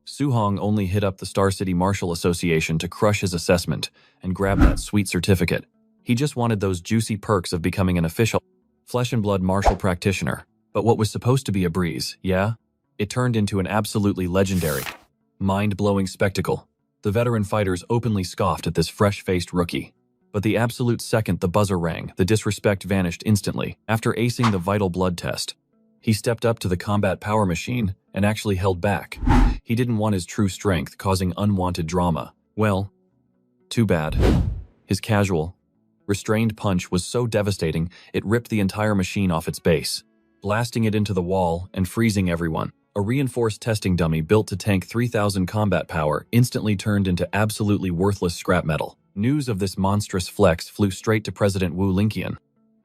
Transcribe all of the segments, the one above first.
Suhong only hit up the Star City Martial Association to crush his assessment and grab that sweet certificate. He just wanted those juicy perks of becoming an official flesh and blood martial practitioner. But what was supposed to be a breeze, yeah? It turned into an absolutely legendary, mind-blowing spectacle. The veteran fighters openly scoffed at this fresh-faced rookie. But the absolute second the buzzer rang, the disrespect vanished instantly. After acing the vital blood test, he stepped up to the combat power machine and actually held back. He didn't want his true strength causing unwanted drama. Well, too bad. His casual, restrained punch was so devastating it ripped the entire machine off its base, blasting it into the wall and freezing everyone. A reinforced testing dummy built to tank 3,000 combat power instantly turned into absolutely worthless scrap metal. News of this monstrous flex flew straight to President Wu Linqian,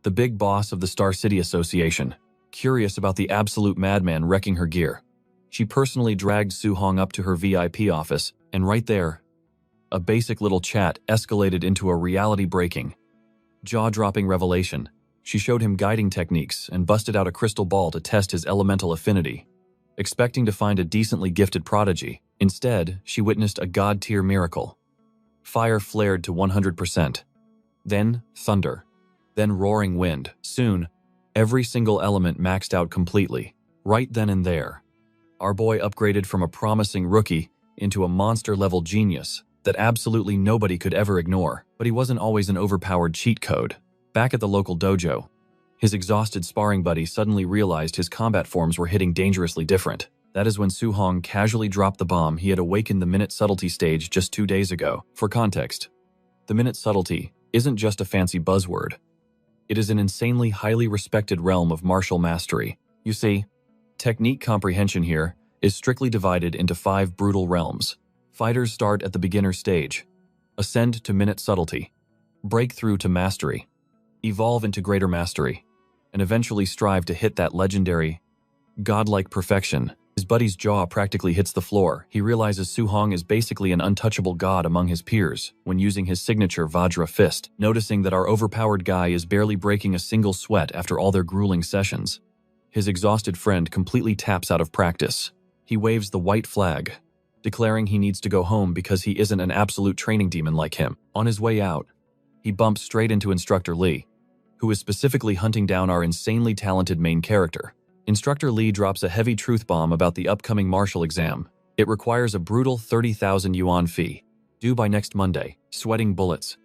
the big boss of the Star City Association. Curious about the absolute madman wrecking her gear, she personally dragged Suhong up to her VIP office, and right there, a basic little chat escalated into a reality-breaking, jaw-dropping revelation. She showed him guiding techniques and busted out a crystal ball to test his elemental affinity, expecting to find a decently gifted prodigy. Instead, she witnessed a god-tier miracle. Fire flared to 100%. Then thunder. Then roaring wind. Soon, every single element maxed out completely. Right then and there, our boy upgraded from a promising rookie into a monster-level genius that absolutely nobody could ever ignore. But he wasn't always an overpowered cheat code. Back at the local dojo, his exhausted sparring buddy suddenly realized his combat forms were hitting dangerously different. That is when Suhong casually dropped the bomb he had awakened the Minute Subtlety stage just 2 days ago. For context, the Minute Subtlety isn't just a fancy buzzword. It is an insanely highly respected realm of martial mastery. You see, technique comprehension here is strictly divided into 5 brutal realms. Fighters start at the beginner stage, ascend to Minute Subtlety, break through to mastery, evolve into greater mastery, and eventually strive to hit that legendary, godlike perfection. His buddy's jaw practically hits the floor. He realizes Suhong is basically an untouchable god among his peers when using his signature Vajra fist, noticing that our overpowered guy is barely breaking a single sweat after all their grueling sessions. His exhausted friend completely taps out of practice. He waves the white flag, declaring he needs to go home because he isn't an absolute training demon like him. On his way out, he bumps straight into Instructor Lee, who is specifically hunting down our insanely talented main character. Instructor Lee drops a heavy truth bomb about the upcoming martial exam. It requires a brutal 30,000 yuan fee, due by next Monday. Sweating bullets,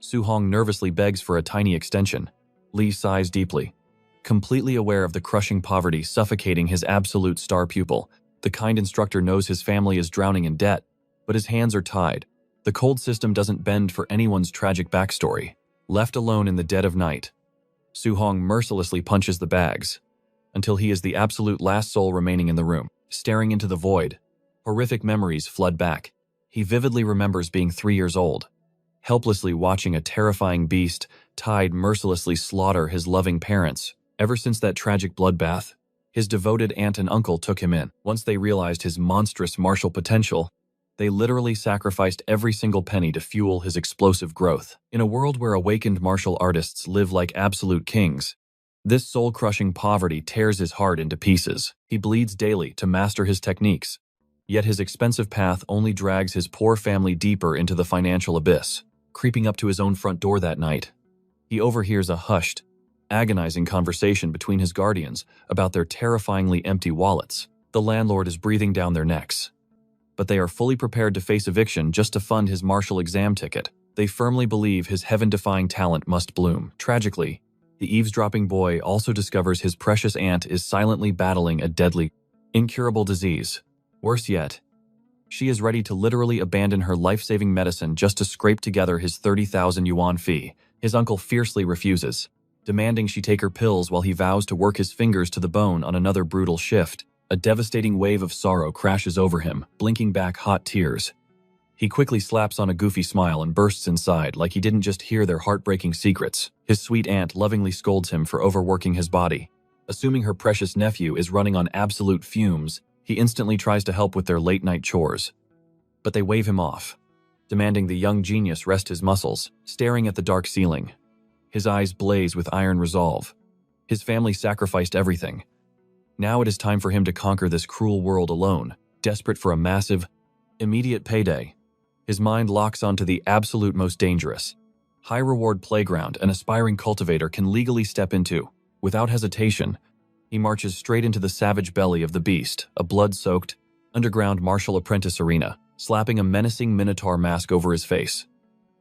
Suhong nervously begs for a tiny extension. Lee sighs deeply, completely aware of the crushing poverty suffocating his absolute star pupil. The kind instructor knows his family is drowning in debt, but his hands are tied. The cold system doesn't bend for anyone's tragic backstory. Left alone in the dead of night, Suhong mercilessly punches the bags until he is the absolute last soul remaining in the room. Staring into the void, horrific memories flood back. He vividly remembers being 3 years old, helplessly watching a terrifying beast Tide mercilessly slaughter his loving parents. Ever since that tragic bloodbath, his devoted aunt and uncle took him in. Once they realized his monstrous martial potential, they literally sacrificed every single penny to fuel his explosive growth. In a world where awakened martial artists live like absolute kings, this soul-crushing poverty tears his heart into pieces. He bleeds daily to master his techniques, yet his expensive path only drags his poor family deeper into the financial abyss. Creeping up to his own front door that night, he overhears a hushed, agonizing conversation between his guardians about their terrifyingly empty wallets. The landlord is breathing down their necks, but they are fully prepared to face eviction just to fund his martial exam ticket. They firmly believe his heaven-defying talent must bloom. Tragically, the eavesdropping boy also discovers his precious aunt is silently battling a deadly, incurable disease. Worse yet, she is ready to literally abandon her life-saving medicine just to scrape together his 30,000 yuan fee. His uncle fiercely refuses, demanding she take her pills while he vows to work his fingers to the bone on another brutal shift. A devastating wave of sorrow crashes over him, blinking back hot tears. He quickly slaps on a goofy smile and bursts inside like he didn't just hear their heartbreaking secrets. His sweet aunt lovingly scolds him for overworking his body. Assuming her precious nephew is running on absolute fumes, he instantly tries to help with their late-night chores. But they wave him off, demanding the young genius rest his muscles. Staring at the dark ceiling, his eyes blaze with iron resolve. His family sacrificed everything. Now it is time for him to conquer this cruel world alone. desperate for a massive, immediate payday. His mind locks onto the absolute most dangerous, high-reward playground an aspiring cultivator can legally step into. Without hesitation, he marches straight into the savage belly of the beast, a blood-soaked, underground martial apprentice arena, slapping a menacing minotaur mask over his face.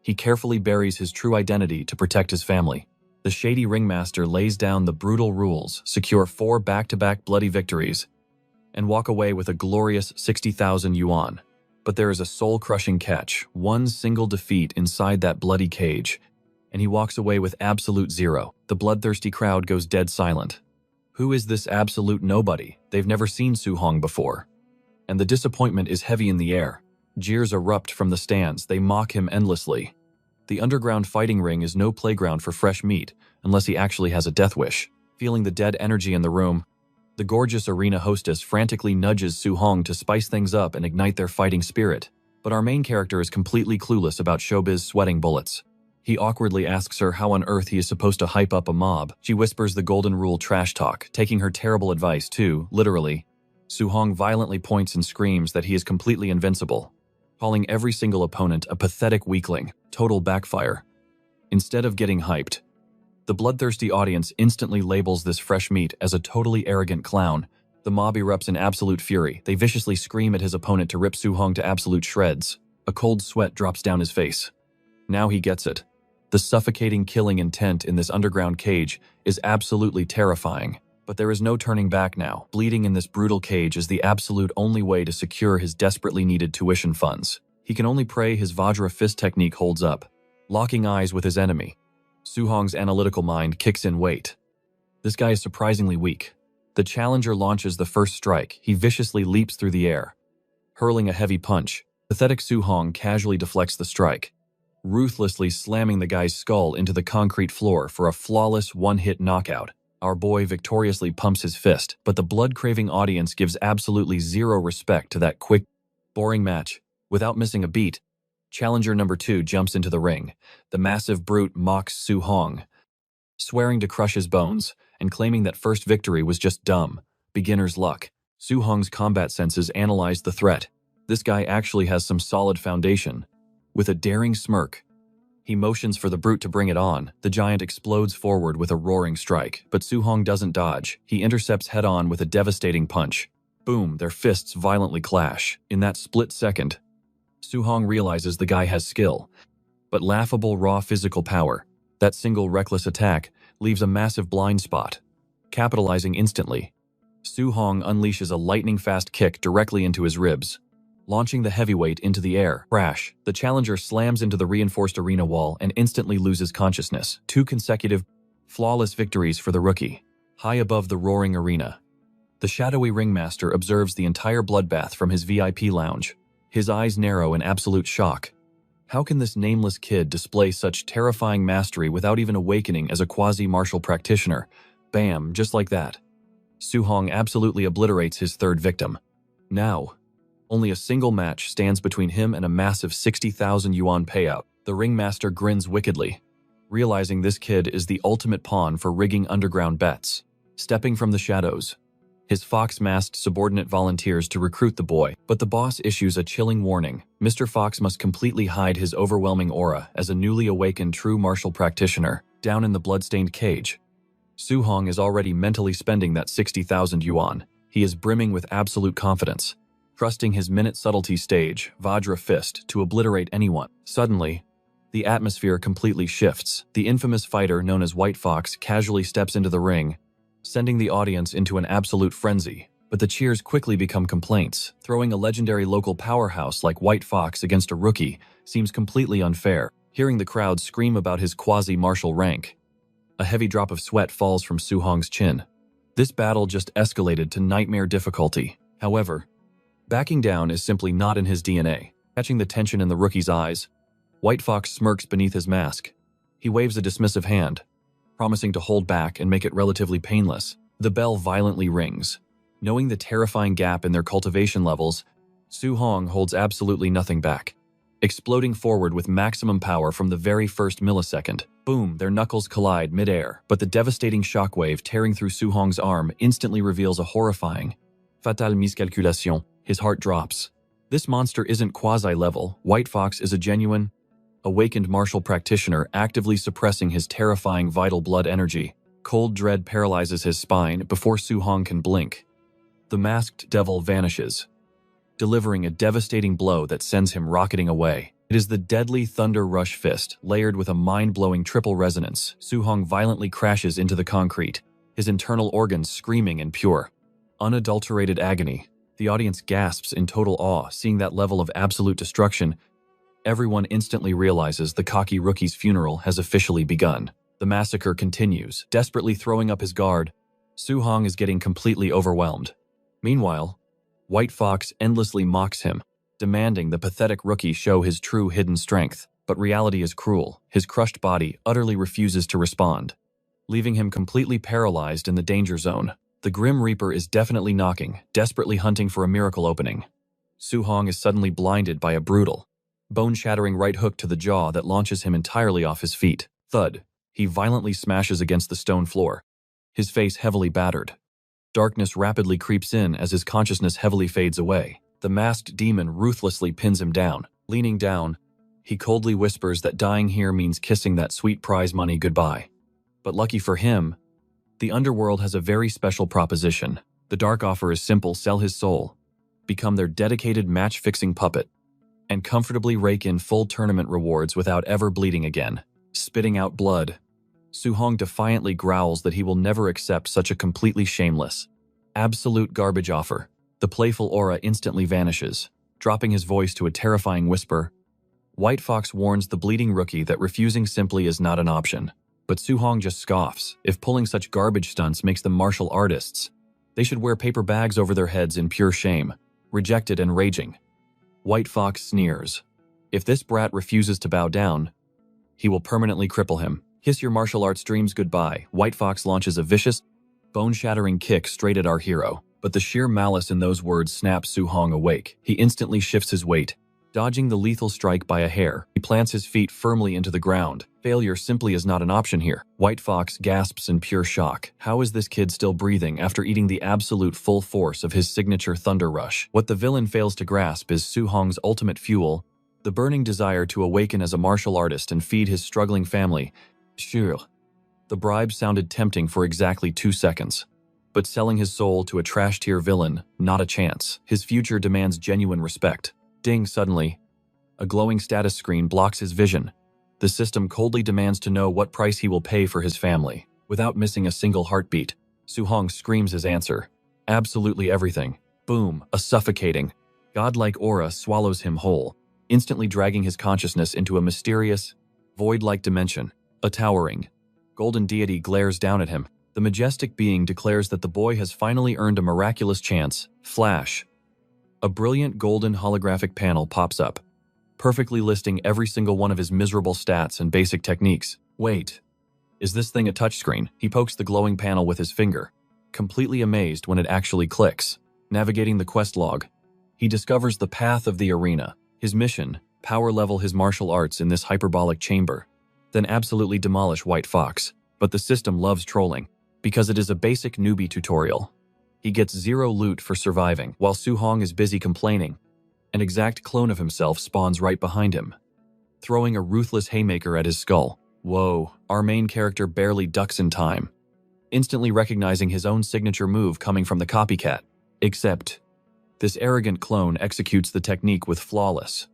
He carefully buries his true identity to protect his family. The shady ringmaster lays down the brutal rules, secure 4 back-to-back bloody victories, and walk away with a glorious 60,000 yuan. But there is a soul-crushing catch, one single defeat inside that bloody cage, and he walks away with absolute zero. The bloodthirsty crowd goes dead silent. Who is this absolute nobody? They've never seen Su Hong before. And the disappointment is heavy in the air. Jeers erupt from the stands, they mock him endlessly. The underground fighting ring is no playground for fresh meat, unless he actually has a death wish. Feeling the dead energy in the room, the gorgeous arena hostess frantically nudges Su Hong to spice things up and ignite their fighting spirit. But our main character is completely clueless about showbiz sweating bullets. He awkwardly asks her how on earth he is supposed to hype up a mob. She whispers the golden rule trash talk, taking her terrible advice too, literally. Su Hong violently points and screams that he is completely invincible, calling every single opponent a pathetic weakling. Total backfire. Instead of getting hyped, the bloodthirsty audience instantly labels this fresh meat as a totally arrogant clown. The mob erupts in absolute fury. They viciously scream at his opponent to rip Su Hong to absolute shreds. A cold sweat drops down his face. Now he gets it. The suffocating killing intent in this underground cage is absolutely terrifying. But there is no turning back now. Bleeding in this brutal cage is the absolute only way to secure his desperately needed tuition funds. He can only pray his Vajra fist technique holds up. Locking eyes with his enemy, Su Hong's analytical mind kicks in weight. This guy is surprisingly weak. The challenger launches the first strike. He viciously leaps through the air, hurling a heavy punch. Pathetic Su Hong casually deflects the strike, ruthlessly slamming the guy's skull into the concrete floor for a flawless one-hit knockout. Our boy victoriously pumps his fist, but the blood-craving audience gives absolutely zero respect to that quick, boring match. Without missing a beat, challenger number 2 jumps into the ring. The massive brute mocks Su Hong, swearing to crush his bones and claiming that first victory was just dumb, beginner's luck. Su Hong's combat senses analyze the threat. This guy actually has some solid foundation. With a daring smirk, he motions for the brute to bring it on. The giant explodes forward with a roaring strike, but Su Hong doesn't dodge. He intercepts head-on with a devastating punch. Boom, their fists violently clash. In that split second, Su Hong realizes the guy has skill, but laughable raw physical power. That single reckless attack leaves a massive blind spot. Capitalizing instantly, Su Hong unleashes a lightning-fast kick directly into his ribs, launching the heavyweight into the air. Crash! The challenger slams into the reinforced arena wall and instantly loses consciousness. 2 consecutive, flawless victories for the rookie. High above the roaring arena, the shadowy ringmaster observes the entire bloodbath from his VIP lounge. His eyes narrow in absolute shock. How can this nameless kid display such terrifying mastery without even awakening as a quasi-martial practitioner? Bam, just like that. Su Hong absolutely obliterates his third victim. Now, only a single match stands between him and a massive 60,000 yuan payout. The ringmaster grins wickedly, realizing this kid is the ultimate pawn for rigging underground bets. Stepping from the shadows, his fox-masked subordinate volunteers to recruit the boy, but the boss issues a chilling warning. Mr. Fox must completely hide his overwhelming aura as a newly awakened true martial practitioner. Down in the bloodstained cage, Su Hong is already mentally spending that 60,000 yuan. He is brimming with absolute confidence, trusting his minute subtlety stage, Vajra fist, to obliterate anyone. Suddenly, the atmosphere completely shifts. The infamous fighter known as White Fox casually steps into the ring, sending the audience into an absolute frenzy. But the cheers quickly become complaints. Throwing a legendary local powerhouse like White Fox against a rookie seems completely unfair. Hearing the crowd scream about his quasi-martial rank, a heavy drop of sweat falls from Su Hong's chin. This battle just escalated to nightmare difficulty. However, backing down is simply not in his DNA. Catching the tension in the rookie's eyes, White Fox smirks beneath his mask. He waves a dismissive hand, promising to hold back and make it relatively painless. The bell violently rings. Knowing the terrifying gap in their cultivation levels, Su Hong holds absolutely nothing back, exploding forward with maximum power from the very first millisecond. Boom, their knuckles collide mid-air, but the devastating shockwave tearing through Su Hong's arm instantly reveals a horrifying, fatale miscalculation. His heart drops. This monster isn't quasi-level. White Fox is a genuine, awakened martial practitioner actively suppressing his terrifying vital blood energy. Cold dread paralyzes his spine before Su Hong can blink. The masked devil vanishes, delivering a devastating blow that sends him rocketing away. It is the deadly Thunder Rush Fist, layered with a mind-blowing triple resonance. Su Hong violently crashes into the concrete, his internal organs screaming in pure, unadulterated agony. The audience gasps in total awe, seeing that level of absolute destruction. Everyone instantly realizes the cocky rookie's funeral has officially begun. The massacre continues, desperately throwing up his guard. Su Hong is getting completely overwhelmed. Meanwhile, White Fox endlessly mocks him, demanding the pathetic rookie show his true hidden strength. But reality is cruel. His crushed body utterly refuses to respond, leaving him completely paralyzed in the danger zone. The Grim Reaper is definitely knocking, desperately hunting for a miracle opening. Su Hong is suddenly blinded by a brutal, bone-shattering right hook to the jaw that launches him entirely off his feet. Thud. He violently smashes against the stone floor, his face heavily battered. Darkness rapidly creeps in as his consciousness heavily fades away. The masked demon ruthlessly pins him down. Leaning down, he coldly whispers that dying here means kissing that sweet prize money goodbye. But lucky for him, the underworld has a very special proposition. The dark offer is simple: sell his soul, become their dedicated match-fixing puppet, and comfortably rake in full tournament rewards without ever bleeding again. Spitting out blood, Su Hong defiantly growls that he will never accept such a completely shameless, absolute garbage offer. The playful aura instantly vanishes, dropping his voice to a terrifying whisper. White Fox warns the bleeding rookie that refusing simply is not an option. But Su Hong just scoffs. If pulling such garbage stunts makes them martial artists, they should wear paper bags over their heads in pure shame. Rejected and raging, White Fox sneers. If this brat refuses to bow down, he will permanently cripple him. Kiss your martial arts dreams goodbye. White Fox launches a vicious, bone-shattering kick straight at our hero. But the sheer malice in those words snaps Su Hong awake. He instantly shifts his weight, dodging the lethal strike by a hair. He plants his feet firmly into the ground. Failure simply is not an option here. White Fox gasps in pure shock. How is this kid still breathing after eating the absolute full force of his signature Thunder Rush? What the villain fails to grasp is Su Hong's ultimate fuel, the burning desire to awaken as a martial artist and feed his struggling family. Sure. The bribe sounded tempting for exactly 2 seconds. But selling his soul to a trash-tier villain, not a chance. His future demands genuine respect. Ding, suddenly, a glowing status screen blocks his vision. The system coldly demands to know what price he will pay for his family. Without missing a single heartbeat, Su Hong screams his answer. Absolutely everything. Boom, a suffocating, godlike aura swallows him whole, instantly dragging his consciousness into a mysterious, void-like dimension. A towering, golden deity glares down at him. The majestic being declares that the boy has finally earned a miraculous chance. Flash. A brilliant golden holographic panel pops up, perfectly listing every single one of his miserable stats and basic techniques. Wait, is this thing a touchscreen? He pokes the glowing panel with his finger, completely amazed when it actually clicks. Navigating the quest log, he discovers the path of the arena. His mission: power level his martial arts in this hyperbolic chamber, then absolutely demolish White Fox. But the system loves trolling, because it is a basic newbie tutorial. He gets 0 loot for surviving. While Su Hong is busy complaining, an exact clone of himself spawns right behind him, throwing a ruthless haymaker at his skull. Whoa, our main character barely ducks in time, instantly recognizing his own signature move coming from the copycat. Except, this arrogant clone executes the technique with flawless,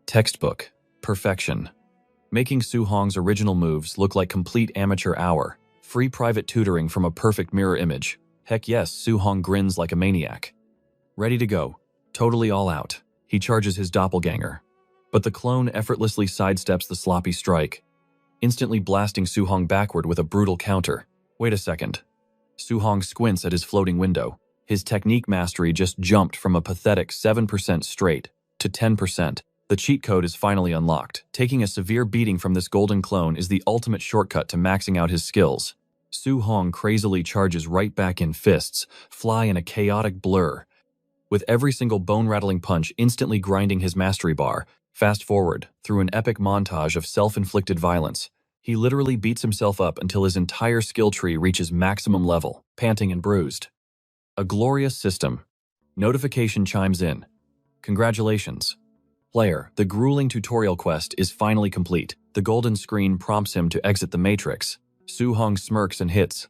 textbook perfection, making Su Hong's original moves look like complete amateur hour. Free private tutoring from a perfect mirror image. Heck yes, Su Hong grins like a maniac. Ready to go, totally all out. He charges his doppelganger, but the clone effortlessly sidesteps the sloppy strike, instantly blasting Su Hong backward with a brutal counter. Wait a second. Su Hong squints at his floating window. His technique mastery just jumped from a pathetic 7% straight to 10%. The cheat code is finally unlocked. Taking a severe beating from this golden clone is the ultimate shortcut to maxing out his skills. Su Hong crazily charges right back in fists, fly in a chaotic blur, with every single bone-rattling punch instantly grinding his mastery bar. Fast forward, through an epic montage of self-inflicted violence, he literally beats himself up until his entire skill tree reaches maximum level, panting and bruised. A glorious system, Notification chimes in. Congratulations. Player, the grueling tutorial quest is finally complete. The golden screen prompts him to exit the matrix. Su-hong smirks and hits.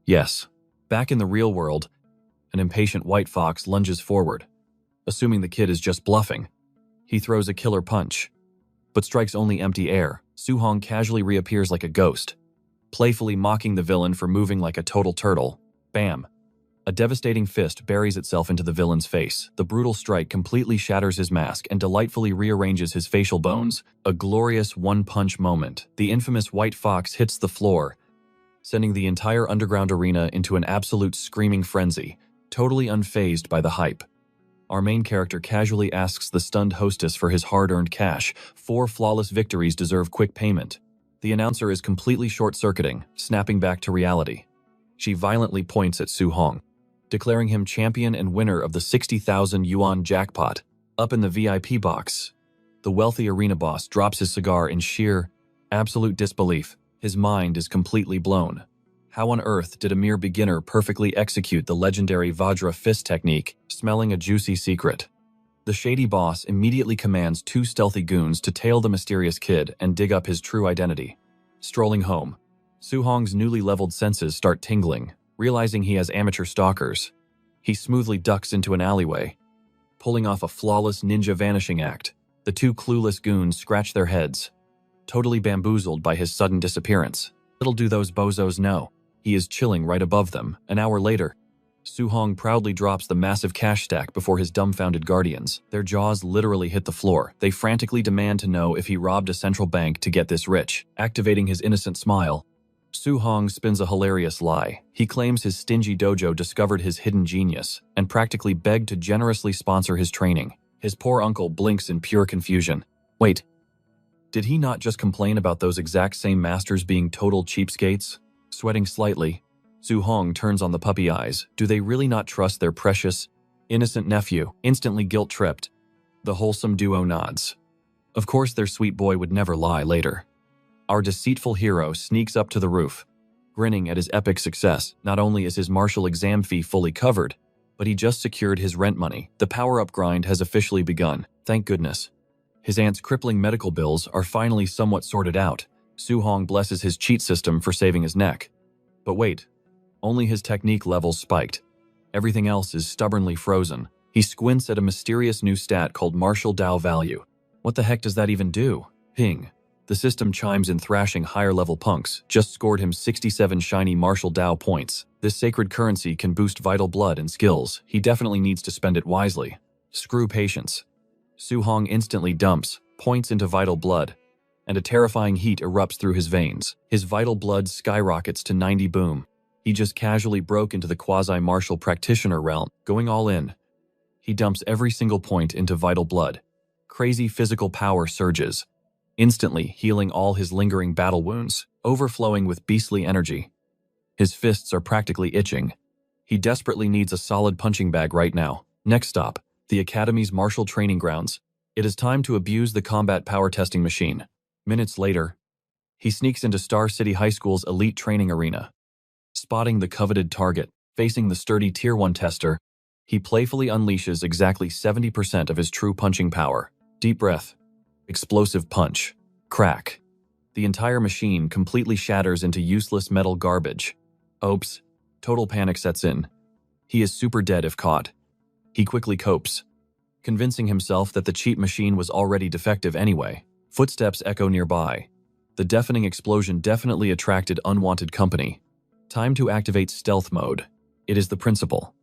Yes. Back in the real world, an impatient white fox lunges forward. Assuming the kid is just bluffing, he throws a killer punch, but strikes only empty air. Su-hong casually reappears like a ghost, playfully mocking the villain for moving like a total turtle. Bam! A devastating fist buries itself into the villain's face. The brutal strike completely shatters his mask and delightfully rearranges his facial bones. A glorious one-punch moment. The infamous white fox hits the floor, sending the entire underground arena into an absolute screaming frenzy, totally unfazed by the hype. Our main character casually asks the stunned hostess for his hard-earned cash. 4 flawless victories deserve quick payment. The announcer is completely short-circuiting, snapping back to reality. She violently points at Su-hong, declaring him champion and winner of the 60,000 yuan jackpot. Up in the VIP box, the wealthy arena boss drops his cigar in sheer, absolute disbelief. His mind is completely blown. How on earth did a mere beginner perfectly execute the legendary Vajra fist technique, smelling a juicy secret? The shady boss immediately commands 2 stealthy goons to tail the mysterious kid and dig up his true identity. Strolling home, Su-hong's newly leveled senses start tingling. Realizing he has amateur stalkers, he smoothly ducks into an alleyway, pulling off a flawless ninja vanishing act. The 2 clueless goons scratch their heads, totally bamboozled by his sudden disappearance. Little do those bozos know, he is chilling right above them. An hour later, Su-hong proudly drops the massive cash stack before his dumbfounded guardians. Their jaws literally hit the floor. They frantically demand to know if he robbed a central bank to get this rich. Activating his innocent smile, Su-hong spins a hilarious lie. He claims his stingy dojo discovered his hidden genius and practically begged to generously sponsor his training. His poor uncle blinks in pure confusion. Wait, did he not just complain about those exact same masters being total cheapskates? Sweating slightly, Su-hong turns on the puppy eyes. Do they really not trust their precious, innocent nephew? Instantly guilt-tripped, the wholesome duo nods. Of course their sweet boy would never lie later. Our deceitful hero sneaks up to the roof, grinning at his epic success. Not only is his martial exam fee fully covered, but he just secured his rent money. The power-up grind has officially begun. Thank goodness. His aunt's crippling medical bills are finally somewhat sorted out. Su-hong blesses his cheat system for saving his neck. But wait, only his technique levels spiked. Everything else is stubbornly frozen. He squints at a mysterious new stat called martial Dao value. What the heck does that even do? Ping. The system chimes in, thrashing higher-level punks. Just scored him 67 shiny martial Dao points. This sacred currency can boost vital blood and skills. He definitely needs to spend it wisely. Screw patience. Su-hong instantly dumps points into vital blood, and a terrifying heat erupts through his veins. His vital blood skyrockets to 90 boom. He just casually broke into the quasi-martial practitioner realm, going all in. He dumps every single point into vital blood. Crazy physical power surges, instantly healing all his lingering battle wounds, overflowing with beastly energy. His fists are practically itching. He desperately needs a solid punching bag right now. Next stop, the Academy's martial training grounds. It is time to abuse the combat power testing machine. Minutes later, he sneaks into Star City High School's elite training arena. Spotting the coveted target, facing the sturdy Tier 1 tester, he playfully unleashes exactly 70% of his true punching power. Deep breath. Explosive punch. Crack. The entire machine completely shatters into useless metal garbage. Oops. Total panic sets in. He is super dead if caught. He quickly copes, convincing himself that the cheat machine was already defective anyway. Footsteps echo nearby. The deafening explosion definitely attracted unwanted company. Time to activate stealth mode. It is the principal.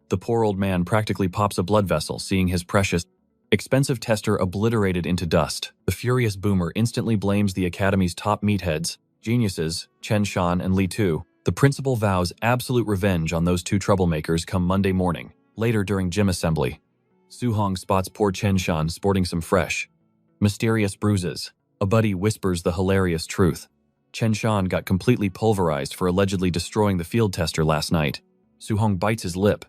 The poor old man practically pops a blood vessel, seeing his precious, expensive tester obliterated into dust. The furious boomer instantly blames the Academy's top meatheads, geniuses, Chen Shan and Li Tu. The principal vows absolute revenge on those 2 troublemakers come Monday morning. Later during gym assembly, Su-hong spots poor Chen Shan sporting some fresh, mysterious bruises. A buddy whispers the hilarious truth. Chen Shan got completely pulverized for allegedly destroying the field tester last night. Su-hong bites his lip,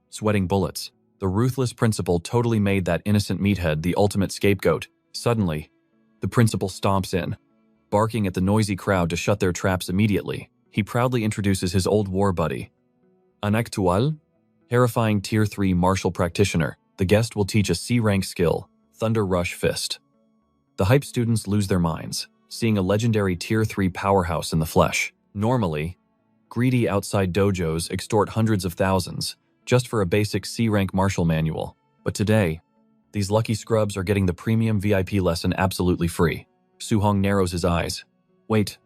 sweating bullets. The ruthless principal totally made that innocent meathead the ultimate scapegoat. Suddenly, the principal stomps in, barking at the noisy crowd to shut their traps immediately. He proudly introduces his old war buddy. Anectual? Terrifying Tier 3 martial practitioner, the guest will teach a C-rank skill, Thunder Rush Fist. The hype students lose their minds, seeing a legendary Tier 3 powerhouse in the flesh. Normally, greedy outside dojos extort hundreds of thousands just for a basic C-rank martial manual. But today, these lucky scrubs are getting the premium VIP lesson absolutely free. Su-hong narrows his eyes. Wait.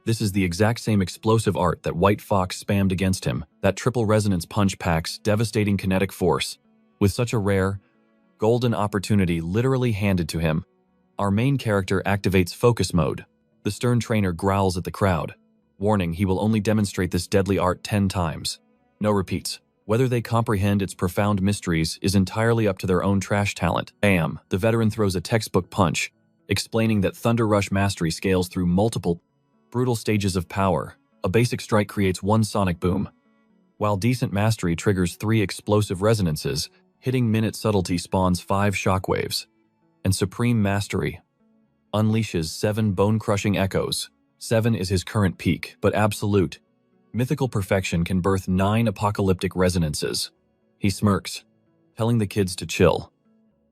This is the exact same explosive art that White Fox spammed against him. That triple resonance punch packs devastating kinetic force. With such a rare, golden opportunity literally handed to him, our main character activates focus mode. The stern trainer growls at the crowd, warning he will only demonstrate this deadly art 10 times. No repeats. Whether they comprehend its profound mysteries is entirely up to their own trash talent. Bam! The veteran throws a textbook punch, explaining that Thunder Rush mastery scales through multiple brutal stages of power. A basic strike creates one sonic boom, while decent mastery triggers 3 explosive resonances. Hitting minute subtlety spawns 5 shockwaves, and supreme mastery unleashes 7 bone-crushing echoes. 7 is his current peak, but absolute mythical perfection can birth 9 apocalyptic resonances. He smirks, telling the kids to chill.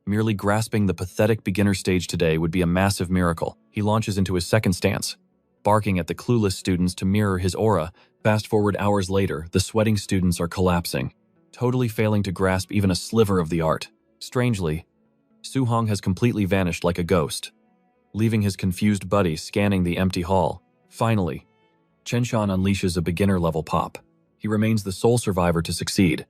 Merely grasping the pathetic beginner stage today would be a massive miracle. He launches into his second stance, barking at the clueless students to mirror his aura. Fast forward hours later, the sweating students are collapsing, totally failing to grasp even a sliver of the art. Strangely, Su-hong has completely vanished like a ghost, leaving his confused buddy scanning the empty hall. Finally, Chen-shan unleashes a beginner-level pop. He remains the sole survivor to succeed,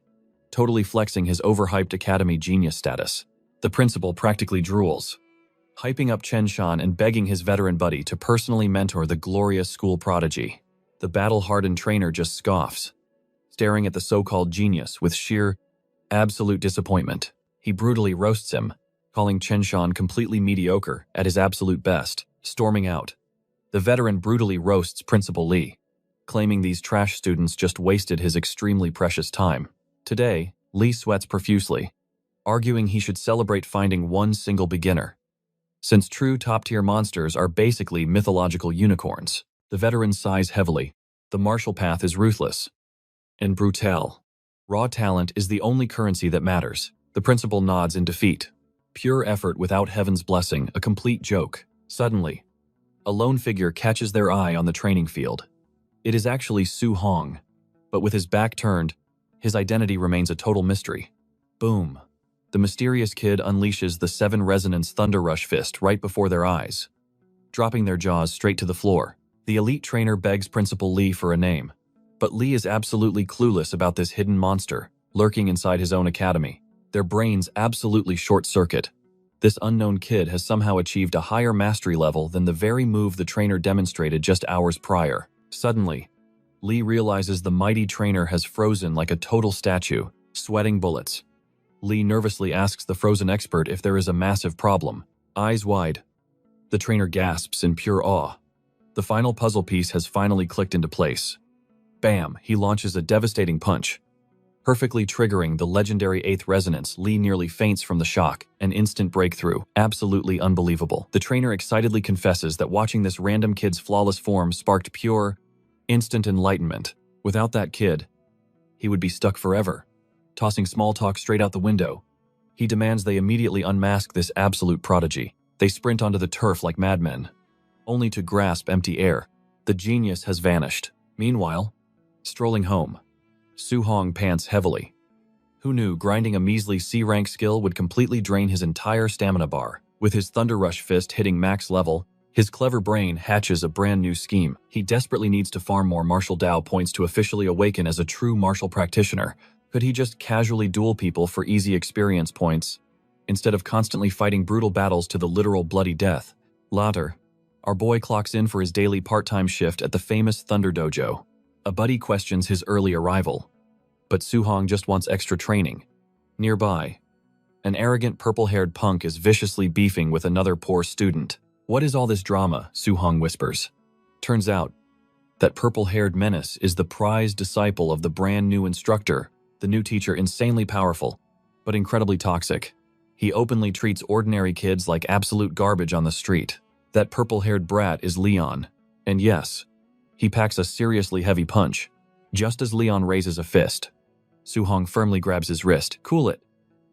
totally flexing his overhyped academy genius status. The principal practically drools, hyping up Chen-shan and begging his veteran buddy to personally mentor the glorious school prodigy. The battle-hardened trainer just scoffs, staring at the so-called genius with sheer, absolute disappointment. He brutally roasts him, calling Chen-shan completely mediocre at his absolute best. Storming out, the veteran brutally roasts Principal Lee, claiming these trash students just wasted his extremely precious time. Today, Lee sweats profusely, arguing he should celebrate finding one single beginner, since true top-tier monsters are basically mythological unicorns. The veteran sighs heavily. The martial path is ruthless and brutal. Raw talent is the only currency that matters. The principal nods in defeat. Pure effort without heaven's blessing, a complete joke. Suddenly, a lone figure catches their eye on the training field. It is actually Su-hong, but with his back turned, his identity remains a total mystery. Boom. The mysterious kid unleashes the 7 resonance Thunder Rush Fist right before their eyes, dropping their jaws straight to the floor. The elite trainer begs Principal Lee for a name, but Lee is absolutely clueless about this hidden monster lurking inside his own academy. Their brains absolutely short-circuit. This unknown kid has somehow achieved a higher mastery level than the very move the trainer demonstrated just hours prior. Suddenly, Lee realizes the mighty trainer has frozen like a total statue, sweating bullets. Lee nervously asks the frozen expert if there is a massive problem. Eyes wide, the trainer gasps in pure awe. The final puzzle piece has finally clicked into place. Bam! He launches a devastating punch, perfectly triggering the legendary 8th resonance. Lee nearly faints from the shock. An instant breakthrough. Absolutely unbelievable. The trainer excitedly confesses that watching this random kid's flawless form sparked pure, instant enlightenment. Without that kid, he would be stuck forever. Tossing small talk straight out the window, he demands they immediately unmask this absolute prodigy. They sprint onto the turf like madmen, only to grasp empty air. The genius has vanished. Meanwhile, strolling home, Su-hong pants heavily. Who knew grinding a measly C-rank skill would completely drain his entire stamina bar? With his Thunder Rush Fist hitting max level, his clever brain hatches a brand new scheme. He desperately needs to farm more martial Dao points to officially awaken as a true martial practitioner. Could he just casually duel people for easy experience points, instead of constantly fighting brutal battles to the literal bloody death? Later, our boy clocks in for his daily part-time shift at the famous Thunder Dojo. A buddy questions his early arrival, but Su-hong just wants extra training. Nearby, an arrogant purple-haired punk is viciously beefing with another poor student. What is all this drama? Su-hong whispers. Turns out that purple-haired menace is the prized disciple of the brand new instructor. The new teacher insanely powerful, but incredibly toxic. He openly treats ordinary kids like absolute garbage on the street. That purple-haired brat is Leon. And yes, he packs a seriously heavy punch, just as Leon raises a fist. Su-hong firmly grabs his wrist. Cool it.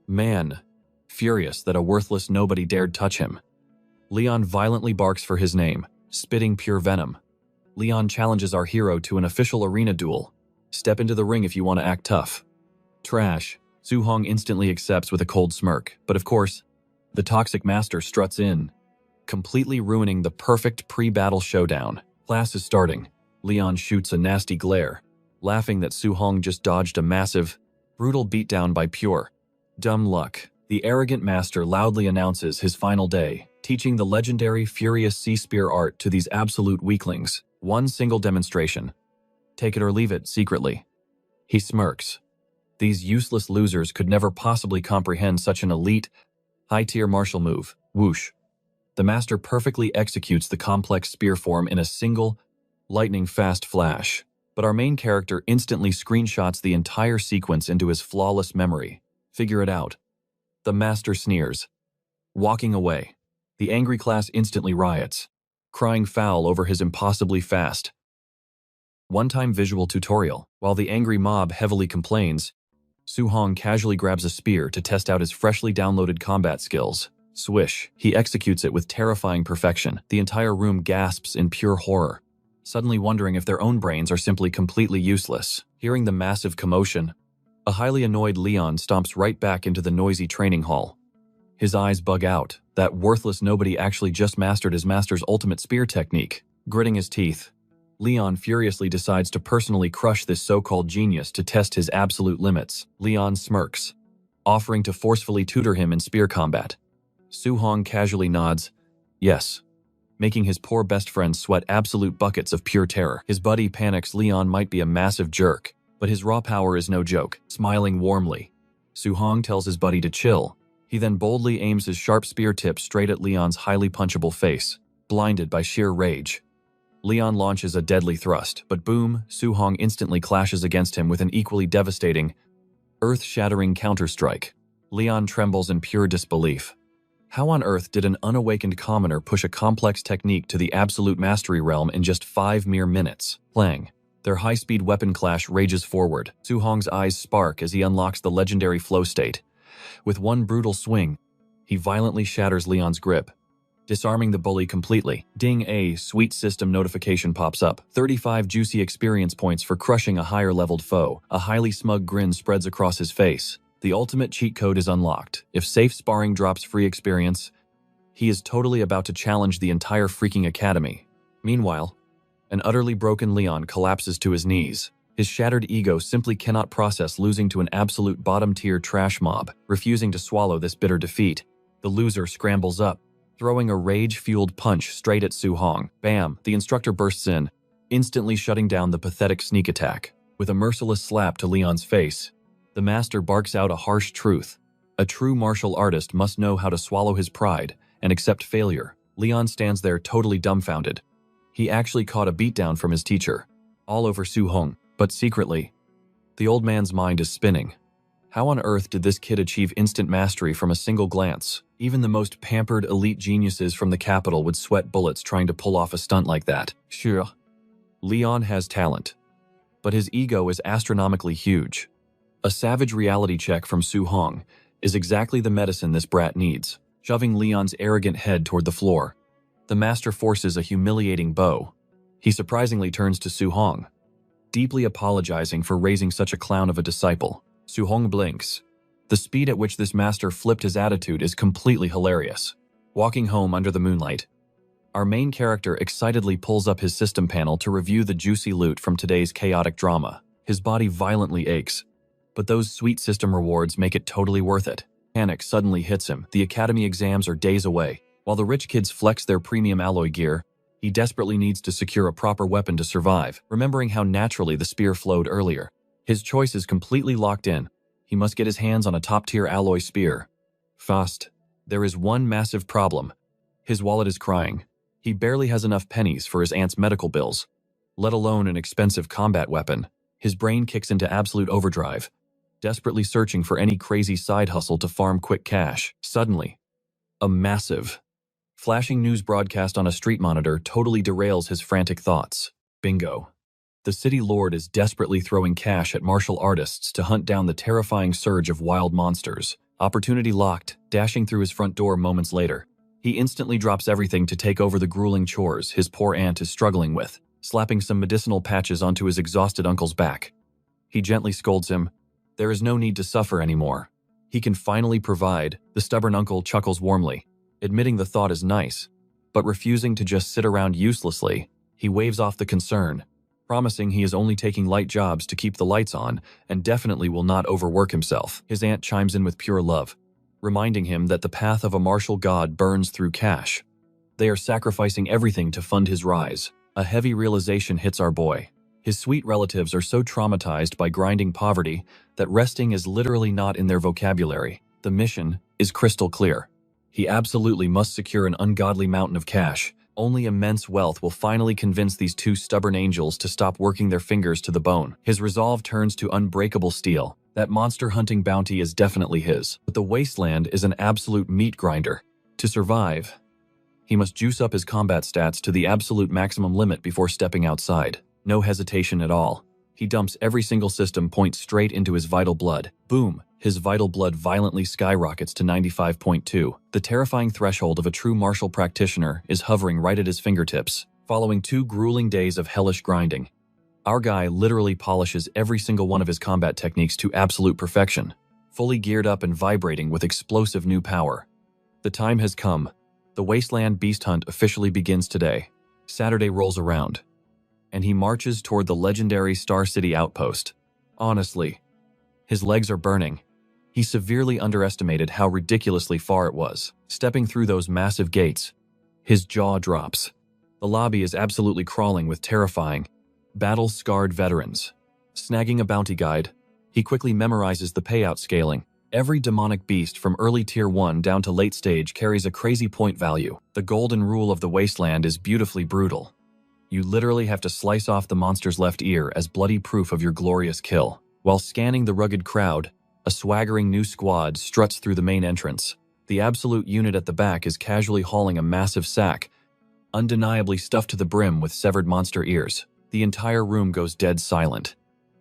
Man. Furious that a worthless nobody dared touch him. Leon violently barks for his name, spitting pure venom. Leon challenges our hero to an official arena duel. Step into the ring if you want to act tough. Trash. Su-hong instantly accepts with a cold smirk, but of course, the toxic master struts in, completely ruining the perfect pre-battle showdown. Class is starting. Leon shoots a nasty glare, laughing that Su-hong just dodged a massive, brutal beatdown by pure dumb luck. The arrogant master loudly announces his final day, teaching the legendary Furious Sea Spear art to these absolute weaklings. One single demonstration. Take it or leave it, secretly. He smirks. These useless losers could never possibly comprehend such an elite, high-tier martial move. Whoosh. The master perfectly executes the complex spear form in a single, lightning-fast flash. But our main character instantly screenshots the entire sequence into his flawless memory. Figure it out. The master sneers. Walking away. The angry class instantly riots, crying foul over his impossibly fast one-time visual tutorial. While the angry mob heavily complains, Su-hong casually grabs a spear to test out his freshly downloaded combat skills. Swish. He executes it with terrifying perfection. The entire room gasps in pure horror, suddenly wondering if their own brains are simply completely useless. Hearing the massive commotion, a highly annoyed Leon stomps right back into the noisy training hall. His eyes bug out. That worthless nobody actually just mastered his master's ultimate spear technique. Gritting his teeth, Leon furiously decides to personally crush this so-called genius to test his absolute limits. Leon smirks, offering to forcefully tutor him in spear combat. Su-hong casually nods, yes, making his poor best friend sweat absolute buckets of pure terror. His buddy panics Leon might be a massive jerk, but his raw power is no joke. Smiling warmly, Su-hong tells his buddy to chill. He then boldly aims his sharp spear tip straight at Leon's highly punchable face. Blinded by sheer rage, Leon launches a deadly thrust, but boom, Su-hong instantly clashes against him with an equally devastating, earth-shattering counterstrike. Leon trembles in pure disbelief. How on earth did an unawakened commoner push a complex technique to the absolute mastery realm in just 5 mere minutes? Clang. Their high-speed weapon clash rages forward. Su-hong's eyes spark as he unlocks the legendary flow state. With one brutal swing, he violently shatters Leon's grip, disarming the bully completely. Ding, a sweet system notification pops up. 35 juicy experience points for crushing a higher-leveled foe. A highly smug grin spreads across his face. The ultimate cheat code is unlocked. If safe sparring drops free experience, he is totally about to challenge the entire freaking academy. Meanwhile, an utterly broken Leon collapses to his knees. His shattered ego simply cannot process losing to an absolute bottom-tier trash mob. Refusing to swallow this bitter defeat, the loser scrambles up, throwing a rage-fueled punch straight at Su-hong. Bam! The instructor bursts in, instantly shutting down the pathetic sneak attack. With a merciless slap to Leon's face, the master barks out a harsh truth. A true martial artist must know how to swallow his pride and accept failure. Leon stands there totally dumbfounded. He actually caught a beatdown from his teacher, all over Su-hong, but secretly, the old man's mind is spinning. How on earth did this kid achieve instant mastery from a single glance? Even the most pampered elite geniuses from the capital would sweat bullets trying to pull off a stunt like that. Sure, Leon has talent, but his ego is astronomically huge. A savage reality check from Su-hong is exactly the medicine this brat needs. Shoving Leon's arrogant head toward the floor, the master forces a humiliating bow. He surprisingly turns to Su-hong, deeply apologizing for raising such a clown of a disciple. Su-hong blinks. The speed at which this master flipped his attitude is completely hilarious. Walking home under the moonlight, our main character excitedly pulls up his system panel to review the juicy loot from today's chaotic drama. His body violently aches, but those sweet system rewards make it totally worth it. Panic suddenly hits him. The academy exams are days away. While the rich kids flex their premium alloy gear, he desperately needs to secure a proper weapon to survive, remembering how naturally the spear flowed earlier. His choice is completely locked in. He must get his hands on a top-tier alloy spear. Fast. There is one massive problem. His wallet is crying. He barely has enough pennies for his aunt's medical bills, let alone an expensive combat weapon. His brain kicks into absolute overdrive, desperately searching for any crazy side hustle to farm quick cash. Suddenly, a massive, flashing news broadcast on a street monitor totally derails his frantic thoughts. Bingo. The city lord is desperately throwing cash at martial artists to hunt down the terrifying surge of wild monsters. Opportunity locked, dashing through his front door moments later. He instantly drops everything to take over the grueling chores his poor aunt is struggling with, slapping some medicinal patches onto his exhausted uncle's back. He gently scolds him. There is no need to suffer anymore. He can finally provide. The stubborn uncle chuckles warmly, admitting the thought is nice, but refusing to just sit around uselessly. He waves off the concern, promising he is only taking light jobs to keep the lights on and definitely will not overwork himself. His aunt chimes in with pure love, reminding him that the path of a martial god burns through cash. They are sacrificing everything to fund his rise. A heavy realization hits our boy. His sweet relatives are so traumatized by grinding poverty that resting is literally not in their vocabulary. The mission is crystal clear. He absolutely must secure an ungodly mountain of cash. Only immense wealth will finally convince these two stubborn angels to stop working their fingers to the bone. His resolve turns to unbreakable steel. That monster hunting bounty is definitely his. But the wasteland is an absolute meat grinder. To survive, he must juice up his combat stats to the absolute maximum limit before stepping outside. No hesitation at all. He dumps every single system point straight into his vital blood. Boom! His vital blood violently skyrockets to 95.2. The terrifying threshold of a true martial practitioner is hovering right at his fingertips. Following 2 grueling days of hellish grinding, our guy literally polishes every single one of his combat techniques to absolute perfection, fully geared up and vibrating with explosive new power. The time has come. The Wasteland Beast Hunt officially begins today. Saturday rolls around, and he marches toward the legendary Star City outpost. Honestly, his legs are burning. He severely underestimated how ridiculously far it was. Stepping through those massive gates, his jaw drops. The lobby is absolutely crawling with terrifying, battle-scarred veterans. Snagging a bounty guide, he quickly memorizes the payout scaling. Every demonic beast from early Tier 1 down to late stage carries a crazy point value. The golden rule of the wasteland is beautifully brutal. You literally have to slice off the monster's left ear as bloody proof of your glorious kill. While scanning the rugged crowd, a swaggering new squad struts through the main entrance. The absolute unit at the back is casually hauling a massive sack, undeniably stuffed to the brim with severed monster ears. The entire room goes dead silent.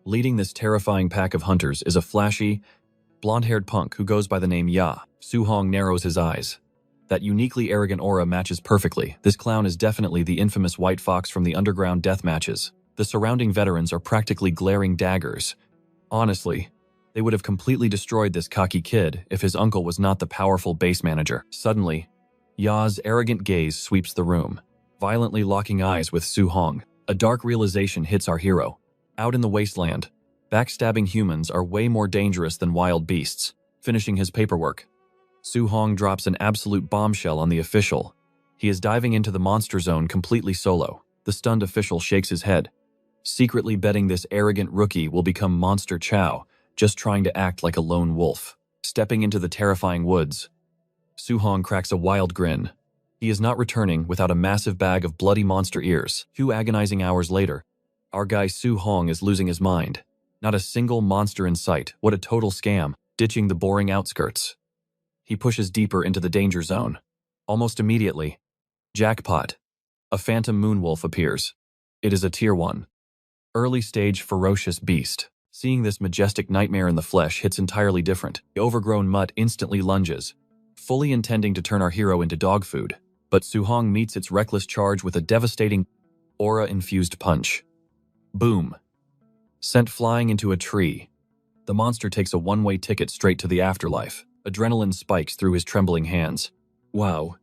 Leading this terrifying pack of hunters is a flashy, blonde-haired punk who goes by the name Ya. Su-hong narrows his eyes. That uniquely arrogant aura matches perfectly. This clown is definitely the infamous White Fox from the underground death matches. The surrounding veterans are practically glaring daggers. Honestly, they would have completely destroyed this cocky kid if his uncle was not the powerful base manager. Suddenly, Ya's arrogant gaze sweeps the room, violently locking eyes with Su-hong. A dark realization hits our hero. Out in the wasteland, backstabbing humans are way more dangerous than wild beasts. Finishing his paperwork, Su-hong drops an absolute bombshell on the official. He is diving into the monster zone completely solo. The stunned official shakes his head, secretly betting this arrogant rookie will become Monster Chow, just trying to act like a lone wolf. Stepping into the terrifying woods, Su-hong cracks a wild grin. He is not returning without a massive bag of bloody monster ears. 2 agonizing hours later, our guy Su-hong is losing his mind. Not a single monster in sight. What a total scam. Ditching the boring outskirts, he pushes deeper into the danger zone. Almost immediately, jackpot, a phantom moonwolf appears. It is a Tier 1, early-stage ferocious beast. Seeing this majestic nightmare in the flesh hits entirely different. The overgrown mutt instantly lunges, fully intending to turn our hero into dog food. But Su-hong meets its reckless charge with a devastating, aura-infused punch. Boom. Sent flying into a tree, the monster takes a one-way ticket straight to the afterlife. Adrenaline spikes through his trembling hands. Wow.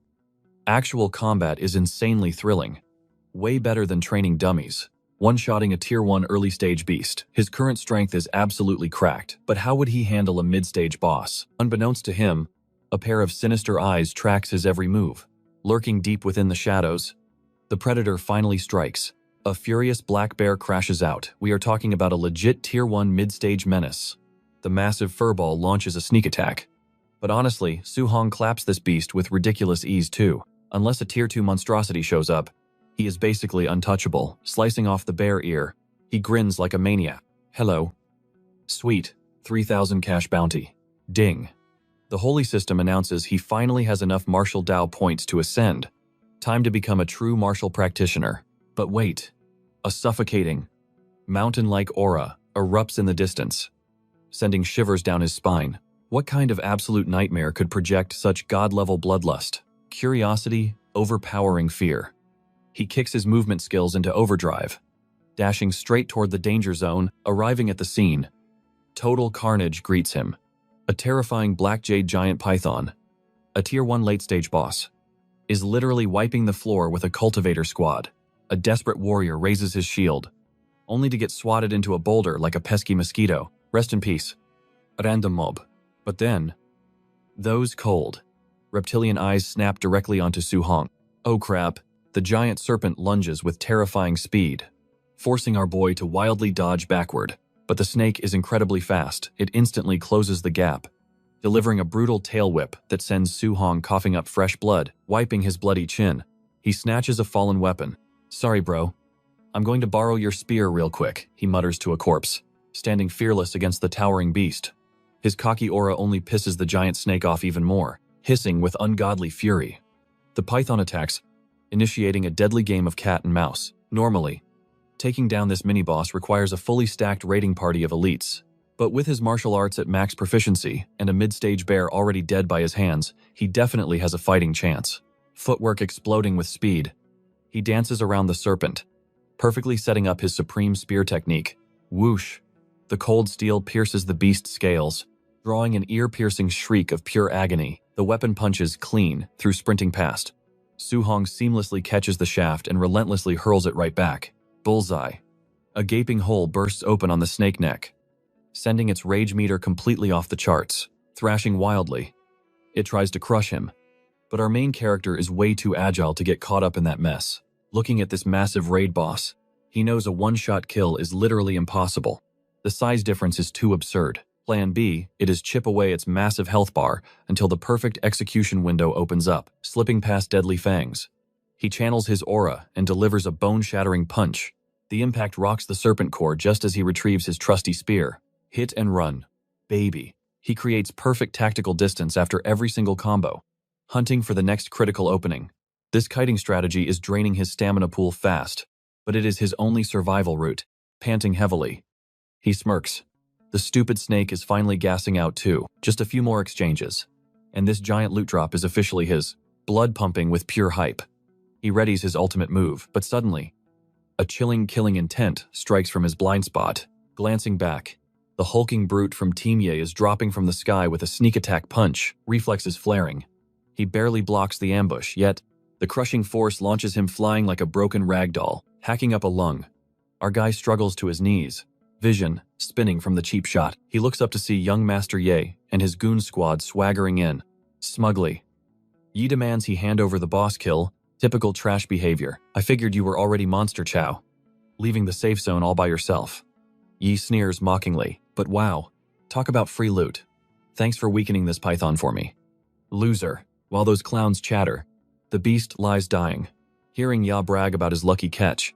Actual combat is insanely thrilling. Way better than training dummies. One-shotting a Tier 1 early-stage beast. His current strength is absolutely cracked, but how would he handle a mid-stage boss? Unbeknownst to him, a pair of sinister eyes tracks his every move. Lurking deep within the shadows, the predator finally strikes. A furious black bear crashes out. We are talking about a legit Tier 1 mid-stage menace. The massive furball launches a sneak attack. But honestly, Su-hong claps this beast with ridiculous ease too. Unless a Tier 2 monstrosity shows up, he is basically untouchable. Slicing off the bear ear, he grins like a maniac. Hello. Sweet. 3,000 cash bounty. Ding. The holy system announces he finally has enough martial Dao points to ascend. Time to become a true martial practitioner. But wait. A suffocating, Mountain-like aura erupts in the distance, sending shivers down his spine. What kind of absolute nightmare could project such god-level bloodlust? Curiosity, overpowering fear. He kicks his movement skills into overdrive, dashing straight toward the danger zone, arriving at the scene. Total carnage greets him. A terrifying black jade giant python, a tier 1 late-stage boss, is literally wiping the floor with a cultivator squad. A desperate warrior raises his shield, only to get swatted into a boulder like a pesky mosquito. Rest in peace. A random mob. But then, those cold, reptilian eyes snap directly onto Su Hong. Oh crap, the giant serpent lunges with terrifying speed, forcing our boy to wildly dodge backward. But the snake is incredibly fast. It instantly closes the gap, delivering a brutal tail whip that sends Su Hong coughing up fresh blood, wiping his bloody chin. He snatches a fallen weapon. Sorry bro, I'm going to borrow your spear real quick, he mutters to a corpse, standing fearless against the towering beast. His cocky aura only pisses the giant snake off even more, hissing with ungodly fury. The python attacks, initiating a deadly game of cat and mouse. Normally, taking down this mini-boss requires a fully stacked raiding party of elites. But with his martial arts at max proficiency and a mid-stage bear already dead by his hands, he definitely has a fighting chance. Footwork exploding with speed, he dances around the serpent, perfectly setting up his supreme spear technique. Whoosh! The cold steel pierces the beast's scales, drawing an ear-piercing shriek of pure agony. The weapon punches clean through sprinting past. Su Hong seamlessly catches the shaft and relentlessly hurls it right back. Bullseye. A gaping hole bursts open on the snake neck, sending its rage meter completely off the charts. Thrashing wildly, it tries to crush him, but our main character is way too agile to get caught up in that mess. Looking at this massive raid boss, he knows a one-shot kill is literally impossible. The size difference is too absurd. Plan B, it is chip away its massive health bar until the perfect execution window opens up, slipping past deadly fangs. He channels his aura and delivers a bone-shattering punch. The impact rocks the serpent core just as he retrieves his trusty spear. Hit and run. Baby. He creates perfect tactical distance after every single combo, hunting for the next critical opening. This kiting strategy is draining his stamina pool fast, but it is his only survival route. Panting heavily, he smirks. The stupid snake is finally gassing out too. Just a few more exchanges, and this giant loot drop is officially his. Blood pumping with pure hype. He readies his ultimate move, but suddenly, a chilling killing intent strikes from his blind spot. Glancing back, the hulking brute from Team Ye is dropping from the sky with a sneak attack punch, reflexes flaring. He barely blocks the ambush, yet the crushing force launches him flying like a broken ragdoll, hacking up a lung. Our guy struggles to his knees, vision spinning from the cheap shot. He looks up to see young Master Ye and his goon squad swaggering in, smugly. Yi demands he hand over the boss kill, typical trash behavior. I figured you were already Monster Chow, leaving the safe zone all by yourself. Yi sneers mockingly, but wow, talk about free loot. Thanks for weakening this python for me. Loser. While those clowns chatter, the beast lies dying. Hearing Ya brag about his lucky catch,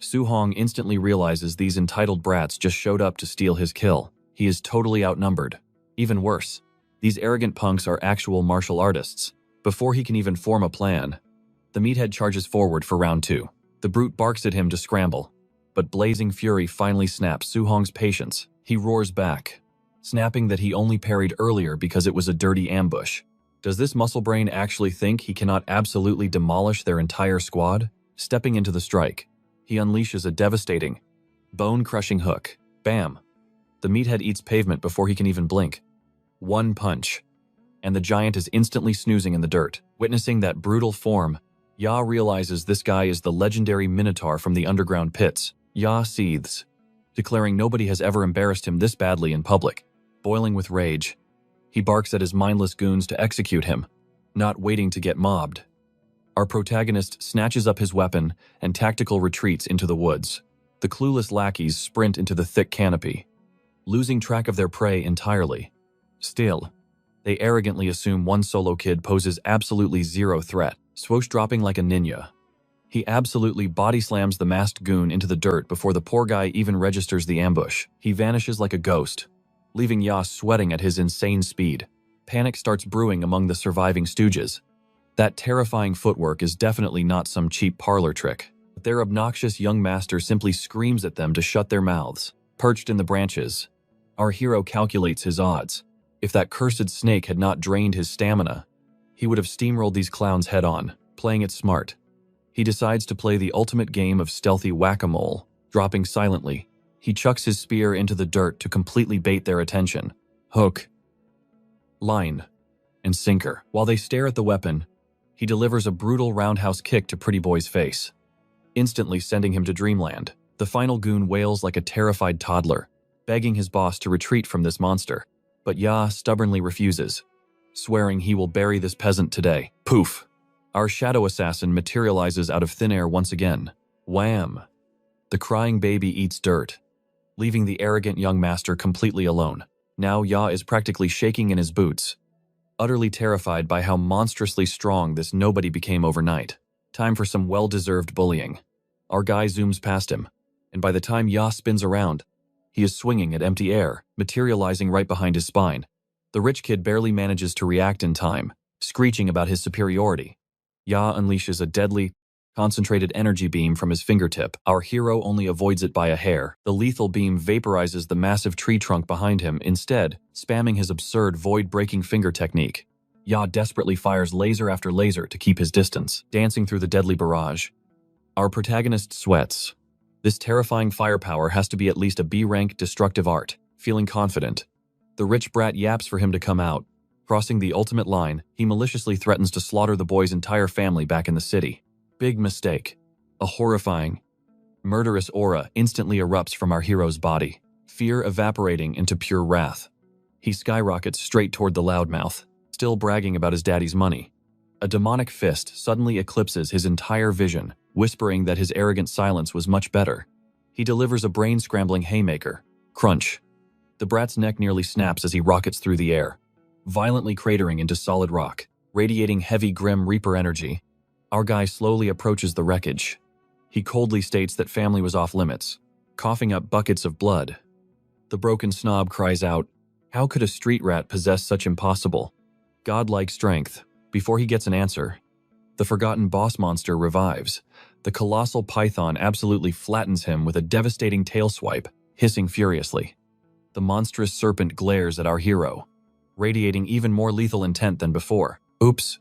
Su Hong instantly realizes these entitled brats just showed up to steal his kill. He is totally outnumbered. Even worse, these arrogant punks are actual martial artists. Before he can even form a plan, the meathead charges forward for round 2. The brute barks at him to scramble, but blazing fury finally snaps Su Hong's patience. He roars back, snapping that he only parried earlier because it was a dirty ambush. Does this muscle brain actually think he cannot absolutely demolish their entire squad? Stepping into the strike, he unleashes a devastating, bone-crushing hook. Bam! The meathead eats pavement before he can even blink. One punch, and the giant is instantly snoozing in the dirt. Witnessing that brutal form, Ya realizes this guy is the legendary Minotaur from the underground pits. Ya seethes, declaring nobody has ever embarrassed him this badly in public. Boiling with rage, he barks at his mindless goons to execute him, not waiting to get mobbed. Our protagonist snatches up his weapon and tactical retreats into the woods. The clueless lackeys sprint into the thick canopy, losing track of their prey entirely. Still, they arrogantly assume one solo kid poses absolutely zero threat. Swoosh dropping like a ninja, he absolutely body slams the masked goon into the dirt before the poor guy even registers the ambush. He vanishes like a ghost, leaving Ya sweating at his insane speed. Panic starts brewing among the surviving stooges. That terrifying footwork is definitely not some cheap parlor trick. Their obnoxious young master simply screams at them to shut their mouths. Perched in the branches, our hero calculates his odds. If that cursed snake had not drained his stamina, he would have steamrolled these clowns head-on, playing it smart. He decides to play the ultimate game of stealthy whack-a-mole. Dropping silently, he chucks his spear into the dirt to completely bait their attention. Hook, line, and sinker. While they stare at the weapon, he delivers a brutal roundhouse kick to Pretty Boy's face, instantly sending him to dreamland. The final goon wails like a terrified toddler, begging his boss to retreat from this monster. But Ya stubbornly refuses, swearing he will bury this peasant today. Poof! Our shadow assassin materializes out of thin air once again. Wham! The crying baby eats dirt, leaving the arrogant young master completely alone. Now Ya is practically shaking in his boots, utterly terrified by how monstrously strong this nobody became overnight. Time for some well-deserved bullying. Our guy zooms past him, and by the time Ya spins around, he is swinging at empty air, materializing right behind his spine. The rich kid barely manages to react in time, screeching about his superiority. Ya unleashes a deadly, concentrated energy beam from his fingertip. Our hero only avoids it by a hair. The lethal beam vaporizes the massive tree trunk behind him, instead spamming his absurd void-breaking finger technique. Ya desperately fires laser after laser to keep his distance, dancing through the deadly barrage. Our protagonist sweats. This terrifying firepower has to be at least a B-rank destructive art. Feeling confident, the rich brat yaps for him to come out. Crossing the ultimate line, he maliciously threatens to slaughter the boy's entire family back in the city. Big mistake. A horrifying, murderous aura instantly erupts from our hero's body, fear evaporating into pure wrath. He skyrockets straight toward the loudmouth, still bragging about his daddy's money. A demonic fist suddenly eclipses his entire vision, whispering that his arrogant silence was much better. He delivers a brain-scrambling haymaker. Crunch. The brat's neck nearly snaps as he rockets through the air, violently cratering into solid rock, radiating heavy Grim Reaper energy. Our guy slowly approaches the wreckage. He coldly states that family was off limits, coughing up buckets of blood. The broken snob cries out, "How could a street rat possess such impossible, godlike strength?" Before he gets an answer, the forgotten boss monster revives. The colossal python absolutely flattens him with a devastating tail swipe, hissing furiously. The monstrous serpent glares at our hero, radiating even more lethal intent than before. Oops.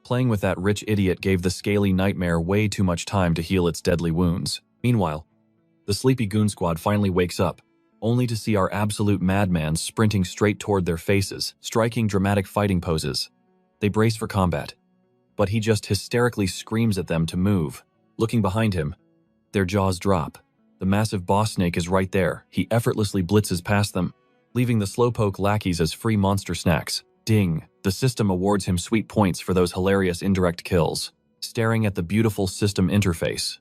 Playing with that rich idiot gave the scaly nightmare way too much time to heal its deadly wounds. Meanwhile, the sleepy goon squad finally wakes up, only to see our absolute madman sprinting straight toward their faces, striking dramatic fighting poses. They brace for combat, but he just hysterically screams at them to move. Looking behind him, their jaws drop. The massive boss snake is right there. He effortlessly blitzes past them, leaving the slowpoke lackeys as free monster snacks. Ding! The system awards him sweet points for those hilarious indirect kills. Staring at the beautiful system interface,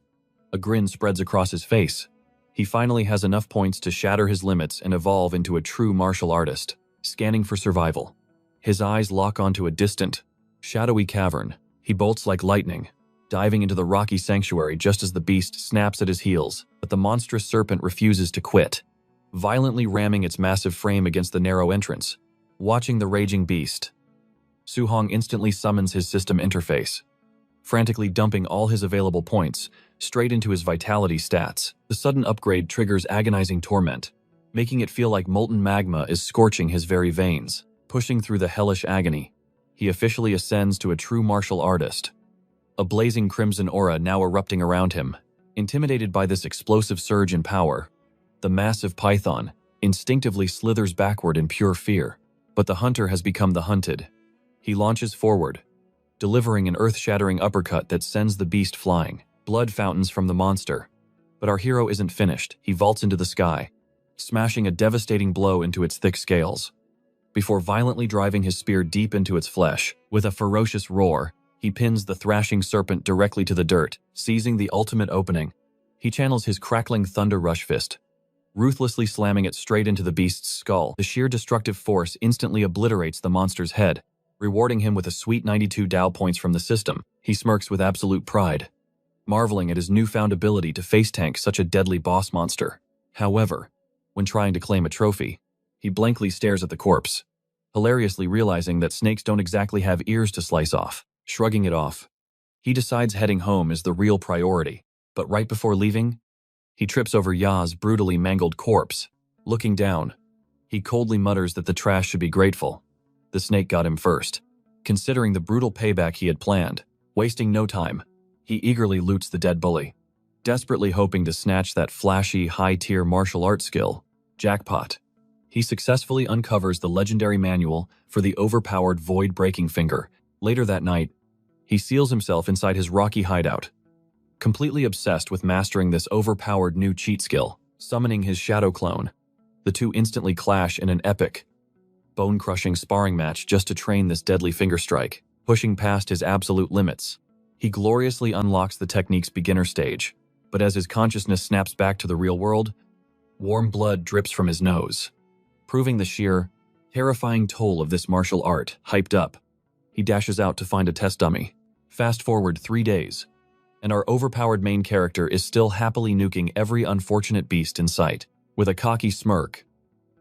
a grin spreads across his face. He finally has enough points to shatter his limits and evolve into a true martial artist. Scanning for survival, his eyes lock onto a distant, shadowy cavern. He bolts like lightning, diving into the rocky sanctuary just as the beast snaps at his heels. But the monstrous serpent refuses to quit, violently ramming its massive frame against the narrow entrance. Watching the raging beast, Su-hong instantly summons his system interface, frantically dumping all his available points straight into his vitality stats. The sudden upgrade triggers agonizing torment, making it feel like molten magma is scorching his very veins. Pushing through the hellish agony, he officially ascends to a true martial artist. A blazing crimson aura now erupting around him. Intimidated by this explosive surge in power, the massive python instinctively slithers backward in pure fear. But the hunter has become the hunted. He launches forward, delivering an earth-shattering uppercut that sends the beast flying. Blood fountains from the monster. But our hero isn't finished. He vaults into the sky, smashing a devastating blow into its thick scales, before violently driving his spear deep into its flesh. With a ferocious roar, he pins the thrashing serpent directly to the dirt, seizing the ultimate opening. He channels his crackling thunder rush fist, ruthlessly slamming it straight into the beast's skull. The sheer destructive force instantly obliterates the monster's head, rewarding him with a sweet 92 Dao points from the system. He smirks with absolute pride, marveling at his newfound ability to face tank such a deadly boss monster. However, when trying to claim a trophy, he blankly stares at the corpse, hilariously realizing that snakes don't exactly have ears to slice off. Shrugging it off, he decides heading home is the real priority. But right before leaving, he trips over Ya's brutally mangled corpse. Looking down, he coldly mutters that the trash should be grateful. The snake got him first. Considering the brutal payback he had planned, wasting no time, he eagerly loots the dead bully, desperately hoping to snatch that flashy, high-tier martial arts skill. Jackpot. He successfully uncovers the legendary manual for the overpowered void-breaking finger. Later that night, he seals himself inside his rocky hideout, completely obsessed with mastering this overpowered new cheat skill, summoning his shadow clone. The two instantly clash in an epic, bone-crushing sparring match just to train this deadly finger strike. Pushing past his absolute limits, he gloriously unlocks the technique's beginner stage. But as his consciousness snaps back to the real world, warm blood drips from his nose, proving the sheer, terrifying toll of this martial art. Hyped up, he dashes out to find a test dummy. Fast forward 3 days, and our overpowered main character is still happily nuking every unfortunate beast in sight. With a cocky smirk,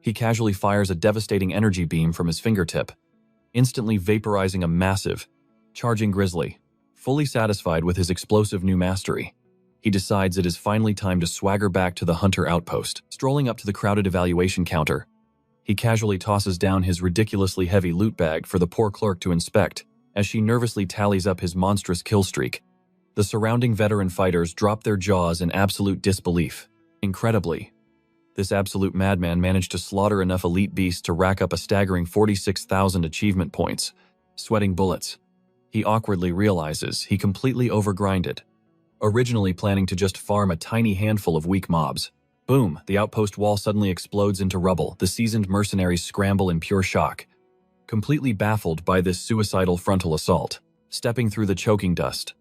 he casually fires a devastating energy beam from his fingertip, instantly vaporizing a massive, charging grizzly. Fully satisfied with his explosive new mastery, he decides it is finally time to swagger back to the hunter outpost. Strolling up to the crowded evaluation counter, he casually tosses down his ridiculously heavy loot bag for the poor clerk to inspect as she nervously tallies up his monstrous kill streak. The surrounding veteran fighters drop their jaws in absolute disbelief. Incredibly, this absolute madman managed to slaughter enough elite beasts to rack up a staggering 46,000 achievement points. Sweating bullets, he awkwardly realizes he completely overgrinded, originally planning to just farm a tiny handful of weak mobs. Boom, the outpost wall suddenly explodes into rubble. The seasoned mercenaries scramble in pure shock, completely baffled by this suicidal frontal assault. Stepping through the choking dust,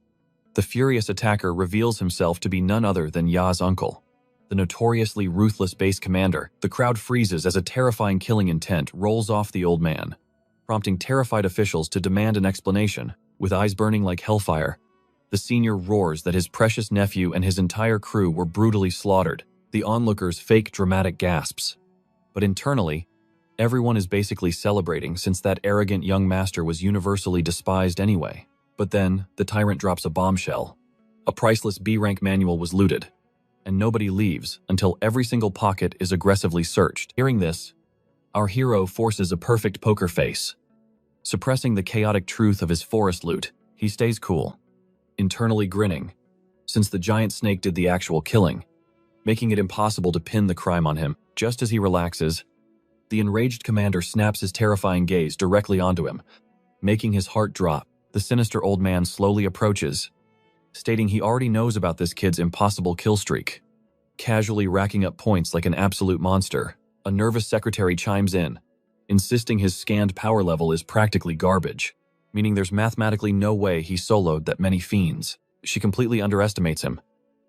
the furious attacker reveals himself to be none other than Ya's uncle, the notoriously ruthless base commander. The crowd freezes as a terrifying killing intent rolls off the old man, prompting terrified officials to demand an explanation. With eyes burning like hellfire, the senior roars that his precious nephew and his entire crew were brutally slaughtered. The onlookers fake dramatic gasps, but internally, everyone is basically celebrating since that arrogant young master was universally despised anyway. But then, the tyrant drops a bombshell. A priceless B-rank manual was looted, and nobody leaves until every single pocket is aggressively searched. Hearing this, our hero forces a perfect poker face. Suppressing the chaotic truth of his forest loot, he stays cool, internally grinning, since the giant snake did the actual killing, making it impossible to pin the crime on him. Just as he relaxes, the enraged commander snaps his terrifying gaze directly onto him, making his heart drop. The sinister old man slowly approaches, stating he already knows about this kid's impossible kill streak, casually racking up points like an absolute monster. A nervous secretary chimes in, insisting his scanned power level is practically garbage, meaning there's mathematically no way he soloed that many fiends. She completely underestimates him,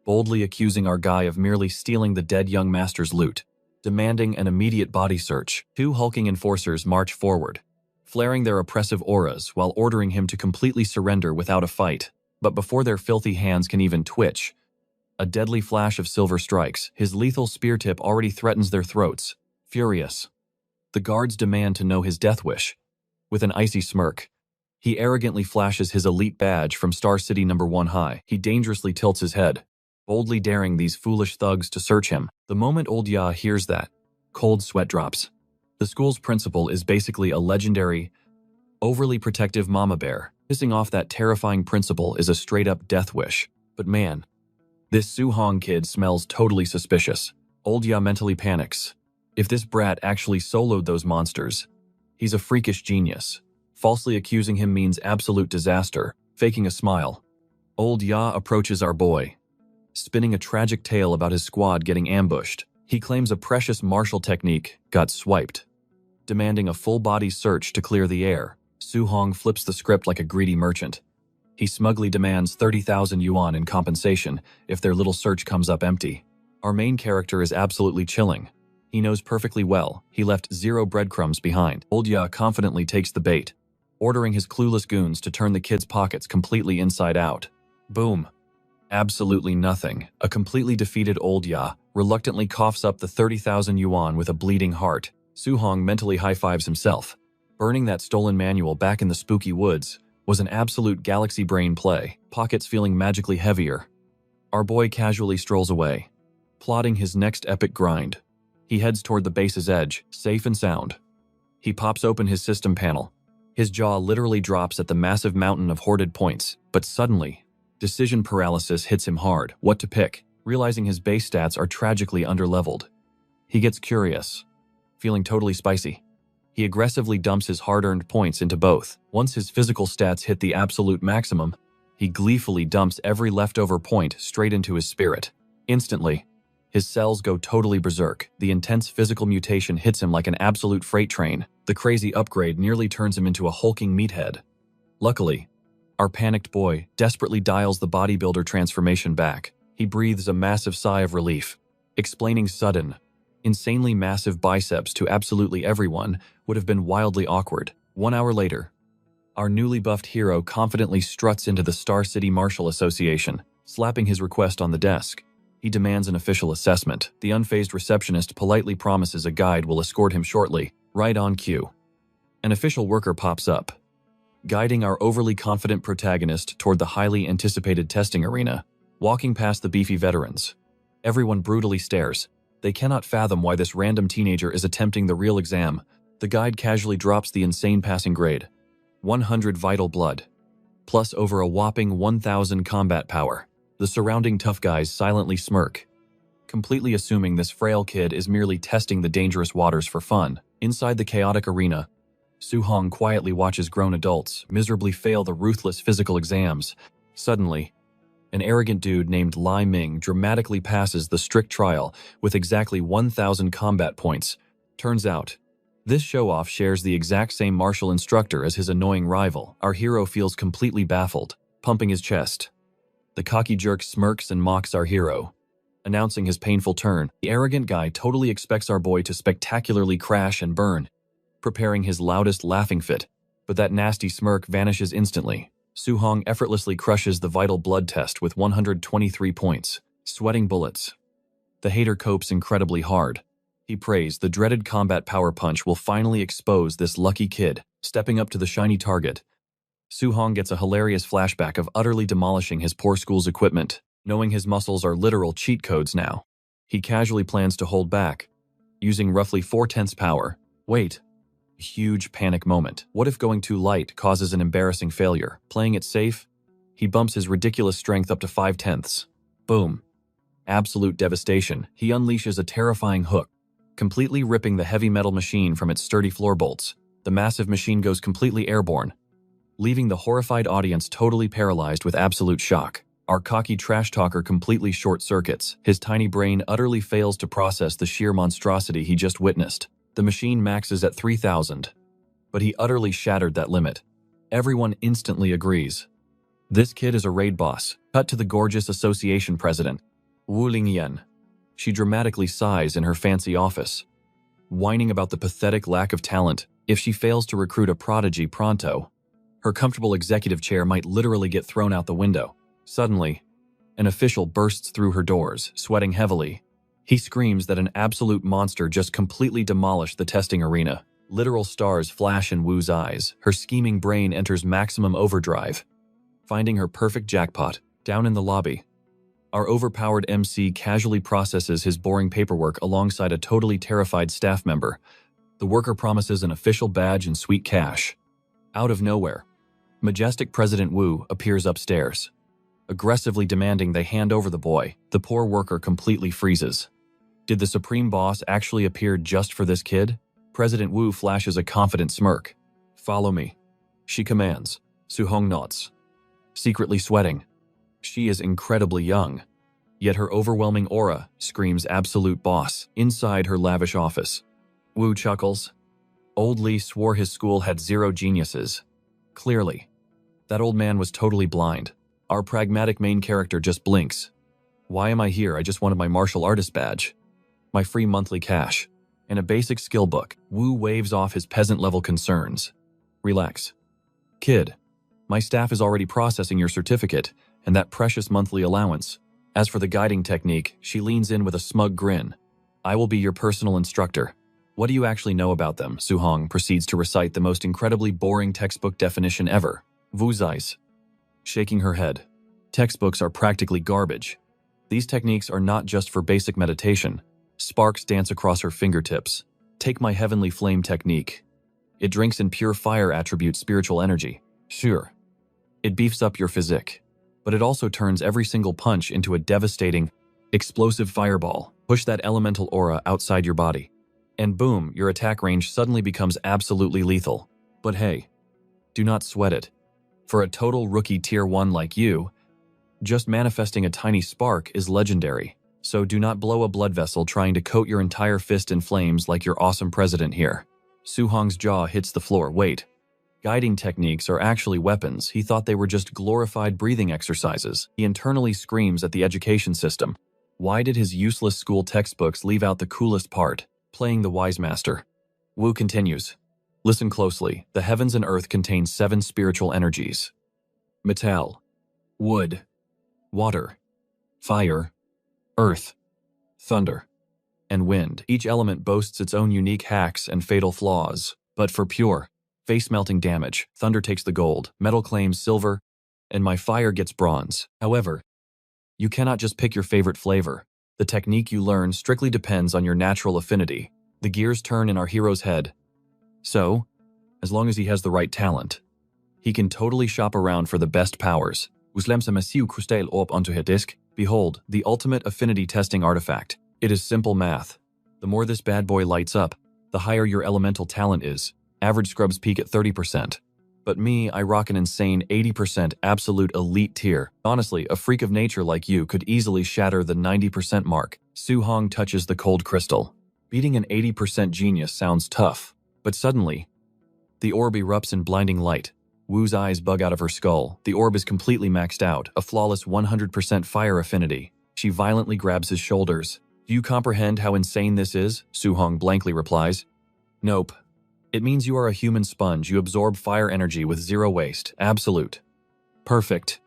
boldly accusing our guy of merely stealing the dead young master's loot, demanding an immediate body search. Two hulking enforcers march forward, flaring their oppressive auras while ordering him to completely surrender without a fight. But before their filthy hands can even twitch, a deadly flash of silver strikes. His lethal spear tip already threatens their throats. Furious, the guards demand to know his death wish. With an icy smirk, he arrogantly flashes his elite badge from Star City number 1 high. He dangerously tilts his head, boldly daring these foolish thugs to search him. The moment old Ya hears that, cold sweat drops. The school's principal is basically a legendary, overly protective mama bear. Pissing off that terrifying principal is a straight-up death wish. But man, this Su Hong kid smells totally suspicious. Old Ya mentally panics. If this brat actually soloed those monsters, he's a freakish genius. Falsely accusing him means absolute disaster. Faking a smile, old Ya approaches our boy, spinning a tragic tale about his squad getting ambushed. He claims a precious martial technique got swiped, demanding a full-body search to clear the air. Su Hong flips the script like a greedy merchant. He smugly demands 30,000 yuan in compensation if their little search comes up empty. Our main character is absolutely chilling. He knows perfectly well he left 0 breadcrumbs behind. Old Ya confidently takes the bait, ordering his clueless goons to turn the kid's pockets completely inside out. Boom. Absolutely nothing. A completely defeated old Ya reluctantly coughs up the 30,000 yuan with a bleeding heart. Su Hong mentally high-fives himself. Burning that stolen manual back in the spooky woods was an absolute galaxy brain play. Pockets feeling magically heavier, Our boy casually strolls away, plotting his next epic grind. He heads toward the base's edge, safe and sound. He pops open his system panel. His jaw literally drops at the massive mountain of hoarded points, but suddenly, decision paralysis hits him hard. What to pick? Realizing his base stats are tragically underleveled. He gets curious, feeling totally spicy. He aggressively dumps his hard-earned points into both. Once his physical stats hit the absolute maximum, he gleefully dumps every leftover point straight into his spirit. Instantly, his cells go totally berserk. The intense physical mutation hits him like an absolute freight train. The crazy upgrade nearly turns him into a hulking meathead. Luckily, our panicked boy desperately dials the bodybuilder transformation back. He breathes a massive sigh of relief. Explaining sudden, insanely massive biceps to absolutely everyone would have been wildly awkward. 1 hour later, our newly buffed hero confidently struts into the Star City Martial Association, slapping his request on the desk. He demands an official assessment. The unfazed receptionist politely promises a guide will escort him shortly, right on cue. An official worker pops up, guiding our overly confident protagonist toward the highly anticipated testing arena. Walking past the beefy veterans, everyone brutally stares. They cannot fathom why this random teenager is attempting the real exam. The guide casually drops the insane passing grade. 100 vital blood, plus over a whopping 1,000 combat power. The surrounding tough guys silently smirk, completely assuming this frail kid is merely testing the dangerous waters for fun. Inside the chaotic arena, Su-hong quietly watches grown adults miserably fail the ruthless physical exams. Suddenly, an arrogant dude named Lai Ming dramatically passes the strict trial with exactly 1,000 combat points. Turns out, this show-off shares the exact same martial instructor as his annoying rival. Our hero feels completely baffled, pumping his chest. The cocky jerk smirks and mocks our hero, announcing his painful turn. The arrogant guy totally expects our boy to spectacularly crash and burn, preparing his loudest laughing fit, but that nasty smirk vanishes instantly. Su-hong effortlessly crushes the vital blood test with 123 points, sweating bullets. The hater copes incredibly hard. He prays the dreaded combat power punch will finally expose this lucky kid. Stepping up to the shiny target, Su-hong gets a hilarious flashback of utterly demolishing his poor school's equipment. Knowing his muscles are literal cheat codes now, he casually plans to hold back, using roughly 4/10 power. Wait. Huge panic moment. What if going too light causes an embarrassing failure? Playing it safe, he bumps his ridiculous strength up to 5/10. Boom. Absolute devastation. He unleashes a terrifying hook, completely ripping the heavy metal machine from its sturdy floor bolts. The massive machine goes completely airborne, leaving the horrified audience totally paralyzed with absolute shock. Our cocky trash talker completely short circuits. His tiny brain utterly fails to process the sheer monstrosity he just witnessed. The machine maxes at 3,000, but he utterly shattered that limit. Everyone instantly agrees. This kid is a raid boss. Cut to the gorgeous association president, Wu Lingyan. She dramatically sighs in her fancy office, whining about the pathetic lack of talent. If she fails to recruit a prodigy pronto, her comfortable executive chair might literally get thrown out the window. Suddenly, an official bursts through her doors, sweating heavily. He screams that an absolute monster just completely demolished the testing arena. Literal stars flash in Wu's eyes. Her scheming brain enters maximum overdrive, finding her perfect jackpot. Down in the lobby, our overpowered MC casually processes his boring paperwork alongside a totally terrified staff member. The worker promises an official badge and sweet cash. Out of nowhere, majestic President Wu appears upstairs, aggressively demanding they hand over the boy. The poor worker completely freezes. Did the supreme boss actually appear just for this kid? President Wu flashes a confident smirk. Follow me, she commands. Su-hong nods, secretly sweating. She is incredibly young, yet her overwhelming aura screams absolute boss. Inside her lavish office, Wu chuckles. Old Lee swore his school had 0 geniuses. Clearly, that old man was totally blind. Our pragmatic main character just blinks. Why am I here? I just wanted my martial artist badge, my free monthly cash, and a basic skill book. Wu waves off his peasant-level concerns. Relax. Kid, my staff is already processing your certificate and that precious monthly allowance. As for the guiding technique, she leans in with a smug grin. I will be your personal instructor. What do you actually know about them? Su-hong proceeds to recite the most incredibly boring textbook definition ever. Wu sighs, shaking her head. Textbooks are practically garbage. These techniques are not just for basic meditation. Sparks dance across her fingertips. Take my heavenly flame technique. It drinks in pure fire attribute spiritual energy. Sure, it beefs up your physique, but it also turns every single punch into a devastating, explosive fireball. Push that elemental aura outside your body, and boom, your attack range suddenly becomes absolutely lethal. But hey, do not sweat it. For a total rookie tier 1 like you, just manifesting a tiny spark is legendary. So do not blow a blood vessel trying to coat your entire fist in flames like your awesome president here. Su-hong's jaw hits the floor. Wait. Guiding techniques are actually weapons. He thought they were just glorified breathing exercises. He internally screams at the education system. Why did his useless school textbooks leave out the coolest part? Playing the wise master. Wu continues. Listen closely. The heavens and earth contain 7 spiritual energies. Metal, wood, water, fire, earth, thunder, and wind. Each element boasts its own unique hacks and fatal flaws. But for pure, face-melting damage, thunder takes the gold, metal claims silver, and my fire gets bronze. However, you cannot just pick your favorite flavor. The technique you learn strictly depends on your natural affinity. The gears turn in our hero's head. So, as long as he has the right talent, he can totally shop around for the best powers. Uslems a massive crystal orb onto her disc. Behold, the ultimate affinity testing artifact. It is simple math. The more this bad boy lights up, the higher your elemental talent is. Average scrubs peak at 30%. But me, I rock an insane 80% absolute elite tier. Honestly, a freak of nature like you could easily shatter the 90% mark. Su-hong touches the cold crystal. Beating an 80% genius sounds tough, but suddenly, the orb erupts in blinding light. Wu's eyes bug out of her skull. The orb is completely maxed out, a flawless 100% fire affinity. She violently grabs his shoulders. Do you comprehend how insane this is? Su-hong blankly replies. Nope. It means you are a human sponge. You absorb fire energy with zero waste. Absolute. Perfect.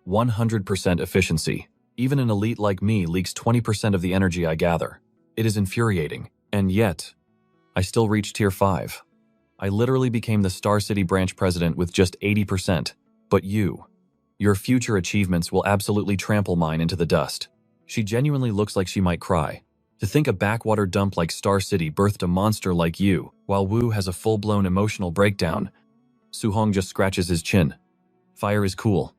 100% efficiency. Even an elite like me leaks 20% of the energy I gather. It is infuriating. And yet, I still reach tier 5. I literally became the Star City branch president with just 80%. But your future achievements will absolutely trample mine into the dust. She genuinely looks like she might cry. To think a backwater dump like Star City birthed a monster like you, while Wu has a full-blown emotional breakdown. Su-hong just scratches his chin. Fire is cool.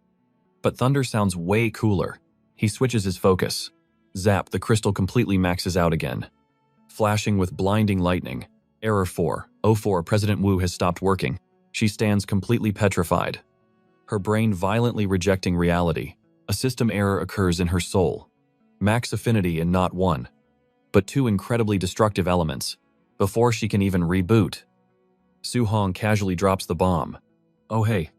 But thunder sounds way cooler. He switches his focus. Zap, the crystal completely maxes out again. Flashing with blinding lightning. Error 404, President Wu has stopped working. She stands completely petrified. Her brain violently rejecting reality. A system error occurs in her soul. Max affinity in not 1, but 2 incredibly destructive elements. Before she can even reboot, Su-hong casually drops the bomb. Oh hey,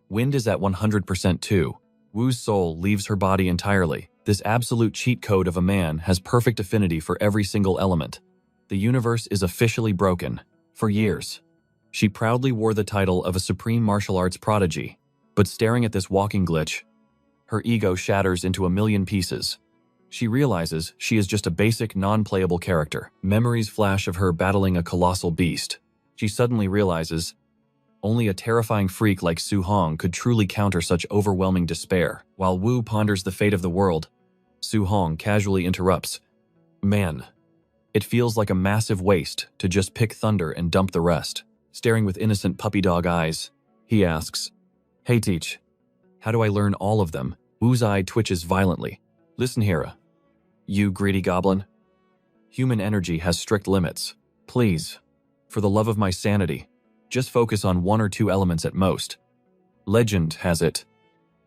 wind is at 100% too. Wu's soul leaves her body entirely. This absolute cheat code of a man has perfect affinity for every single element. The universe is officially broken. For years, she proudly wore the title of a supreme martial arts prodigy. But staring at this walking glitch, her ego shatters into a million pieces. She realizes she is just a basic, non-playable character. Memories flash of her battling a colossal beast. She suddenly realizes only a terrifying freak like Su-hong could truly counter such overwhelming despair. While Wu ponders the fate of the world, Su-hong casually interrupts. Man, it feels like a massive waste to just pick thunder and dump the rest. Staring with innocent puppy dog eyes, he asks, Hey Teach, how do I learn all of them? Wu's eye twitches violently. Listen here, you greedy goblin. Human energy has strict limits. Please, for the love of my sanity, just focus on 1 or 2 elements at most. Legend has it,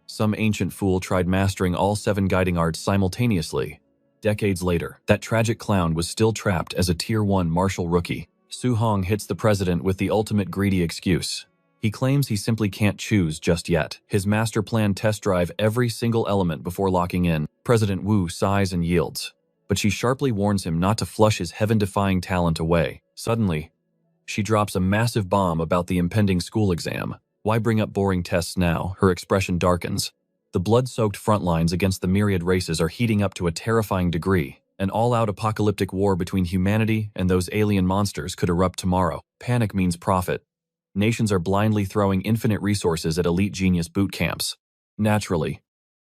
some ancient fool tried mastering all 7 guiding arts simultaneously. Decades later, that tragic clown was still trapped as a tier 1 martial rookie. Su-hong hits the president with the ultimate greedy excuse. He claims he simply can't choose just yet. His master plan test drive every single element before locking in. President Wu sighs and yields, but she sharply warns him not to flush his heaven-defying talent away. Suddenly, she drops a massive bomb about the impending school exam. Why bring up boring tests now? Her expression darkens. The blood-soaked front lines against the myriad races are heating up to a terrifying degree. An all-out apocalyptic war between humanity and those alien monsters could erupt tomorrow. Panic means profit. Nations are blindly throwing infinite resources at elite genius boot camps. Naturally,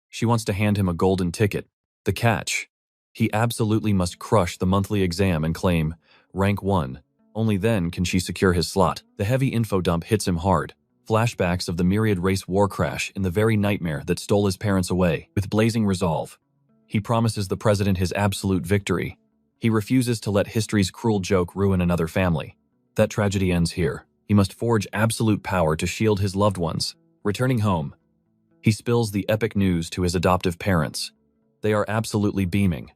she wants to hand him a golden ticket. The catch. He absolutely must crush the monthly exam and claim rank 1. Only then can she secure his slot. The heavy info dump hits him hard. Flashbacks of the myriad race war crash in the very nightmare that stole his parents away. With blazing resolve, he promises the president his absolute victory. He refuses to let history's cruel joke ruin another family. That tragedy ends here. He must forge absolute power to shield his loved ones. Returning home, he spills the epic news to his adoptive parents. They are absolutely beaming.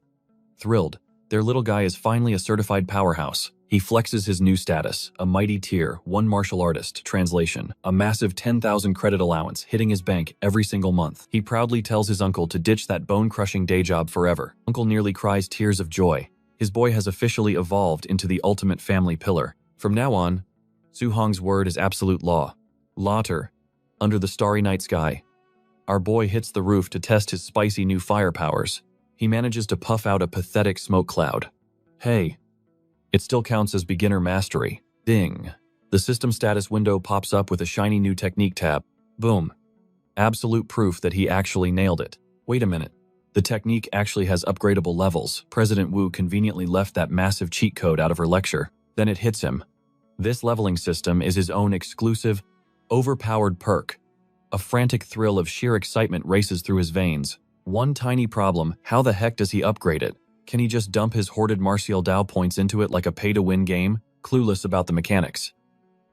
Thrilled, their little guy is finally a certified powerhouse. He flexes his new status, a mighty tier 1 martial artist, translation, a massive 10,000 credit allowance hitting his bank every single month. He proudly tells his uncle to ditch that bone-crushing day job forever. Uncle nearly cries tears of joy. His boy has officially evolved into the ultimate family pillar. From now on, Soo-hong's word is absolute law. Later, under the starry night sky, our boy hits the roof to test his spicy new fire powers. He manages to puff out a pathetic smoke cloud. Hey, it still counts as beginner mastery. Ding. The system status window pops up with a shiny new technique tab. Boom. Absolute proof that he actually nailed it. Wait a minute. The technique actually has upgradable levels. President Wu conveniently left that massive cheat code out of her lecture. Then it hits him. This leveling system is his own exclusive, overpowered perk. A frantic thrill of sheer excitement races through his veins. One tiny problem, how the heck does he upgrade it? Can he just dump his hoarded Martial Dao points into it like a pay-to-win game, clueless about the mechanics?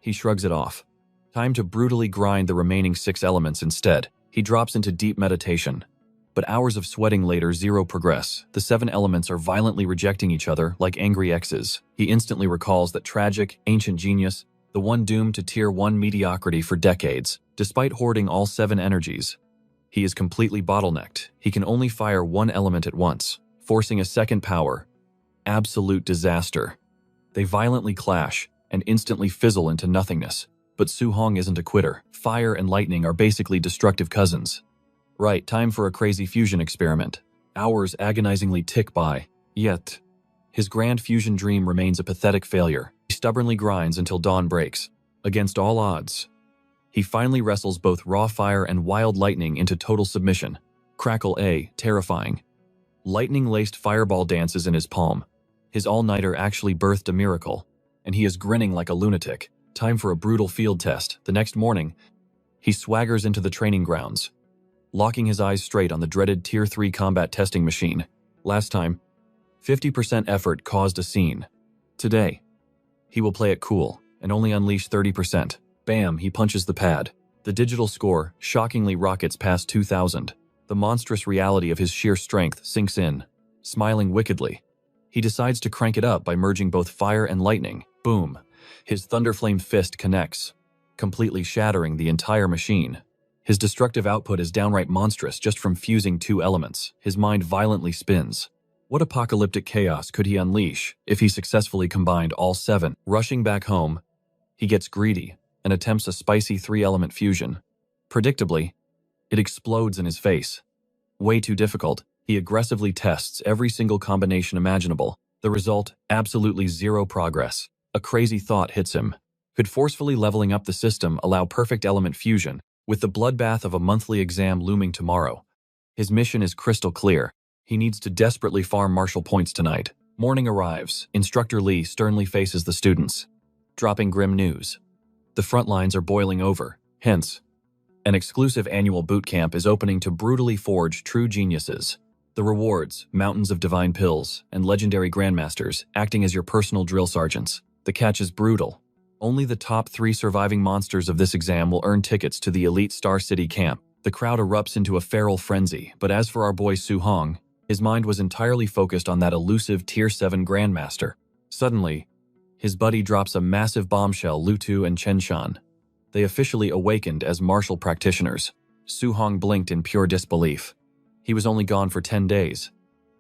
He shrugs it off. Time to brutally grind the remaining 6 elements instead. He drops into deep meditation. But hours of sweating later, zero progress. The 7 elements are violently rejecting each other like angry exes. He instantly recalls that tragic, ancient genius, the one doomed to tier 1 mediocrity for decades. Despite hoarding all 7 energies, he is completely bottlenecked. He can only fire 1 element at once, forcing a second power. Absolute disaster. They violently clash and instantly fizzle into nothingness. But Soo-hong isn't a quitter. Fire and lightning are basically destructive cousins. Right, time for a crazy fusion experiment. Hours agonizingly tick by. Yet, his grand fusion dream remains a pathetic failure. He stubbornly grinds until dawn breaks. Against all odds, he finally wrestles both raw fire and wild lightning into total submission. Crackle A, terrifying. Lightning-laced fireball dances in his palm. His all-nighter actually birthed a miracle, and he is grinning like a lunatic. Time for a brutal field test. The next morning, he swaggers into the training grounds, locking his eyes straight on the dreaded Tier 3 combat testing machine. Last time, 50% effort caused a scene. Today, he will play it cool and only unleash 30%. Bam, he punches the pad. The digital score shockingly rockets past 2,000. The monstrous reality of his sheer strength sinks in. Smiling wickedly, he decides to crank it up by merging both fire and lightning. Boom. His thunderflame fist connects, completely shattering the entire machine. His destructive output is downright monstrous just from fusing 2 elements. His mind violently spins. What apocalyptic chaos could he unleash if he successfully combined all 7? Rushing back home, he gets greedy and attempts a spicy 3-element fusion. Predictably, it explodes in his face. Way too difficult. He aggressively tests every single combination imaginable. The result, absolutely zero progress. A crazy thought hits him. Could forcefully leveling up the system allow perfect element fusion? With the bloodbath of a monthly exam looming tomorrow, his mission is crystal clear. He needs to desperately farm martial points tonight. Morning arrives. Instructor Lee sternly faces the students, dropping grim news. The front lines are boiling over. Hence, an exclusive annual boot camp is opening to brutally forge true geniuses. The rewards, mountains of divine pills, and legendary grandmasters acting as your personal drill sergeants. The catch is brutal. Only the top 3 surviving monsters of this exam will earn tickets to the elite Star City camp. The crowd erupts into a feral frenzy, but as for our boy Soo-hong, his mind was entirely focused on that elusive Tier 7 Grandmaster. Suddenly, his buddy drops a massive bombshell. Lutu and Chenshan. They officially awakened as martial practitioners. Soo-hong blinked in pure disbelief. He was only gone for 10 days,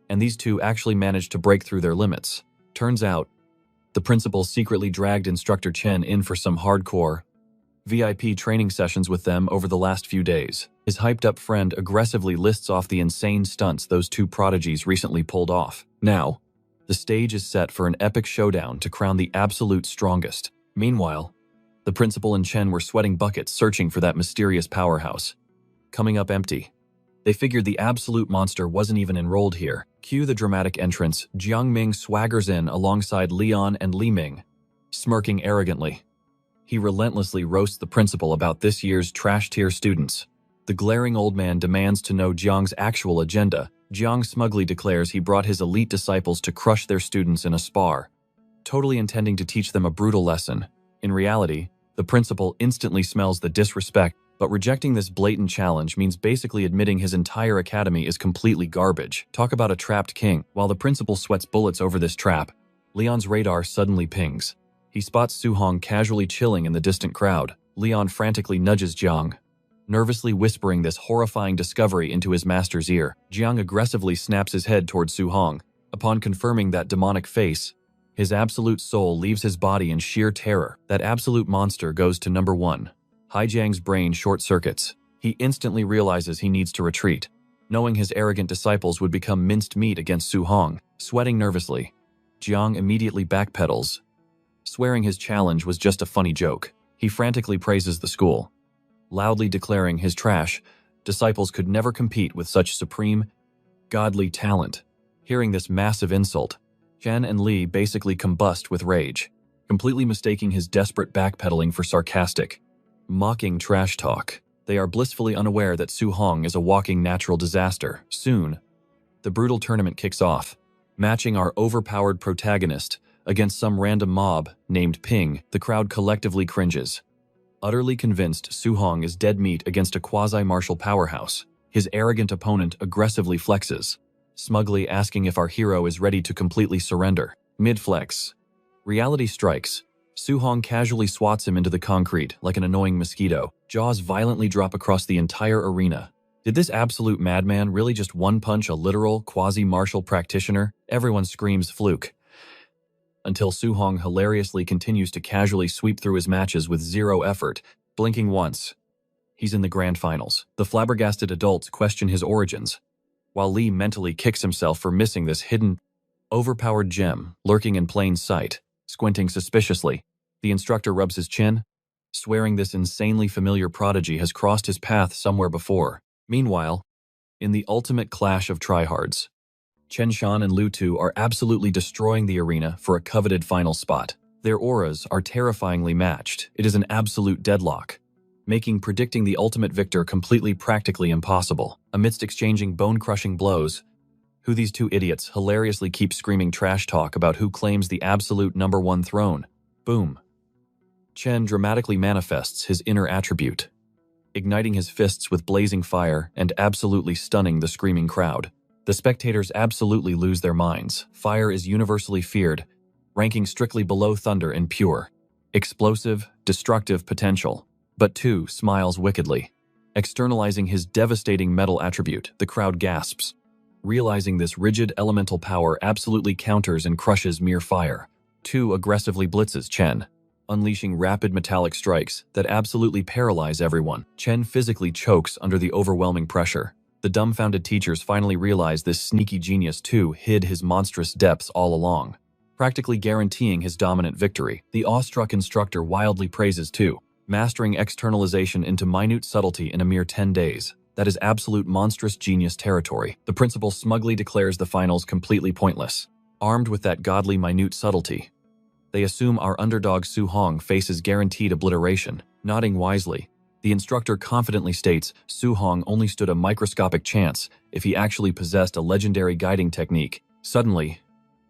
and these two actually managed to break through their limits. Turns out, the principal secretly dragged Instructor Chen in for some hardcore VIP training sessions with them over the last few days. His hyped-up friend aggressively lists off the insane stunts those 2 prodigies recently pulled off. Now, the stage is set for an epic showdown to crown the absolute strongest. Meanwhile, the principal and Chen were sweating buckets searching for that mysterious powerhouse. Coming up empty. They figured the absolute monster wasn't even enrolled here. Cue the dramatic entrance. Jiang Ming swaggers in alongside Leon and Li Ming, smirking arrogantly. He relentlessly roasts the principal about this year's trash-tier students. The glaring old man demands to know Jiang's actual agenda. Jiang smugly declares he brought his elite disciples to crush their students in a spar, totally intending to teach them a brutal lesson. In reality, the principal instantly smells the disrespect, but rejecting this blatant challenge means basically admitting his entire academy is completely garbage. Talk about a trapped king. While the principal sweats bullets over this trap, Leon's radar suddenly pings. He spots Su Hong casually chilling in the distant crowd. Leon frantically nudges Jiang, nervously whispering this horrifying discovery into his master's ear. Jiang aggressively snaps his head towards Su Hong. Upon confirming that demonic face, his absolute soul leaves his body in sheer terror. That absolute monster goes to number 1. Jiang's brain short-circuits. He instantly realizes he needs to retreat, knowing his arrogant disciples would become minced meat against Su Hong. Sweating nervously, Jiang immediately backpedals, swearing his challenge was just a funny joke. He frantically praises the school, loudly declaring his trash disciples could never compete with such supreme, godly talent. Hearing this massive insult, Chen and Li basically combust with rage, completely mistaking his desperate backpedaling for sarcastic, mocking trash talk. They are blissfully unaware that Su Hong is a walking natural disaster. Soon, the brutal tournament kicks off, matching our overpowered protagonist against some random mob named Ping. The crowd collectively cringes, utterly convinced Su Hong is dead meat against a quasi-martial powerhouse. His arrogant opponent aggressively flexes, smugly asking if our hero is ready to completely surrender. Mid-flex, reality strikes. Su Hong casually swats him into the concrete like an annoying mosquito. Jaws violently drop across the entire arena. Did this absolute madman really just one-punch a literal quasi-martial practitioner? Everyone screams fluke, until Su Hong hilariously continues to casually sweep through his matches with zero effort, blinking once. He's in the grand finals. The flabbergasted adults question his origins, while Li mentally kicks himself for missing this hidden, overpowered gem lurking in plain sight. Squinting suspiciously, the instructor rubs his chin, swearing this insanely familiar prodigy has crossed his path somewhere before. Meanwhile, in the ultimate clash of tryhards, Chen Shan and Lu Tu are absolutely destroying the arena for a coveted final spot. Their auras are terrifyingly matched. It is an absolute deadlock, making predicting the ultimate victor completely practically impossible. Amidst exchanging bone-crushing blows, who these two idiots hilariously keep screaming trash talk about who claims the absolute number 1 throne. Boom. Chen dramatically manifests his inner attribute, igniting his fists with blazing fire and absolutely stunning the screaming crowd. The spectators absolutely lose their minds. Fire is universally feared, ranking strictly below thunder in pure, explosive, destructive potential. But Tu smiles wickedly, externalizing his devastating metal attribute. The crowd gasps, realizing this rigid elemental power absolutely counters and crushes mere fire. Tu aggressively blitzes Chen, unleashing rapid metallic strikes that absolutely paralyze everyone. Chen physically chokes under the overwhelming pressure. The dumbfounded teachers finally realize this sneaky genius Tu hid his monstrous depths all along, practically guaranteeing his dominant victory. The awestruck instructor wildly praises Tu, mastering externalization into minute subtlety in a mere 10 days. That is absolute monstrous genius territory. The principal smugly declares the finals completely pointless. Armed with that godly minute subtlety, they assume our underdog Su Hong faces guaranteed obliteration. Nodding wisely, the instructor confidently states Su Hong only stood a microscopic chance if he actually possessed a legendary guiding technique. Suddenly,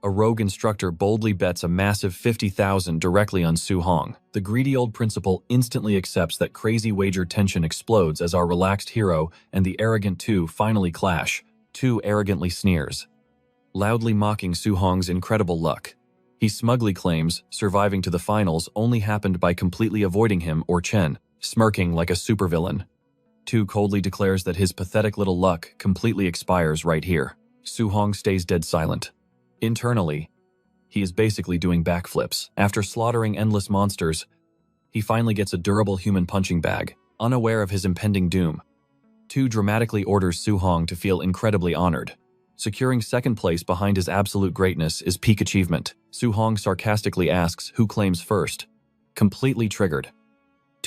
a rogue instructor boldly bets a massive 50,000 directly on Su Hong. The greedy old principal instantly accepts that crazy wager. Tension explodes as our relaxed hero and the arrogant Tu finally clash. Tu arrogantly sneers, loudly mocking Su Hong's incredible luck. He smugly claims surviving to the finals only happened by completely avoiding him or Chen, smirking like a supervillain. Tu coldly declares that his pathetic little luck completely expires right here. Su Hong stays dead silent. Internally, he is basically doing backflips. After slaughtering endless monsters, he finally gets a durable human punching bag. Unaware of his impending doom, Tu dramatically orders Su Hong to feel incredibly honored. Securing second place behind his absolute greatness is peak achievement. Su Hong sarcastically asks who claims first. Completely triggered,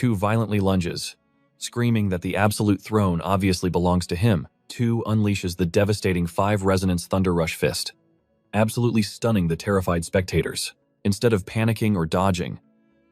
Tu violently lunges, screaming that the absolute throne obviously belongs to him. Tu unleashes the devastating 5-resonance Thunder Rush Fist, absolutely stunning the terrified spectators. Instead of panicking or dodging,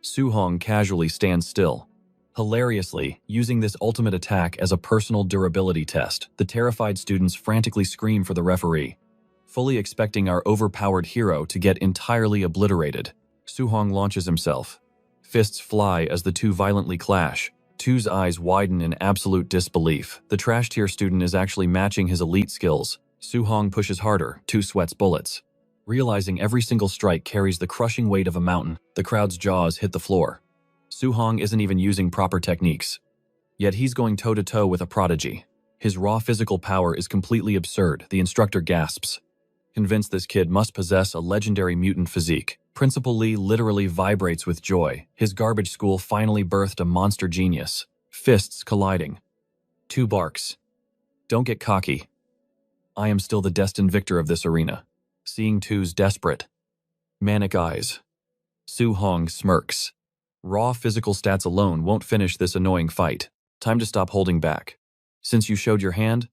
Su-hong casually stands still. Hilariously, using this ultimate attack as a personal durability test, the terrified students frantically scream for the referee, fully expecting our overpowered hero to get entirely obliterated. Su-hong launches himself. Fists fly as the two violently clash. Tu's eyes widen in absolute disbelief. The trash tier student is actually matching his elite skills. Su-hong pushes harder. Tu sweats bullets. Realizing every single strike carries the crushing weight of a mountain, the crowd's jaws hit the floor. Su-hong isn't even using proper techniques. Yet he's going toe-to-toe with a prodigy. His raw physical power is completely absurd, the instructor gasps. Convinced this kid must possess a legendary mutant physique, Principal Lee literally vibrates with joy. His garbage school finally birthed a monster genius. Fists colliding. Tu barks. Don't get cocky. I am still the destined victor of this arena. Seeing Tu's desperate, manic eyes, Su-hong smirks. Raw physical stats alone won't finish this annoying fight. Time to stop holding back. Since you showed your hand,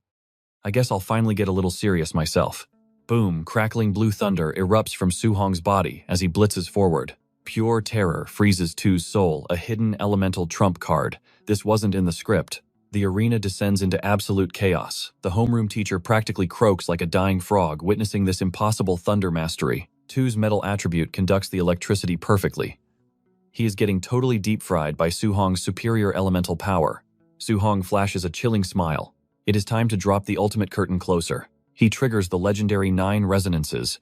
I guess I'll finally get a little serious myself. Boom, crackling blue thunder erupts from Su-hong's body as he blitzes forward. Pure terror freezes Tu's soul, a hidden elemental trump card. This wasn't in the script. The arena descends into absolute chaos. The homeroom teacher practically croaks like a dying frog, witnessing this impossible thunder mastery. Tu's metal attribute conducts the electricity perfectly. He is getting totally deep-fried by Su-hong's superior elemental power. Su-hong flashes a chilling smile. It is time to drop the ultimate curtain closer. He triggers the legendary 9 resonances,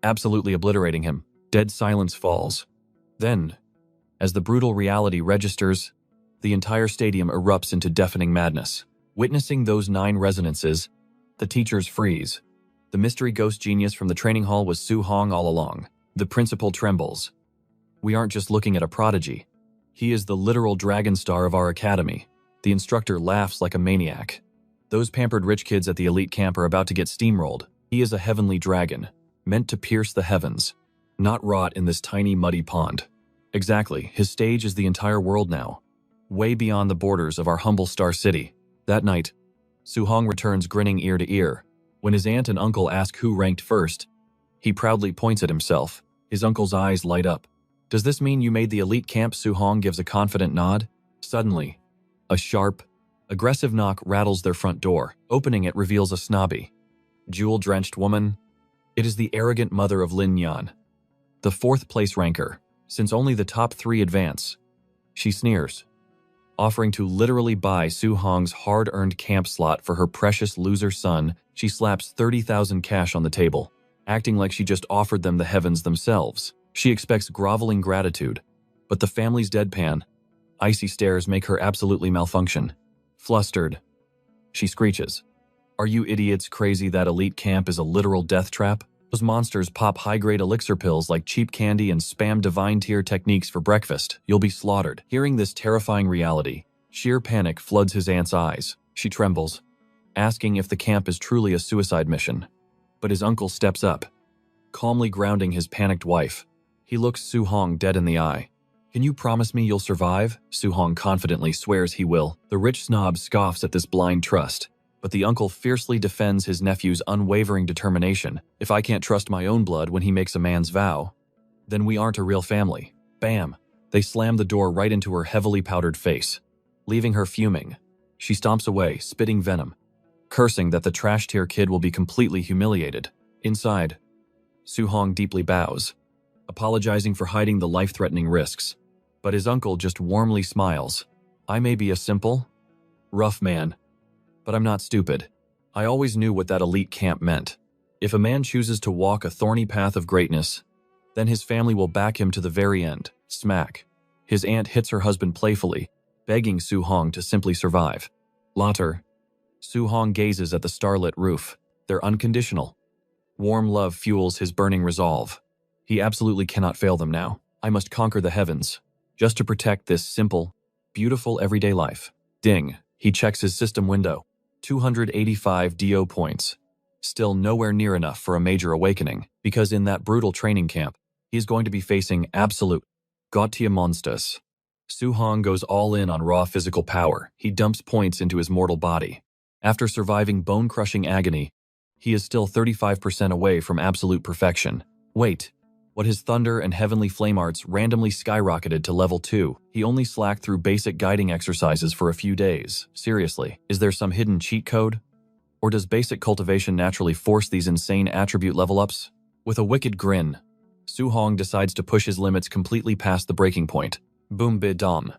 absolutely obliterating him. Dead silence falls. Then, as the brutal reality registers, the entire stadium erupts into deafening madness. Witnessing those 9 resonances, the teachers freeze. The mystery ghost genius from the training hall was Su-hong all along. The principal trembles. We aren't just looking at a prodigy. He is the literal dragon star of our academy. The instructor laughs like a maniac. Those pampered rich kids at the elite camp are about to get steamrolled. He is a heavenly dragon, meant to pierce the heavens, not rot in this tiny muddy pond. Exactly, his stage is the entire world now, way beyond the borders of our humble star city. That night, Su-hong returns grinning ear to ear. When his aunt and uncle ask who ranked first, he proudly points at himself. His uncle's eyes light up. Does this mean you made the elite camp? Su-hong gives a confident nod. Suddenly, a sharp, aggressive knock rattles their front door. Opening it reveals a snobby, jewel-drenched woman. It is the arrogant mother of Lin Yan, the 4th place ranker, since only the top 3 advance. She sneers, offering to literally buy Su-hong's hard-earned camp slot for her precious loser son. She slaps 30,000 cash on the table, acting like she just offered them the heavens themselves. She expects groveling gratitude, but the family's deadpan, icy stares make her absolutely malfunction. Flustered, she screeches, "Are you idiots crazy that elite camp is a literal death trap? Those monsters pop high-grade elixir pills like cheap candy and spam divine-tier techniques for breakfast. You'll be slaughtered." Hearing this terrifying reality, sheer panic floods his aunt's eyes. She trembles, asking if the camp is truly a suicide mission. But his uncle steps up, calmly grounding his panicked wife. He looks Su-hong dead in the eye. "Can you promise me you'll survive?" Su-hong confidently swears he will. The rich snob scoffs at this blind trust, but the uncle fiercely defends his nephew's unwavering determination. "If I can't trust my own blood when he makes a man's vow, then we aren't a real family." Bam! They slam the door right into her heavily powdered face, leaving her fuming. She stomps away, spitting venom, cursing that the trash tier kid will be completely humiliated. Inside, Su-hong deeply bows, apologizing for hiding the life-threatening risks. But his uncle just warmly smiles. "I may be a simple, rough man, but I'm not stupid. I always knew what that elite camp meant. If a man chooses to walk a thorny path of greatness, then his family will back him to the very end." Smack. His aunt hits her husband playfully, begging Su-hong to simply survive. Later, Su-hong gazes at the starlit roof. They're unconditional. Warm love fuels his burning resolve. He absolutely cannot fail them now. "I must conquer the heavens, just to protect this simple, beautiful everyday life." Ding. He checks his system window. 285 DO points. Still nowhere near enough for a major awakening, because in that brutal training camp, he is going to be facing absolute Gautier monsters. Su-hong goes all in on raw physical power. He dumps points into his mortal body, After surviving bone-crushing agony, he is still 35% away from absolute perfection. Wait, what his thunder and heavenly flame arts randomly skyrocketed to level 2. He only slacked through basic guiding exercises for a few days. Seriously, is there some hidden cheat code? Or does basic cultivation naturally force these insane attribute level-ups? With a wicked grin, Su-hong decides to push his limits completely past the breaking point. Boom bid-dom.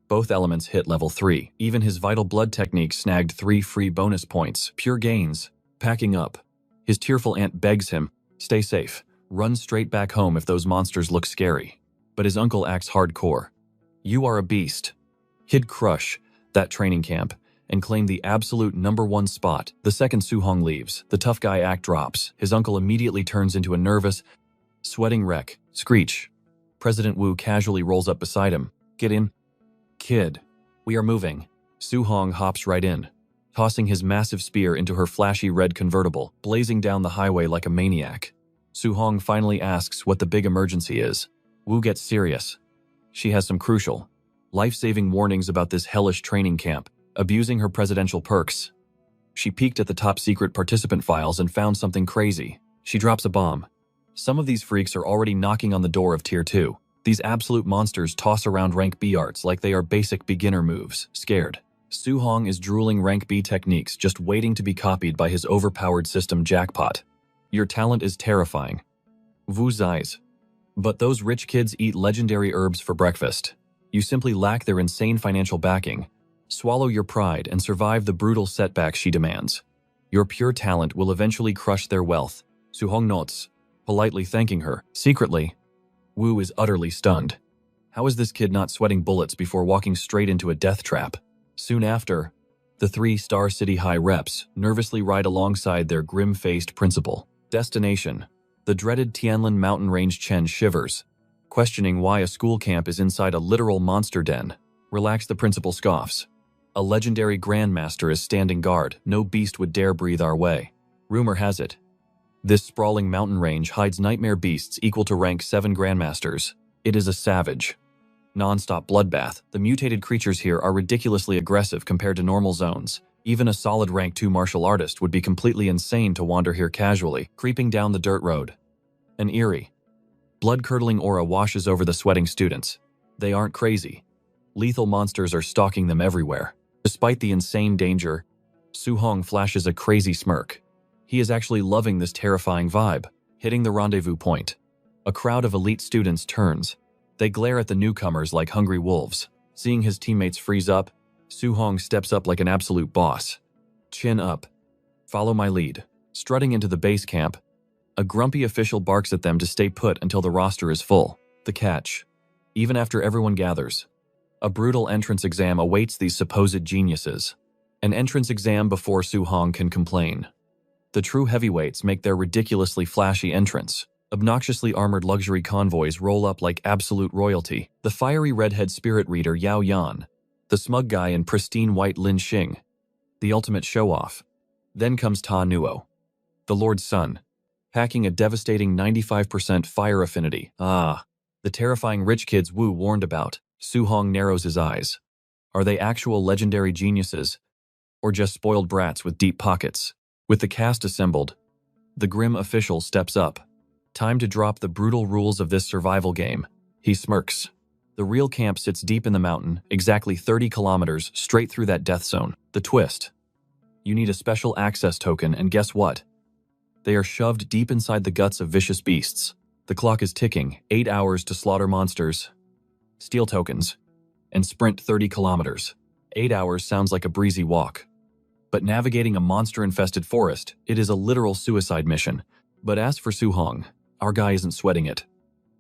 Both elements hit level 3. Even his vital blood technique snagged 3 free bonus points. Pure gains. Packing up. His tearful aunt begs him, stay safe. Run straight back home if those monsters look scary. But his uncle acts hardcore. You are a beast. He'd crush that training camp and claim the absolute #1 spot. The second Su-hong leaves, the tough guy act drops. His uncle immediately turns into a nervous, sweating wreck. Screech. President Wu casually rolls up beside him. Get in. Kid. We are moving. Su-hong hops right in, tossing his massive spear into her flashy red convertible, blazing down the highway like a maniac. Su-hong finally asks what the big emergency is. Wu gets serious. She has some crucial, life-saving warnings about this hellish training camp, abusing her presidential perks. She peeked at the top-secret participant files and found something crazy. She drops a bomb. Some of these freaks are already knocking on the door of Tier 2. These absolute monsters toss around Rank B arts like they are basic beginner moves. Scared. Su-hong is drooling Rank B techniques just waiting to be copied by his overpowered system jackpot. Your talent is terrifying. Wu sighs. But those rich kids eat legendary herbs for breakfast. You simply lack their insane financial backing. Swallow your pride and survive the brutal setbacks she demands. Your pure talent will eventually crush their wealth. Su-hong nods, politely thanking her. Secretly, Wu is utterly stunned. How is this kid not sweating bullets before walking straight into a death trap? Soon after, the 3 Star City High reps nervously ride alongside their grim-faced principal. Destination: the dreaded Tianlin mountain range. Chen shivers, questioning why a school camp is inside a literal monster den. Relax, the principal scoffs. A legendary grandmaster is standing guard. No beast would dare breathe our way. Rumor has it, this sprawling mountain range hides nightmare beasts equal to rank 7 grandmasters. It is a savage, non-stop bloodbath. The mutated creatures here are ridiculously aggressive compared to normal zones. Even a solid rank 2 martial artist would be completely insane to wander here casually, creeping down the dirt road. An eerie, blood-curdling aura washes over the sweating students. They aren't crazy. Lethal monsters are stalking them everywhere. Despite the insane danger, Su-hong flashes a crazy smirk. He is actually loving this terrifying vibe. Hitting the rendezvous point, a crowd of elite students turns. They glare at the newcomers like hungry wolves. Seeing his teammates freeze up, Su-hong steps up like an absolute boss. Chin up. Follow my lead. Strutting into the base camp, a grumpy official barks at them to stay put until the roster is full. The catch: even after everyone gathers, a brutal entrance exam awaits these supposed geniuses. An entrance exam before Su-hong can complain. The true heavyweights make their ridiculously flashy entrance. Obnoxiously armored luxury convoys roll up like absolute royalty. The fiery redhead spirit reader Yao Yan, the smug guy in pristine white Lin Xing, the ultimate show-off. Then comes Ta Nuo, the Lord's son, packing a devastating 95% fire affinity. The terrifying rich kids Wu warned about. Su-hong narrows his eyes. Are they actual legendary geniuses, or just spoiled brats with deep pockets? With the cast assembled, the grim official steps up. Time to drop the brutal rules of this survival game. He smirks. The real camp sits deep in the mountain, exactly 30 kilometers straight through that death zone. The twist: you need a special access token, and guess what? They are shoved deep inside the guts of vicious beasts. The clock is ticking. 8 hours to slaughter monsters, steal tokens, and sprint 30 kilometers. 8 hours sounds like a breezy walk. But navigating a monster-infested forest, it is a literal suicide mission. But as for Su-hong, our guy isn't sweating it.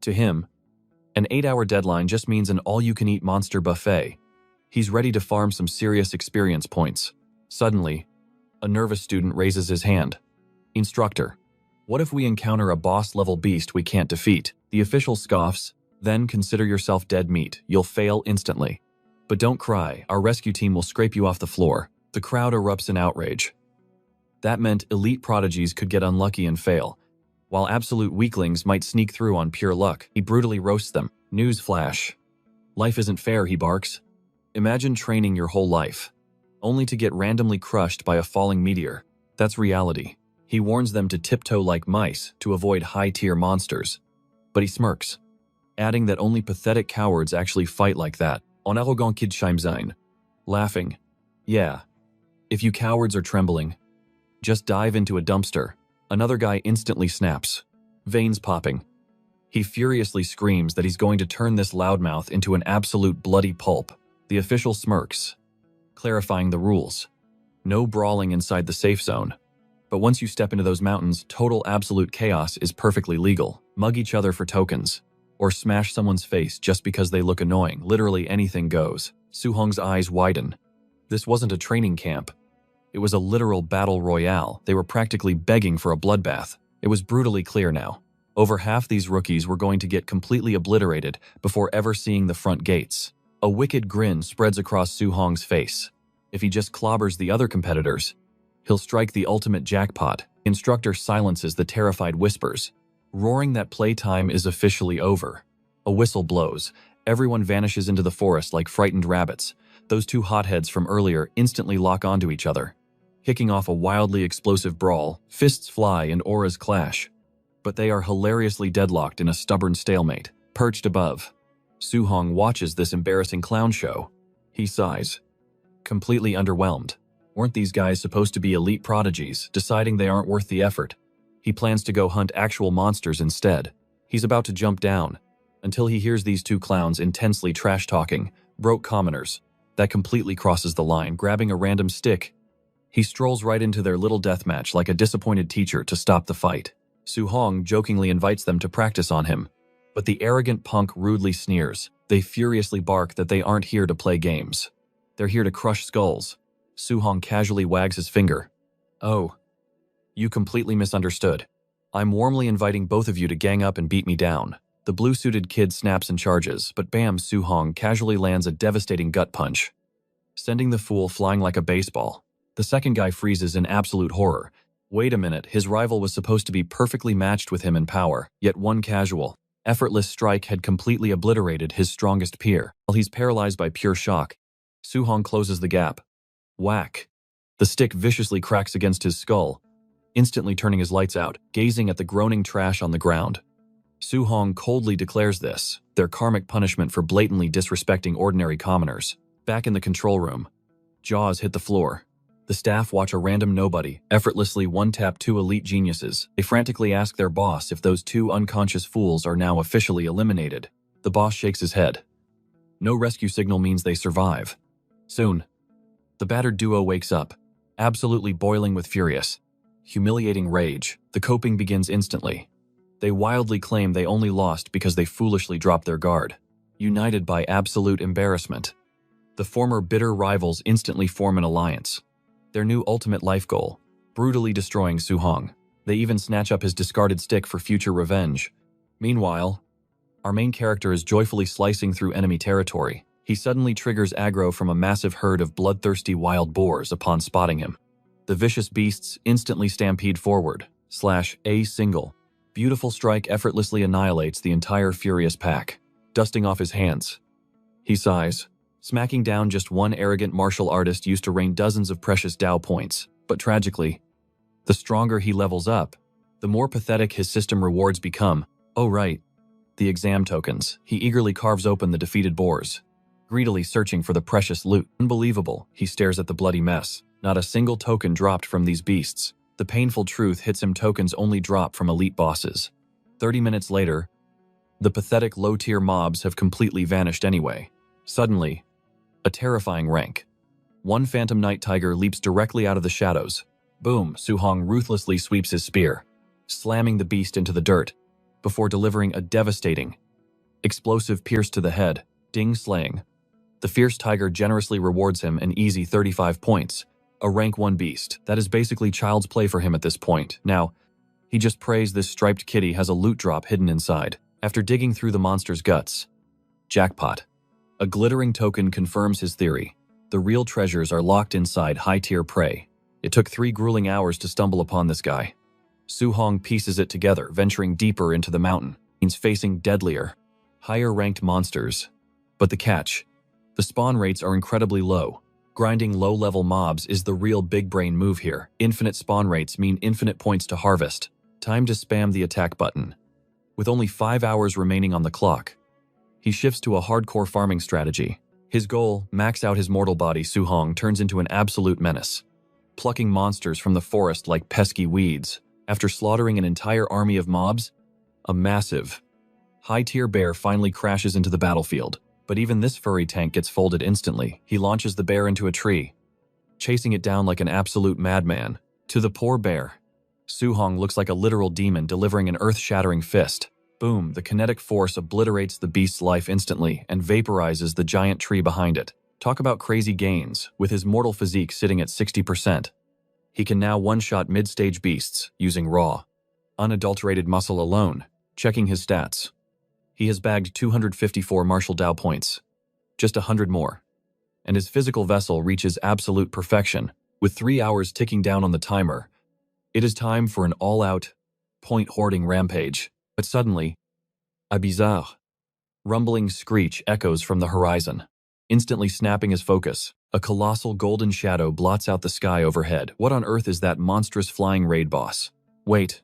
To him, an 8-hour deadline just means an all-you-can-eat monster buffet. He's ready to farm some serious experience points. Suddenly, a nervous student raises his hand. Instructor, what if we encounter a boss-level beast we can't defeat? The official scoffs. Then consider yourself dead meat. You'll fail instantly. But don't cry, our rescue team will scrape you off the floor. The crowd erupts in outrage. That meant elite prodigies could get unlucky and fail, while absolute weaklings might sneak through on pure luck. He brutally roasts them. Newsflash. Life isn't fair, he barks. Imagine training your whole life, only to get randomly crushed by a falling meteor. That's reality. He warns them to tiptoe like mice to avoid high-tier monsters. But he smirks, adding that only pathetic cowards actually fight like that. En arrogant kid chimes in, laughing. Yeah, if you cowards are trembling, just dive into a dumpster. Another guy instantly snaps, veins popping. He furiously screams that he's going to turn this loudmouth into an absolute bloody pulp. The official smirks, clarifying the rules. No brawling inside the safe zone. But once you step into those mountains, total absolute chaos is perfectly legal. Mug each other for tokens, or smash someone's face just because they look annoying. Literally anything goes. Su-hong's eyes widen. This wasn't a training camp. It was a literal battle royale. They were practically begging for a bloodbath. It was brutally clear now. Over half these rookies were going to get completely obliterated before ever seeing the front gates. A wicked grin spreads across Su-hong's face. If he just clobbers the other competitors, he'll strike the ultimate jackpot. Instructor silences the terrified whispers, roaring that playtime is officially over. A whistle blows. Everyone vanishes into the forest like frightened rabbits. Those two hotheads from earlier instantly lock onto each other, kicking off a wildly explosive brawl. Fists fly and auras clash, but they are hilariously deadlocked in a stubborn stalemate. Perched above, Su-hong watches this embarrassing clown show. He sighs, completely underwhelmed. Weren't these guys supposed to be elite prodigies, deciding they aren't worth the effort? He plans to go hunt actual monsters instead. He's about to jump down, until he hears these two clowns intensely trash-talking, broke commoners. That completely crosses the line. Grabbing a random stick, he strolls right into their little deathmatch like a disappointed teacher to stop the fight. Su-hong jokingly invites them to practice on him, but the arrogant punk rudely sneers. They furiously bark that they aren't here to play games. They're here to crush skulls. Su-hong casually wags his finger. Oh, you completely misunderstood. I'm warmly inviting both of you to gang up and beat me down. The blue-suited kid snaps and charges, but bam, Su-hong casually lands a devastating gut punch, sending the fool flying like a baseball. The second guy freezes in absolute horror. Wait a minute, his rival was supposed to be perfectly matched with him in power, yet one casual, effortless strike had completely obliterated his strongest peer. While he's paralyzed by pure shock, Su-hong closes the gap. Whack. The stick viciously cracks against his skull, instantly turning his lights out. Gazing at the groaning trash on the ground, Su-hong coldly declares this their karmic punishment for blatantly disrespecting ordinary commoners. Back in the control room, jaws hit the floor. The staff watch a random nobody effortlessly one-tap two elite geniuses. They frantically ask their boss if those two unconscious fools are now officially eliminated. The boss shakes his head. No rescue signal means they survive. Soon, the battered duo wakes up, absolutely boiling with furious, humiliating rage. The coping begins instantly. They wildly claim they only lost because they foolishly dropped their guard. United by absolute embarrassment, the former bitter rivals instantly form an alliance. Their new ultimate life goal, brutally destroying Su-hong. They even snatch up his discarded stick for future revenge. Meanwhile, our main character is joyfully slicing through enemy territory. He suddenly triggers aggro from a massive herd of bloodthirsty wild boars upon spotting him. The vicious beasts instantly stampede forward. /A single. Beautiful strike effortlessly annihilates the entire furious pack. Dusting off his hands, he sighs, smacking down just one arrogant martial artist used to rain dozens of precious Dao points. But tragically, the stronger he levels up, the more pathetic his system rewards become. Oh right, the exam tokens. He eagerly carves open the defeated boars, greedily searching for the precious loot. Unbelievable, he stares at the bloody mess. Not a single token dropped from these beasts. The painful truth hits him: tokens only drop from elite bosses. 30 minutes later, the pathetic low-tier mobs have completely vanished anyway. Suddenly, a terrifying rank. One phantom night tiger leaps directly out of the shadows. Boom, Su-hong ruthlessly sweeps his spear, slamming the beast into the dirt, before delivering a devastating, explosive pierce to the head. Ding slaying. The fierce tiger generously rewards him an easy 35 points. A rank 1 beast. That is basically child's play for him at this point. Now, he just prays this striped kitty has a loot drop hidden inside. After digging through the monster's guts, jackpot. A glittering token confirms his theory. The real treasures are locked inside high-tier prey. It took 3 grueling hours to stumble upon this guy. Su-hong pieces it together, venturing deeper into the mountain. Means facing deadlier, higher-ranked monsters. But the catch: the spawn rates are incredibly low. Grinding low-level mobs is the real big-brain move here. Infinite spawn rates mean infinite points to harvest. Time to spam the attack button. With only 5 hours remaining on the clock, he shifts to a hardcore farming strategy. His goal, max out his mortal body, Su-hong turns into an absolute menace, plucking monsters from the forest like pesky weeds. After slaughtering an entire army of mobs, a massive, high-tier bear finally crashes into the battlefield. But even this furry tank gets folded instantly. He launches the bear into a tree, chasing it down like an absolute madman. To the poor bear, Su-hong looks like a literal demon delivering an earth-shattering fist. Boom, the kinetic force obliterates the beast's life instantly and vaporizes the giant tree behind it. Talk about crazy gains. With his mortal physique sitting at 60%, he can now one-shot mid-stage beasts using raw, unadulterated muscle alone. Checking his stats, he has bagged 254 martial Dao points, just 100 more, and his physical vessel reaches absolute perfection. With 3 hours ticking down on the timer, it is time for an all-out, point-hoarding rampage. But suddenly, a bizarre, rumbling screech echoes from the horizon, instantly snapping his focus. A colossal golden shadow blots out the sky overhead. What on earth is that monstrous flying raid boss? Wait,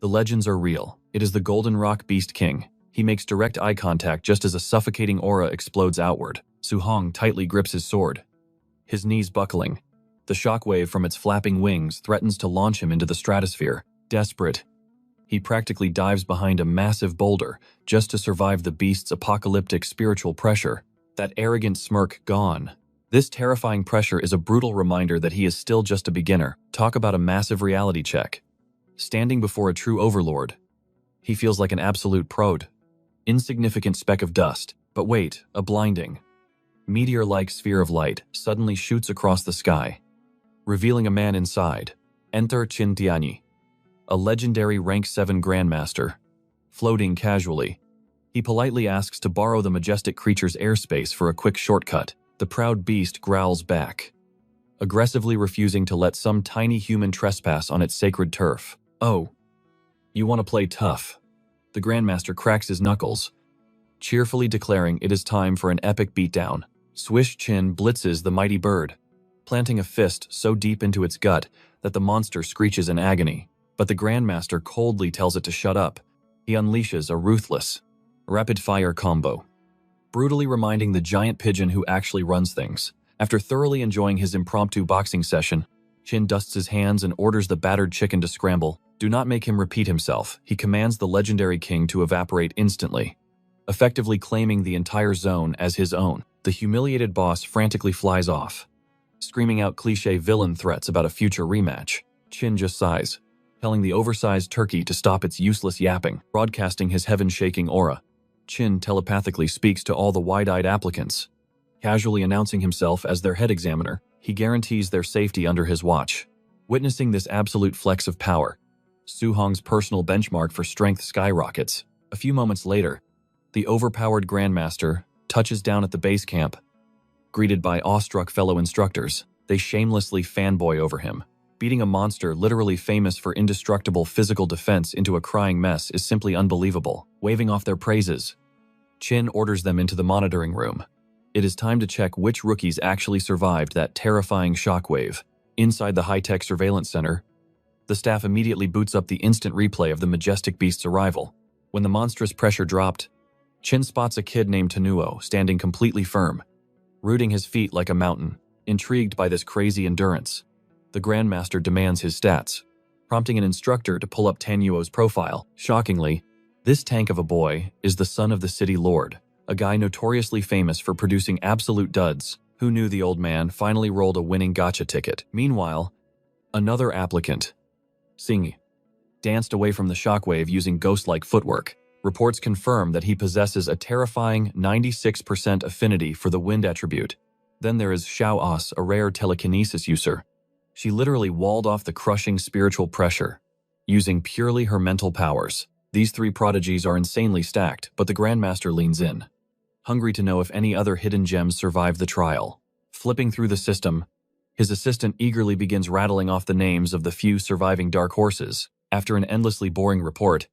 the legends are real. It is the Golden Rock Beast King. He makes direct eye contact just as a suffocating aura explodes outward. Su-hong tightly grips his sword, his knees buckling. The shockwave from its flapping wings threatens to launch him into the stratosphere. Desperate, he practically dives behind a massive boulder just to survive the beast's apocalyptic spiritual pressure. That arrogant smirk gone. This terrifying pressure is a brutal reminder that he is still just a beginner. Talk about a massive reality check. Standing before a true overlord, he feels like an absolute prode. Insignificant speck of dust. But wait, a blinding, meteor-like sphere of light suddenly shoots across the sky, revealing a man inside. Enter Qin Tianyi, a legendary rank 7 grandmaster, floating casually. He politely asks to borrow the majestic creature's airspace for a quick shortcut. The proud beast growls back, aggressively refusing to let some tiny human trespass on its sacred turf. Oh, you want to play tough? The grandmaster cracks his knuckles, cheerfully declaring it is time for an epic beatdown. Swish Chin blitzes the mighty bird, planting a fist so deep into its gut that the monster screeches in agony. But the grandmaster coldly tells it to shut up. He unleashes a ruthless, rapid-fire combo, brutally reminding the giant pigeon who actually runs things. After thoroughly enjoying his impromptu boxing session, Chin dusts his hands and orders the battered chicken to scramble. Do not make him repeat himself. He commands the legendary king to evaporate instantly, effectively claiming the entire zone as his own. The humiliated boss frantically flies off, screaming out cliché villain threats about a future rematch. Chin just sighs, telling the oversized turkey to stop its useless yapping. Broadcasting his heaven-shaking aura, Chin telepathically speaks to all the wide-eyed applicants, casually announcing himself as their head examiner. He guarantees their safety under his watch. Witnessing this absolute flex of power, Su-hong's personal benchmark for strength skyrockets. A few moments later, the overpowered grandmaster touches down at the base camp, greeted by awestruck fellow instructors. They shamelessly fanboy over him. Beating a monster literally famous for indestructible physical defense into a crying mess is simply unbelievable. Waving off their praises, Chin orders them into the monitoring room. It is time to check which rookies actually survived that terrifying shockwave. Inside the high-tech surveillance center, the staff immediately boots up the instant replay of the majestic beast's arrival. When the monstrous pressure dropped, Chin spots a kid named Tenuo standing completely firm, rooting his feet like a mountain. Intrigued by this crazy endurance, the Grandmaster demands his stats, prompting an instructor to pull up Tenuo's profile. Shockingly, this tank of a boy is the son of the city lord, a guy notoriously famous for producing absolute duds. Who knew the old man finally rolled a winning gotcha ticket? Meanwhile, another applicant, Singh, danced away from the shockwave using ghost-like footwork. Reports confirm that he possesses a terrifying 96% affinity for the wind attribute. Then there is Xiao Os, a rare telekinesis user. She literally walled off the crushing spiritual pressure, using purely her mental powers. These three prodigies are insanely stacked, but the Grandmaster leans in, hungry to know if any other hidden gems survive the trial. Flipping through the system, his assistant eagerly begins rattling off the names of the few surviving dark horses. After an endlessly boring report,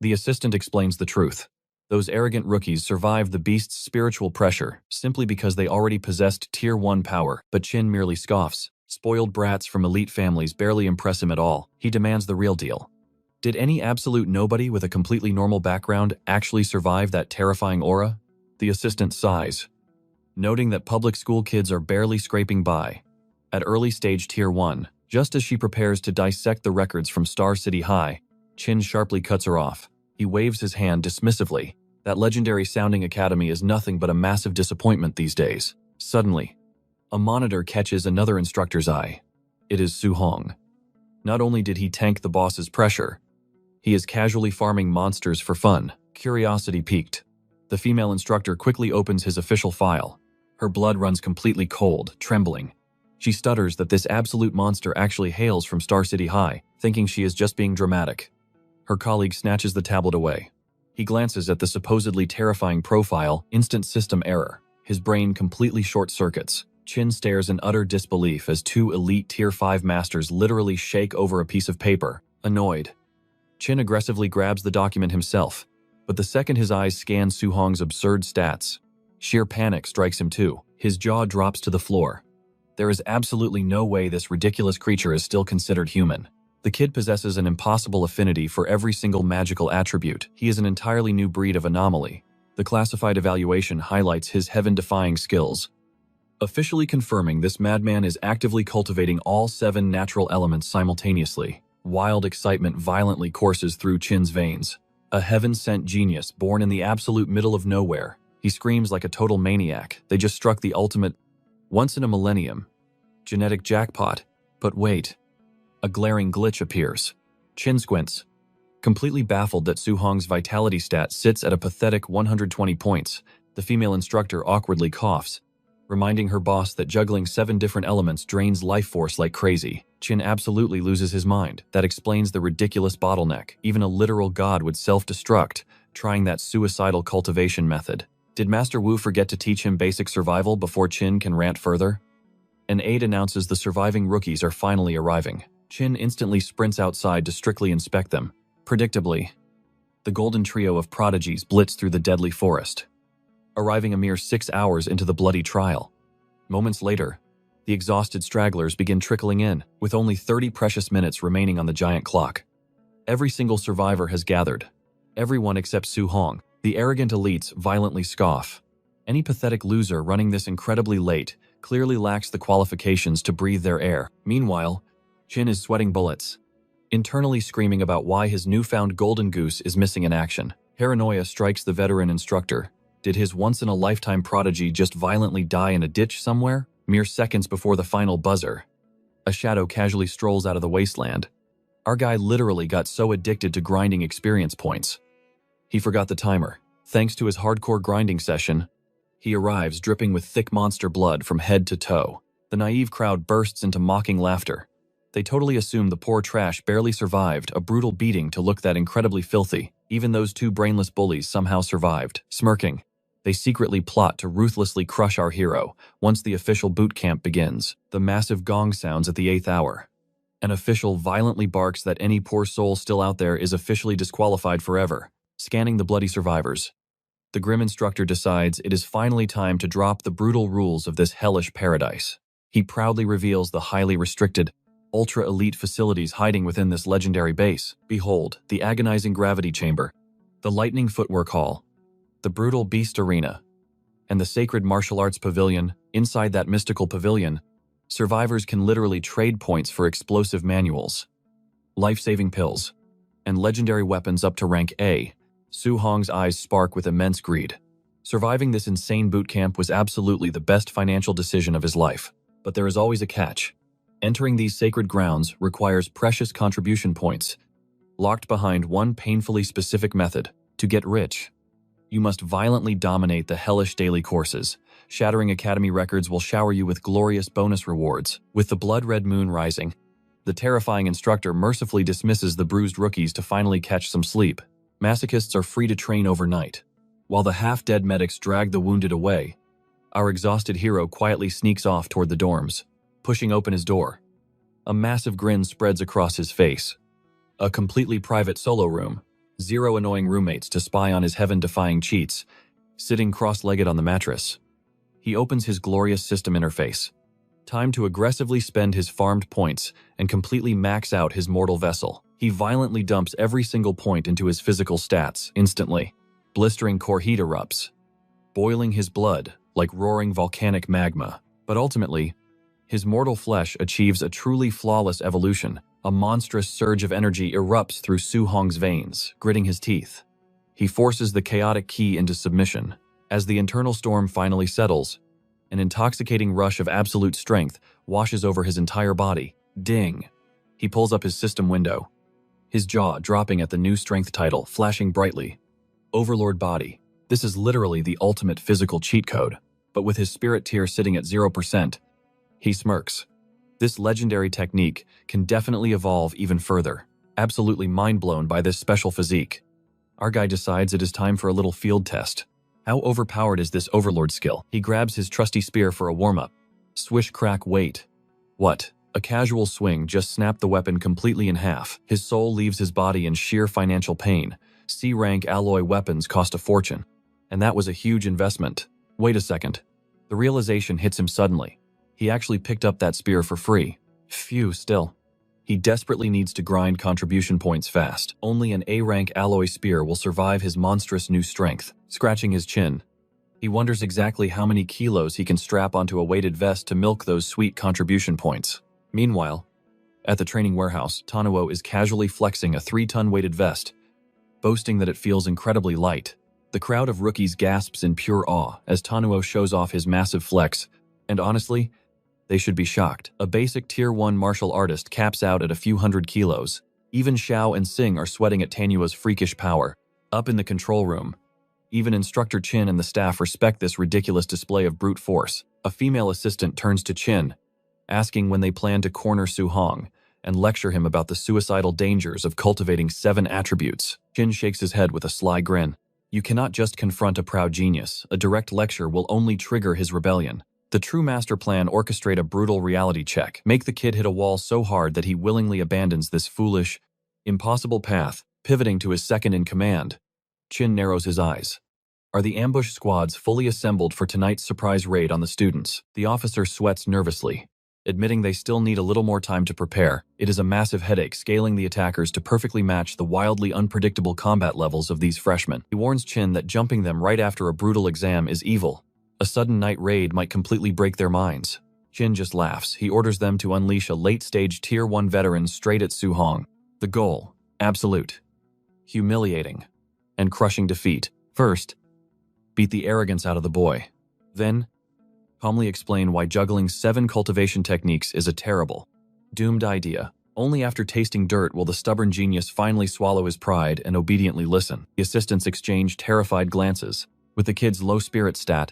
the assistant explains the truth. Those arrogant rookies survived the beast's spiritual pressure simply because they already possessed Tier 1 power, but Chin merely scoffs. Spoiled brats from elite families barely impress him at all. He demands the real deal. Did any absolute nobody with a completely normal background actually survive that terrifying aura? The assistant sighs, noting that public school kids are barely scraping by. At early stage Tier 1, just as she prepares to dissect the records from Star City High, Chin sharply cuts her off. He waves his hand dismissively. That legendary-sounding academy is nothing but a massive disappointment these days. Suddenly, a monitor catches another instructor's eye. It is Su Hong. Not only did he tank the boss's pressure, he is casually farming monsters for fun. Curiosity piqued. The female instructor quickly opens his official file. Her blood runs completely cold, trembling. She stutters that this absolute monster actually hails from Star City High, thinking she is just being dramatic. Her colleague snatches the tablet away. He glances at the supposedly terrifying profile, instant system error. His brain completely short-circuits. Chin stares in utter disbelief as two elite Tier 5 masters literally shake over a piece of paper. Annoyed, Chin aggressively grabs the document himself, but the second his eyes scan Su Hong's absurd stats, sheer panic strikes him too. His jaw drops to the floor. There is absolutely no way this ridiculous creature is still considered human. The kid possesses an impossible affinity for every single magical attribute. He is an entirely new breed of anomaly. The classified evaluation highlights his heaven-defying skills, officially confirming this madman is actively cultivating all 7 natural elements simultaneously. Wild excitement violently courses through Chin's veins. A heaven-sent genius born in the absolute middle of nowhere. He screams like a total maniac. They just struck the ultimate, once-in-a-millennium, genetic jackpot. But wait. A glaring glitch appears. Chin squints, completely baffled that Su Hong's vitality stat sits at a pathetic 120 points. The female instructor awkwardly coughs, reminding her boss that juggling 7 different elements drains life force like crazy. Chin absolutely loses his mind. That explains the ridiculous bottleneck. Even a literal god would self-destruct, trying that suicidal cultivation method. Did Master Wu forget to teach him basic survival before Chin can rant further? An aide announces the surviving rookies are finally arriving. Chin instantly sprints outside to strictly inspect them. Predictably, the golden trio of prodigies blitz through the deadly forest, arriving a mere 6 hours into the bloody trial. Moments later, the exhausted stragglers begin trickling in, with only 30 precious minutes remaining on the giant clock. Every single survivor has gathered. Everyone except Su Hong. The arrogant elites violently scoff. Any pathetic loser running this incredibly late clearly lacks the qualifications to breathe their air. Meanwhile, Chin is sweating bullets, internally screaming about why his newfound golden goose is missing in action. Paranoia strikes the veteran instructor. Did his once-in-a-lifetime prodigy just violently die in a ditch somewhere? Mere seconds before the final buzzer, a shadow casually strolls out of the wasteland. Our guy literally got so addicted to grinding experience points, he forgot the timer. Thanks to his hardcore grinding session, he arrives dripping with thick monster blood from head to toe. The naive crowd bursts into mocking laughter. They totally assume the poor trash barely survived a brutal beating to look that incredibly filthy. Even those 2 brainless bullies somehow survived. Smirking, they secretly plot to ruthlessly crush our hero once the official boot camp begins. The massive gong sounds at the 8th hour. An official violently barks that any poor soul still out there is officially disqualified forever. Scanning the bloody survivors, the grim instructor decides it is finally time to drop the brutal rules of this hellish paradise. He proudly reveals the highly restricted, ultra-elite facilities hiding within this legendary base. Behold, the agonizing gravity chamber, the lightning footwork hall, the brutal beast arena, and the sacred martial arts pavilion. Inside that mystical pavilion, survivors can literally trade points for explosive manuals, life-saving pills, and legendary weapons up to rank A. Su Hong's eyes spark with immense greed. Surviving this insane boot camp was absolutely the best financial decision of his life. But there is always a catch. Entering these sacred grounds requires precious contribution points, locked behind one painfully specific method. To get rich, you must violently dominate the hellish daily courses. Shattering academy records will shower you with glorious bonus rewards. With the blood-red moon rising, the terrifying instructor mercifully dismisses the bruised rookies to finally catch some sleep. Masochists are free to train overnight. While the half-dead medics drag the wounded away, our exhausted hero quietly sneaks off toward the dorms. Pushing open his door, a massive grin spreads across his face. A completely private solo room, Zero annoying roommates to spy on his heaven-defying cheats, sitting cross-legged on the mattress. He opens his glorious system interface. Time to aggressively spend his farmed points and completely max out his mortal vessel. He violently dumps every single point into his physical stats instantly. Blistering core heat erupts, boiling his blood like roaring volcanic magma. But ultimately, his mortal flesh achieves a truly flawless evolution. A monstrous surge of energy erupts through Su Hong's veins, gritting his teeth. He forces the chaotic key into submission. As the internal storm finally settles, an intoxicating rush of absolute strength washes over his entire body. Ding! He pulls up his system window, his jaw dropping at the new strength title, flashing brightly. Overlord Body. This is literally the ultimate physical cheat code. But with his spirit tier sitting at 0%, he smirks. This legendary technique can definitely evolve even further. Absolutely mind-blown by this special physique, our guy decides it is time for a little field test. How overpowered is this overlord skill? He grabs his trusty spear for a warm-up. Swish, crack, wait. What? A casual swing just snapped the weapon completely in half. His soul leaves his body in sheer financial pain. C-rank alloy weapons cost a fortune. And that was a huge investment. Wait a second. The realization hits him suddenly. He actually picked up that spear for free. Phew, still. He desperately needs to grind contribution points fast. Only an A-rank alloy spear will survive his monstrous new strength. Scratching his chin, he wonders exactly how many kilos he can strap onto a weighted vest to milk those sweet contribution points. Meanwhile, at the training warehouse, Tanuo is casually flexing a 3-ton weighted vest, boasting that it feels incredibly light. The crowd of rookies gasps in pure awe as Tanuo shows off his massive flex, and honestly, they should be shocked. A basic Tier 1 martial artist caps out at a few hundred kilos. Even Xiao and Sing are sweating at Tanuo's freakish power. Up in the control room, even Instructor Chin and the staff respect this ridiculous display of brute force. A female assistant turns to Chin, asking when they plan to corner Su Hong and lecture him about the suicidal dangers of cultivating 7 attributes. Chin shakes his head with a sly grin. You cannot just confront a proud genius. A direct lecture will only trigger his rebellion. The true master plan orchestrate a brutal reality check. Make the kid hit a wall so hard that he willingly abandons this foolish, impossible path, pivoting to his second in command. Chin narrows his eyes. Are the ambush squads fully assembled for tonight's surprise raid on the students? The officer sweats nervously, admitting they still need a little more time to prepare. It is a massive headache scaling the attackers to perfectly match the wildly unpredictable combat levels of these freshmen. He warns Chin that jumping them right after a brutal exam is evil. A sudden night raid might completely break their minds. Chin just laughs. He orders them to unleash a late-stage Tier 1 veteran straight at Su Hong. The goal: absolute, humiliating, and crushing defeat. First, beat the arrogance out of the boy. Then, calmly explain why juggling 7 cultivation techniques is a terrible, doomed idea. Only after tasting dirt will the stubborn genius finally swallow his pride and obediently listen. The assistants exchange terrified glances. With the kid's low spirit stat,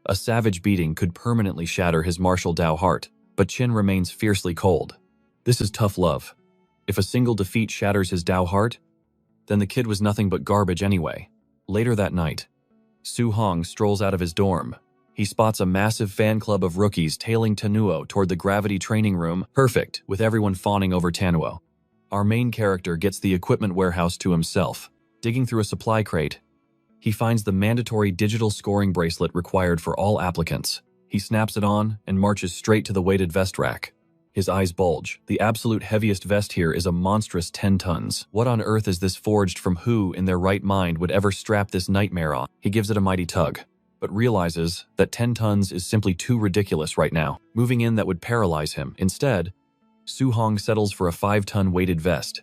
a savage beating could permanently shatter his martial Dao heart, but Chin remains fiercely cold. This is tough love. If a single defeat shatters his Dao heart, then the kid was nothing but garbage anyway. Later that night, Su Hong strolls out of his dorm. He spots a massive fan club of rookies tailing Tanuo toward the gravity training room. Perfect, with everyone fawning over Tanuo. Our main character gets the equipment warehouse to himself. Digging through a supply crate, he finds the mandatory digital scoring bracelet required for all applicants. He snaps it on and marches straight to the weighted vest rack. His eyes bulge. The absolute heaviest vest here is a monstrous 10 tons. What on earth is this forged from? Who in their right mind would ever strap this nightmare on? He gives it a mighty tug, but realizes that 10 tons is simply too ridiculous right now. Moving in that would paralyze him. Instead, Su Hong settles for a 5-ton weighted vest,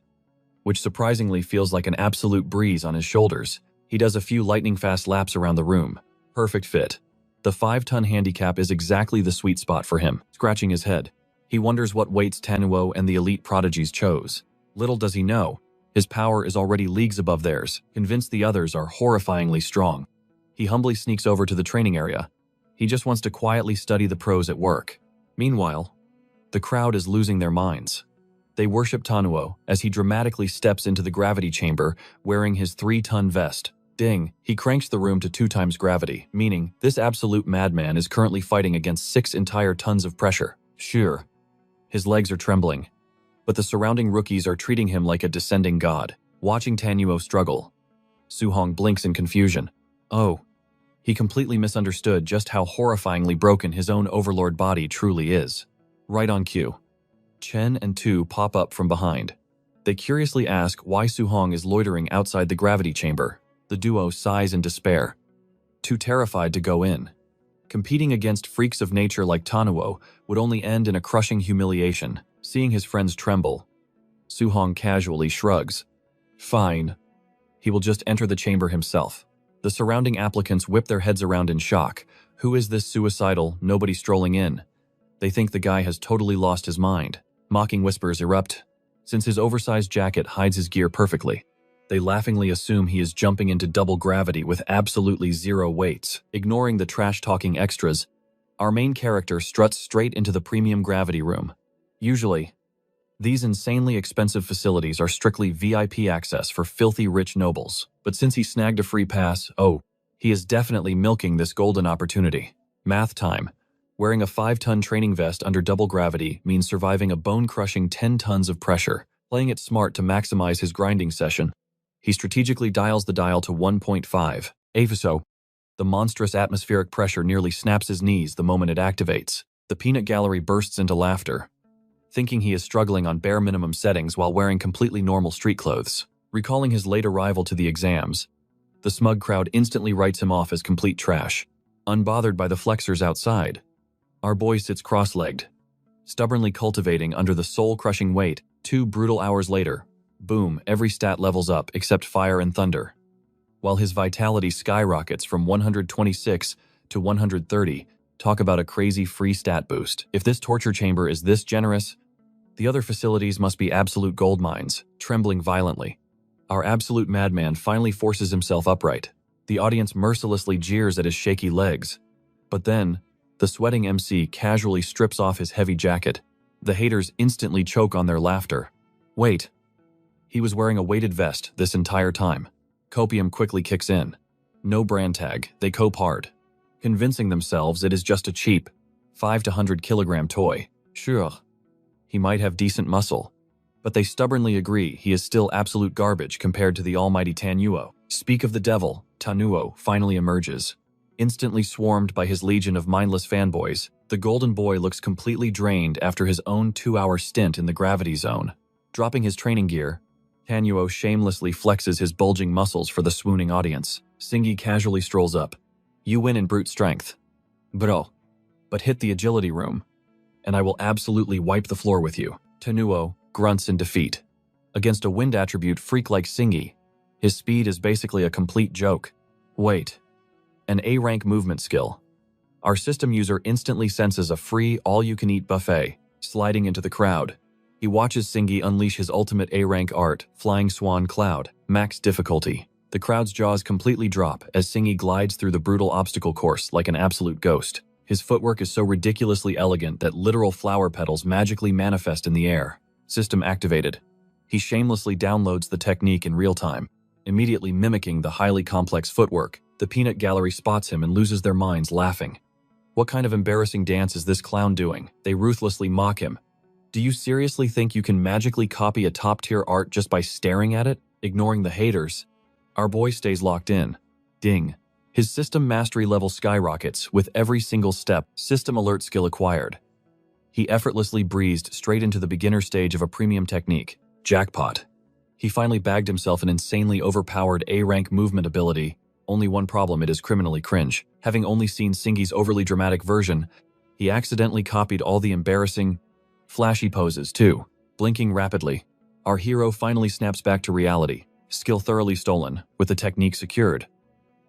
which surprisingly feels like an absolute breeze on his shoulders. He does a few lightning-fast laps around the room. Perfect fit. The 5-ton handicap is exactly the sweet spot for him. Scratching his head, he wonders what weights Tanuo and the elite prodigies chose. Little does he know, his power is already leagues above theirs, convinced the others are horrifyingly strong. He humbly sneaks over to the training area. He just wants to quietly study the pros at work. Meanwhile, the crowd is losing their minds. They worship Tanuo as he dramatically steps into the gravity chamber wearing his 3-ton vest. Ding, he cranks the room to 2 times gravity, meaning this absolute madman is currently fighting against 6 entire tons of pressure. Sure, his legs are trembling, but the surrounding rookies are treating him like a descending god. Watching Tanuo struggle, Suhong blinks in confusion. Oh, he completely misunderstood just how horrifyingly broken his own overlord body truly is. Right on cue, Chen and Tu pop up from behind. They curiously ask why Suhong is loitering outside the gravity chamber. The duo sighs in despair, too terrified to go in. Competing against freaks of nature like Tanuo would only end in a crushing humiliation. Seeing his friends tremble, Suhong casually shrugs. Fine. He will just enter the chamber himself. The surrounding applicants whip their heads around in shock. Who is this suicidal nobody strolling in? They think the guy has totally lost his mind. Mocking whispers erupt, since his oversized jacket hides his gear perfectly. They laughingly assume he is jumping into double gravity with absolutely zero weights. Ignoring the trash-talking extras, our main character struts straight into the premium gravity room. Usually, these insanely expensive facilities are strictly VIP access for filthy rich nobles. But since he snagged a free pass, he is definitely milking this golden opportunity. Math time. Wearing a 5-ton training vest under double gravity means surviving a bone-crushing 10 tons of pressure. Playing it smart to maximize his grinding session, he strategically dials the dial to 1.5. AFSO. The monstrous atmospheric pressure nearly snaps his knees the moment it activates. The peanut gallery bursts into laughter, thinking he is struggling on bare minimum settings while wearing completely normal street clothes. Recalling his late arrival to the exams, the smug crowd instantly writes him off as complete trash. Unbothered by the flexors outside, our boy sits cross-legged, stubbornly cultivating under the soul-crushing weight. 2 brutal hours later, boom, every stat levels up except fire and thunder. While his vitality skyrockets from 126 to 130, talk about a crazy free stat boost. If this torture chamber is this generous, the other facilities must be absolute gold mines. Trembling violently, our absolute madman finally forces himself upright. The audience mercilessly jeers at his shaky legs. But then, the sweating MC casually strips off his heavy jacket. The haters instantly choke on their laughter. Wait. He was wearing a weighted vest this entire time. Copium quickly kicks in. No brand tag, they cope hard, convincing themselves it is just a cheap 5 to 100 kilogram toy. Sure, he might have decent muscle, but they stubbornly agree he is still absolute garbage compared to the almighty Tanuo. Speak of the devil, Tanuo finally emerges. Instantly swarmed by his legion of mindless fanboys, the golden boy looks completely drained after his own 2-hour stint in the gravity zone. Dropping his training gear, Tanuo shamelessly flexes his bulging muscles for the swooning audience. Singi casually strolls up. You win in brute strength, bro, but hit the agility room, and I will absolutely wipe the floor with you. Tanuo grunts in defeat. Against a wind attribute freak like Singi, his speed is basically a complete joke. Wait. An A-rank movement skill. Our system user instantly senses a free all-you-can-eat buffet, sliding into the crowd. He watches Singi unleash his ultimate A-rank art, Flying Swan Cloud, max difficulty. The crowd's jaws completely drop as Singi glides through the brutal obstacle course like an absolute ghost. His footwork is so ridiculously elegant that literal flower petals magically manifest in the air. System activated. He shamelessly downloads the technique in real time, immediately mimicking the highly complex footwork. The peanut gallery spots him and loses their minds laughing. What kind of embarrassing dance is this clown doing? They ruthlessly mock him. Do you seriously think you can magically copy a top-tier art just by staring at it? Ignoring the haters, our boy stays locked in. Ding. His system mastery level skyrockets with every single step. System alert skill acquired. He effortlessly breezed straight into the beginner stage of a premium technique. Jackpot. He finally bagged himself an insanely overpowered A-rank movement ability. Only one problem, it is criminally cringe. Having only seen Singi's overly dramatic version, he accidentally copied all the embarrassing, flashy poses too. Blinking rapidly, our hero finally snaps back to reality. Skill thoroughly stolen, with the technique secured.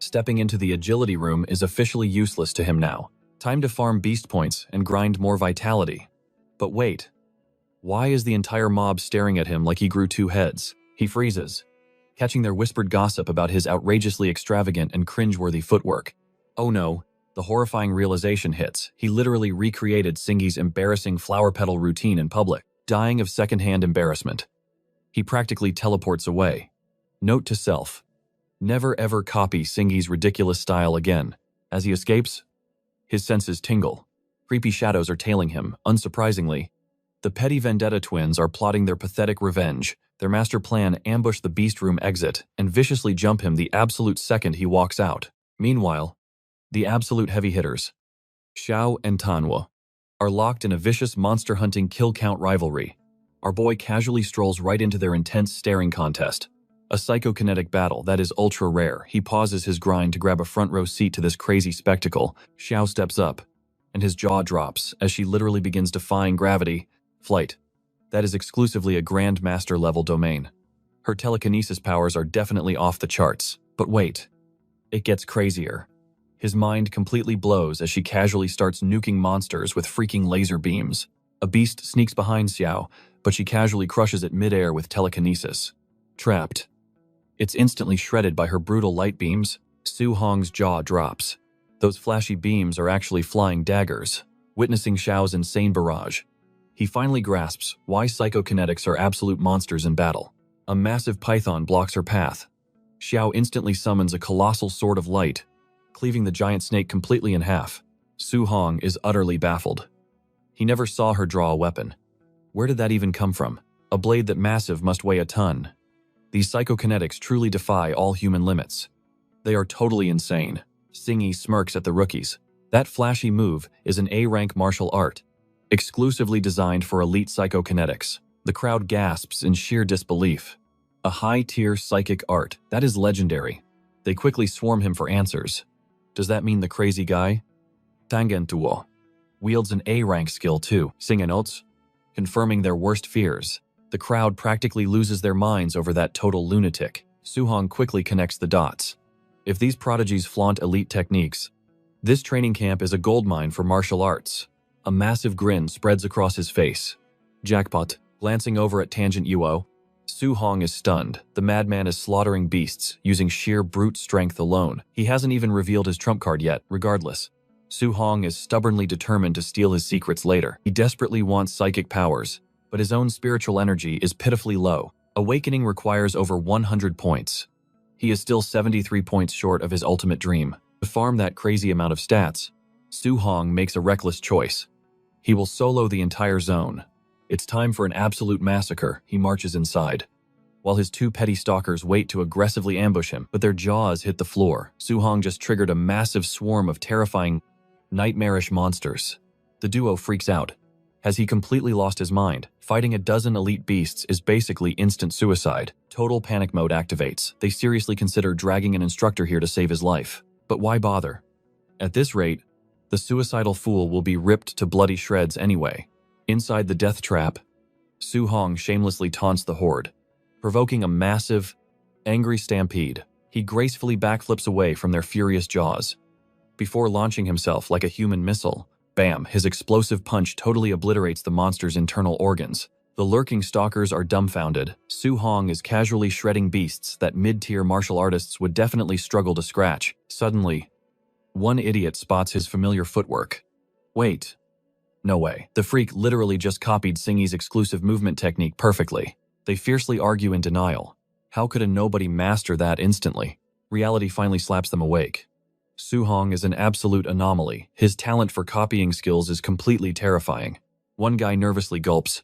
Stepping into the agility room is officially useless to him now. Time to farm beast points and grind more vitality. But wait, why is the entire mob staring at him like he grew 2 heads? He freezes, catching their whispered gossip about his outrageously extravagant and cringeworthy footwork. Oh no, the horrifying realization hits. He literally recreated Singi's embarrassing flower petal routine in public. Dying of secondhand embarrassment, he practically teleports away. Note to self, never ever copy Singi's ridiculous style again. As he escapes, his senses tingle. Creepy shadows are tailing him. Unsurprisingly, the petty vendetta twins are plotting their pathetic revenge. Their master plan: ambush the beast room exit and viciously jump him the absolute second he walks out. Meanwhile, the absolute heavy hitters, Xiao and Tanwo, are locked in a vicious monster-hunting kill-count rivalry. Our boy casually strolls right into their intense staring contest. A psychokinetic battle that is ultra-rare. He pauses his grind to grab a front-row seat to this crazy spectacle. Xiao steps up, and his jaw drops as she literally begins defying gravity. Flight. That is exclusively a Grandmaster-level domain. Her telekinesis powers are definitely off the charts. But wait. It gets crazier. His mind completely blows as she casually starts nuking monsters with freaking laser beams. A beast sneaks behind Xiao, but she casually crushes it midair with telekinesis. Trapped. It's instantly shredded by her brutal light beams. Su Hong's jaw drops. Those flashy beams are actually flying daggers. Witnessing Xiao's insane barrage, he finally grasps why psychokinetics are absolute monsters in battle. A massive python blocks her path. Xiao instantly summons a colossal sword of light, cleaving the giant snake completely in half. Su Hong is utterly baffled. He never saw her draw a weapon. Where did that even come from? A blade that massive must weigh a ton. These psychokinetics truly defy all human limits. They are totally insane. Singy smirks at the rookies. That flashy move is an A-rank martial art, exclusively designed for elite psychokinetics. The crowd gasps in sheer disbelief. A high-tier psychic art, that is legendary. They quickly swarm him for answers. Does that mean the crazy guy, Tangentuo, wields an A-rank skill too, Singenots, confirming their worst fears? The crowd practically loses their minds over that total lunatic. Su Hong quickly connects the dots. If these prodigies flaunt elite techniques, this training camp is a goldmine for martial arts. A massive grin spreads across his face. Jackpot. Glancing over at Tangent Yuo, Su Hong is stunned. The madman is slaughtering beasts using sheer brute strength alone. He hasn't even revealed his trump card yet. Regardless, Su Hong is stubbornly determined to steal his secrets later. He desperately wants psychic powers, but his own spiritual energy is pitifully low. Awakening requires over 100 points. He is still 73 points short of his ultimate dream. To farm that crazy amount of stats, Su Hong makes a reckless choice. He will solo the entire zone. It's time for an absolute massacre. He marches inside, while his two petty stalkers wait to aggressively ambush him, but their jaws hit the floor. Su Hong just triggered a massive swarm of terrifying, nightmarish monsters. The duo freaks out. Has he completely lost his mind? Fighting a dozen elite beasts is basically instant suicide. Total panic mode activates. They seriously consider dragging an instructor here to save his life. But why bother? At this rate, the suicidal fool will be ripped to bloody shreds anyway. Inside the death trap, Su Hong shamelessly taunts the horde, provoking a massive, angry stampede. He gracefully backflips away from their furious jaws. Before launching himself like a human missile, bam, his explosive punch totally obliterates the monster's internal organs. The lurking stalkers are dumbfounded. Su Hong is casually shredding beasts that mid-tier martial artists would definitely struggle to scratch. Suddenly, one idiot spots his familiar footwork. Wait. No way. The freak literally just copied Singy's exclusive movement technique perfectly. They fiercely argue in denial. How could a nobody master that instantly? Reality finally slaps them awake. Su Hong is an absolute anomaly. His talent for copying skills is completely terrifying. One guy nervously gulps.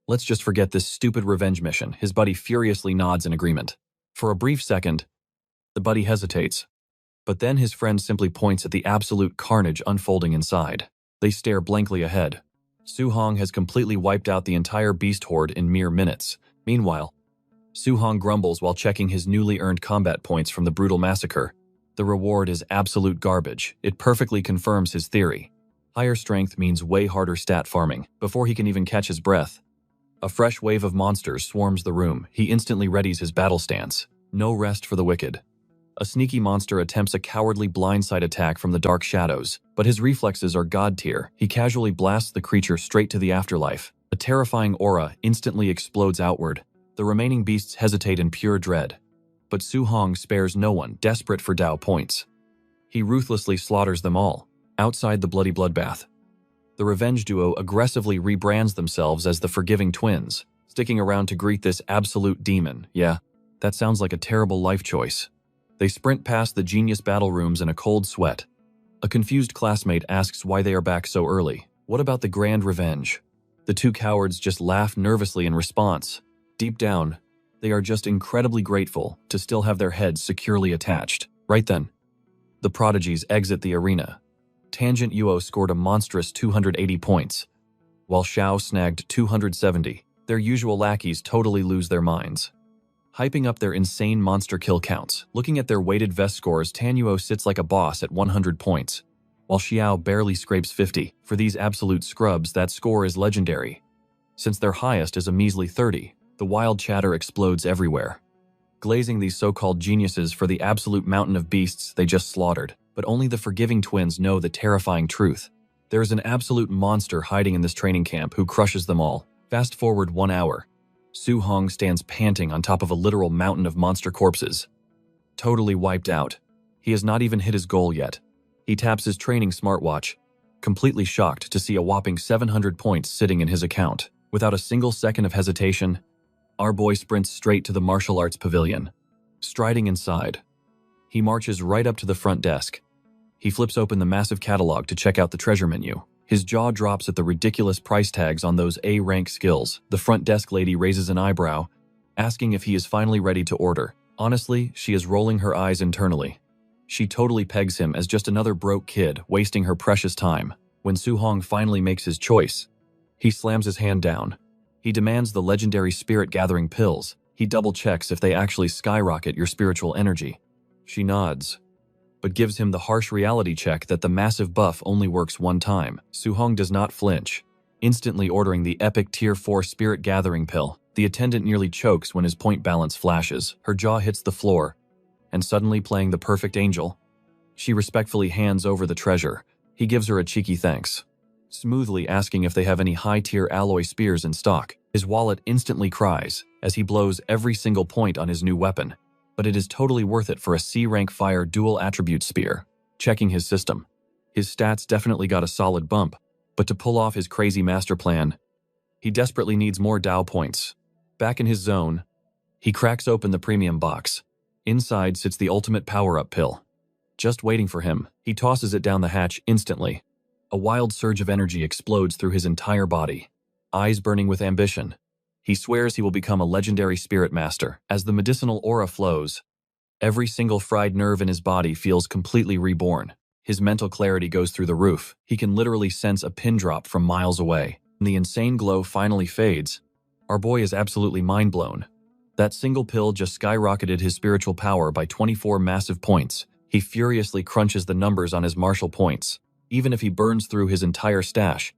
Let's just forget this stupid revenge mission. His buddy furiously nods in agreement. For a brief second, the buddy hesitates. But then his friend simply points at the absolute carnage unfolding inside. They stare blankly ahead. Su Hong has completely wiped out the entire beast horde in mere minutes. Meanwhile, Su Hong grumbles while checking his newly earned combat points from the brutal massacre. The reward is absolute garbage. It perfectly confirms his theory. Higher strength means way harder stat farming. Before he can even catch his breath, a fresh wave of monsters swarms the room. He instantly readies his battle stance. No rest for the wicked. A sneaky monster attempts a cowardly blindside attack from the dark shadows, but his reflexes are god tier. He casually blasts the creature straight to the afterlife. A terrifying aura instantly explodes outward. The remaining beasts hesitate in pure dread. But Su Hong spares no one, desperate for Dao points. He ruthlessly slaughters them all. Outside the bloody bloodbath, the revenge duo aggressively rebrands themselves as the Forgiving Twins, sticking around to greet this absolute demon. Yeah, that sounds like a terrible life choice. They sprint past the genius battle rooms in a cold sweat. A confused classmate asks why they are back so early. What about the grand revenge? The two cowards just laugh nervously in response. Deep down, they are just incredibly grateful to still have their heads securely attached. Right then, the prodigies exit the arena. Tangent Yuo scored a monstrous 280 points, while Xiao snagged 270. Their usual lackeys totally lose their minds, hyping up their insane monster kill counts. Looking at their weighted vest scores, Tan Yuo sits like a boss at 100 points, while Xiao barely scrapes 50. For these absolute scrubs, that score is legendary. Since their highest is a measly 30, the wild chatter explodes everywhere, glazing these so-called geniuses for the absolute mountain of beasts they just slaughtered. But only the forgiving twins know the terrifying truth. There is an absolute monster hiding in this training camp who crushes them all. Fast forward 1 hour. Su Hong stands panting on top of a literal mountain of monster corpses. Totally wiped out. He has not even hit his goal yet. He taps his training smartwatch, completely shocked to see a whopping 700 points sitting in his account. Without a single second of hesitation, our boy sprints straight to the martial arts pavilion. Striding inside, he marches right up to the front desk. He flips open the massive catalog to check out the treasure menu. His jaw drops at the ridiculous price tags on those A-rank skills. The front desk lady raises an eyebrow, asking if he is finally ready to order. Honestly, she is rolling her eyes internally. She totally pegs him as just another broke kid wasting her precious time. When Su Hong finally makes his choice, he slams his hand down. He demands the legendary spirit-gathering pills. He double-checks if they actually skyrocket your spiritual energy. She nods, but gives him the harsh reality check that the massive buff only works one time. Su Hong does not flinch, instantly ordering the epic Tier 4 spirit-gathering pill. The attendant nearly chokes when his point balance flashes. Her jaw hits the floor, and suddenly playing the perfect angel, she respectfully hands over the treasure. He gives her a cheeky thanks, smoothly asking if they have any high-tier alloy spears in stock. His wallet instantly cries as he blows every single point on his new weapon, but it is totally worth it for a C-rank fire dual-attribute spear. Checking his system, his stats definitely got a solid bump, but to pull off his crazy master plan, he desperately needs more Dao points. Back in his zone, he cracks open the premium box. Inside sits the ultimate power-up pill. Just waiting for him, he tosses it down the hatch instantly. A wild surge of energy explodes through his entire body, eyes burning with ambition. He swears he will become a legendary spirit master. As the medicinal aura flows, every single fried nerve in his body feels completely reborn. His mental clarity goes through the roof. He can literally sense a pin drop from miles away. When the insane glow finally fades, our boy is absolutely mind-blown. That single pill just skyrocketed his spiritual power by 24 massive points. He furiously crunches the numbers on his martial points. Even if he burns through his entire stash,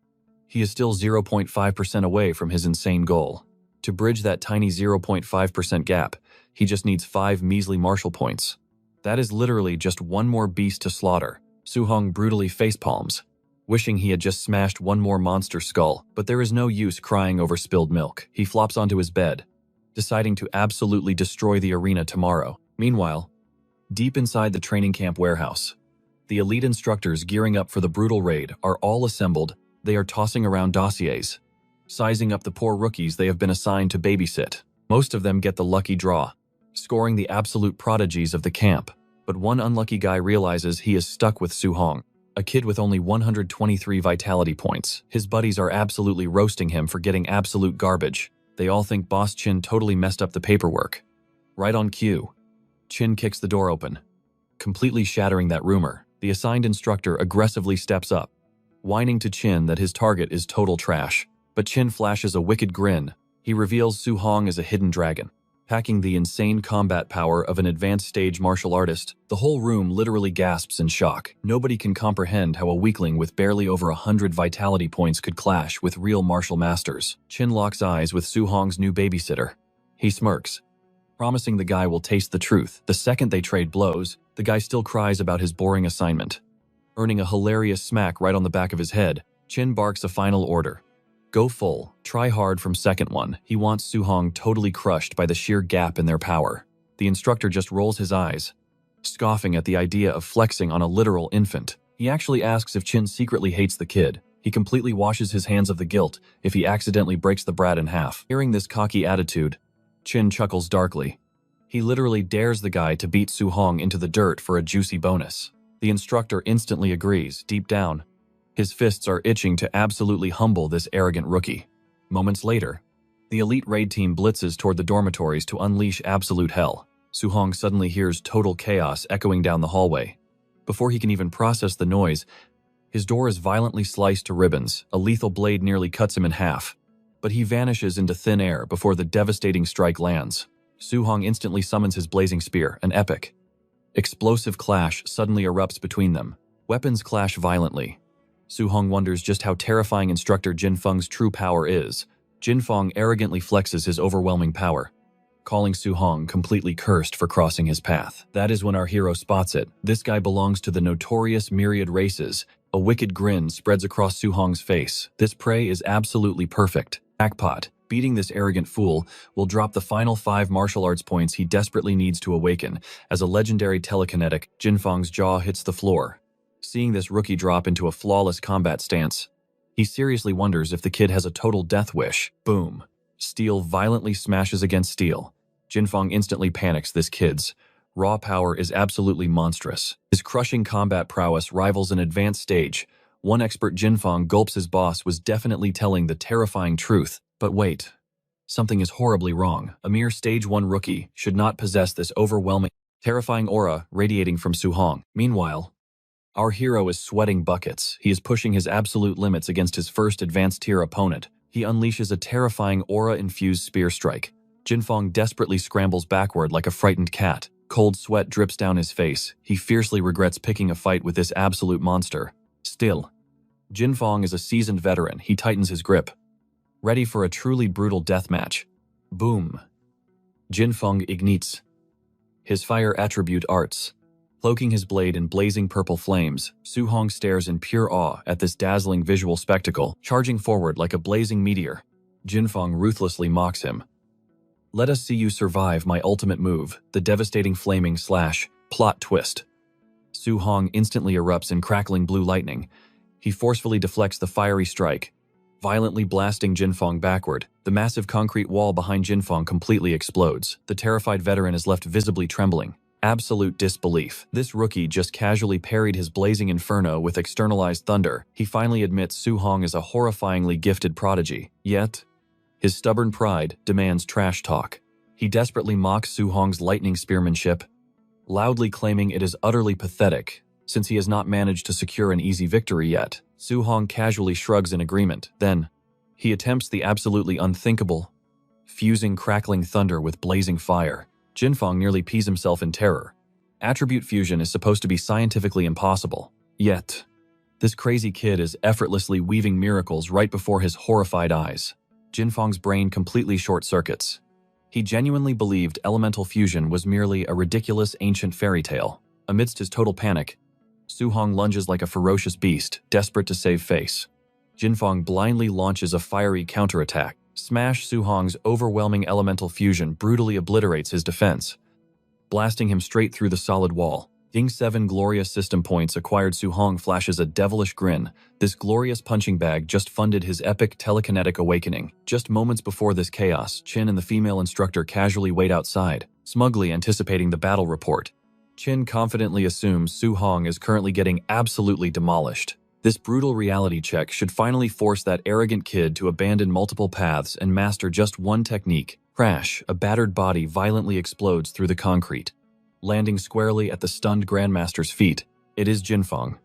he is still 0.5% away from his insane goal. To bridge that tiny 0.5% gap, he just needs 5 measly martial points. That is literally just one more beast to slaughter. Su Hong brutally facepalms, wishing he had just smashed one more monster skull, but there is no use crying over spilled milk. He flops onto his bed, deciding to absolutely destroy the arena tomorrow. Meanwhile, deep inside the training camp warehouse, the elite instructors gearing up for the brutal raid are all assembled. They are tossing around dossiers, sizing up the poor rookies they have been assigned to babysit. Most of them get the lucky draw, scoring the absolute prodigies of the camp. But one unlucky guy realizes he is stuck with Su Hong, a kid with only 123 vitality points. His buddies are absolutely roasting him for getting absolute garbage. They all think Boss Chin totally messed up the paperwork. Right on cue, Chin kicks the door open, completely shattering that rumor. The assigned instructor aggressively steps up, whining to Chin that his target is total trash. But Chin flashes a wicked grin. He reveals Su Hong as a hidden dragon, packing the insane combat power of an advanced stage martial artist. The whole room literally gasps in shock. Nobody can comprehend how a weakling with barely over 100 vitality points could clash with real martial masters. Chin locks eyes with Su Hong's new babysitter. He smirks, promising the guy will taste the truth. The second they trade blows, the guy still cries about his boring assignment. Earning a hilarious smack right on the back of his head, Chin barks a final order. Go full, try hard from second one. He wants Su Hong totally crushed by the sheer gap in their power. The instructor just rolls his eyes, scoffing at the idea of flexing on a literal infant. He actually asks if Chin secretly hates the kid. He completely washes his hands of the guilt if he accidentally breaks the brat in half. Hearing this cocky attitude, Chin chuckles darkly. He literally dares the guy to beat Su Hong into the dirt for a juicy bonus. The instructor instantly agrees. Deep down, his fists are itching to absolutely humble this arrogant rookie. Moments later, The elite raid team blitzes toward the dormitories to unleash absolute hell. Su-hong suddenly hears total chaos echoing down the hallway. Before he can even process the noise, his door is violently sliced to ribbons. A lethal blade nearly cuts him in half. But he vanishes into thin air before the devastating strike lands. Su-hong instantly summons his blazing spear, an epic. Explosive clash suddenly erupts between them. Weapons clash violently. Su-hong wonders just how terrifying instructor Jin Feng's true power is. Jin Feng arrogantly flexes his overwhelming power, calling Su-hong completely cursed for crossing his path. That is when our hero spots it. This guy belongs to the notorious myriad races. A wicked grin spreads across Su-hong's face. This prey is absolutely perfect. Jackpot. Beating this arrogant fool will drop the final 5 martial arts points he desperately needs to awaken. As a legendary telekinetic, Jin Feng's jaw hits the floor. Seeing this rookie drop into a flawless combat stance, he seriously wonders if the kid has a total death wish. Boom. Steel violently smashes against steel. Jin Feng instantly panics. This kid's raw power is absolutely monstrous. His crushing combat prowess rivals an advanced stage. One expert Jin Feng gulps his boss was definitely telling the terrifying truth. But wait, something is horribly wrong. A mere stage 1 rookie should not possess this overwhelming, terrifying aura radiating from Su-hong. Meanwhile, our hero is sweating buckets. He is pushing his absolute limits against his first advanced tier opponent. He unleashes a terrifying aura-infused spear strike. Jin Feng desperately scrambles backward like a frightened cat. Cold sweat drips down his face. He fiercely regrets picking a fight with this absolute monster. Still, Jin Feng is a seasoned veteran. He tightens his grip, ready for a truly brutal deathmatch. Boom. Jin Feng ignites his fire attribute arts. Cloaking his blade in blazing purple flames, Su-hong stares in pure awe at this dazzling visual spectacle. Charging forward like a blazing meteor, Jin Feng ruthlessly mocks him. Let us see you survive my ultimate move, the devastating flaming slash. Plot twist. Su-hong instantly erupts in crackling blue lightning. He forcefully deflects the fiery strike, violently blasting Jin Feng backward. The massive concrete wall behind Jin Feng completely explodes. The terrified veteran is left visibly trembling. Absolute disbelief. This rookie just casually parried his blazing inferno with externalized thunder. He finally admits Su-hong is a horrifyingly gifted prodigy. Yet, his stubborn pride demands trash talk. He desperately mocks Su-hong's lightning spearmanship, loudly claiming it is utterly pathetic, since he has not managed to secure an easy victory yet. Su-hong casually shrugs in agreement. Then, he attempts the absolutely unthinkable, fusing crackling thunder with blazing fire. Jin Feng nearly pees himself in terror. Attribute fusion is supposed to be scientifically impossible. Yet, this crazy kid is effortlessly weaving miracles right before his horrified eyes. Jin Feng's brain completely short-circuits. He genuinely believed elemental fusion was merely a ridiculous ancient fairy tale. Amidst his total panic, Su-hong lunges like a ferocious beast, desperate to save face. Jin Feng blindly launches a fiery counterattack. Smash Su-hong's overwhelming elemental fusion brutally obliterates his defense, blasting him straight through the solid wall. Ying 7 glorious system points acquired. Su-hong flashes a devilish grin. This glorious punching bag just funded his epic telekinetic awakening. Just moments before this chaos, Chin and the female instructor casually wait outside, smugly anticipating the battle report. Chin confidently assumes Su-hong is currently getting absolutely demolished. This brutal reality check should finally force that arrogant kid to abandon multiple paths and master just one technique. Crash, a battered body violently explodes through the concrete, landing squarely at the stunned Grandmaster's feet. It is Jin Feng,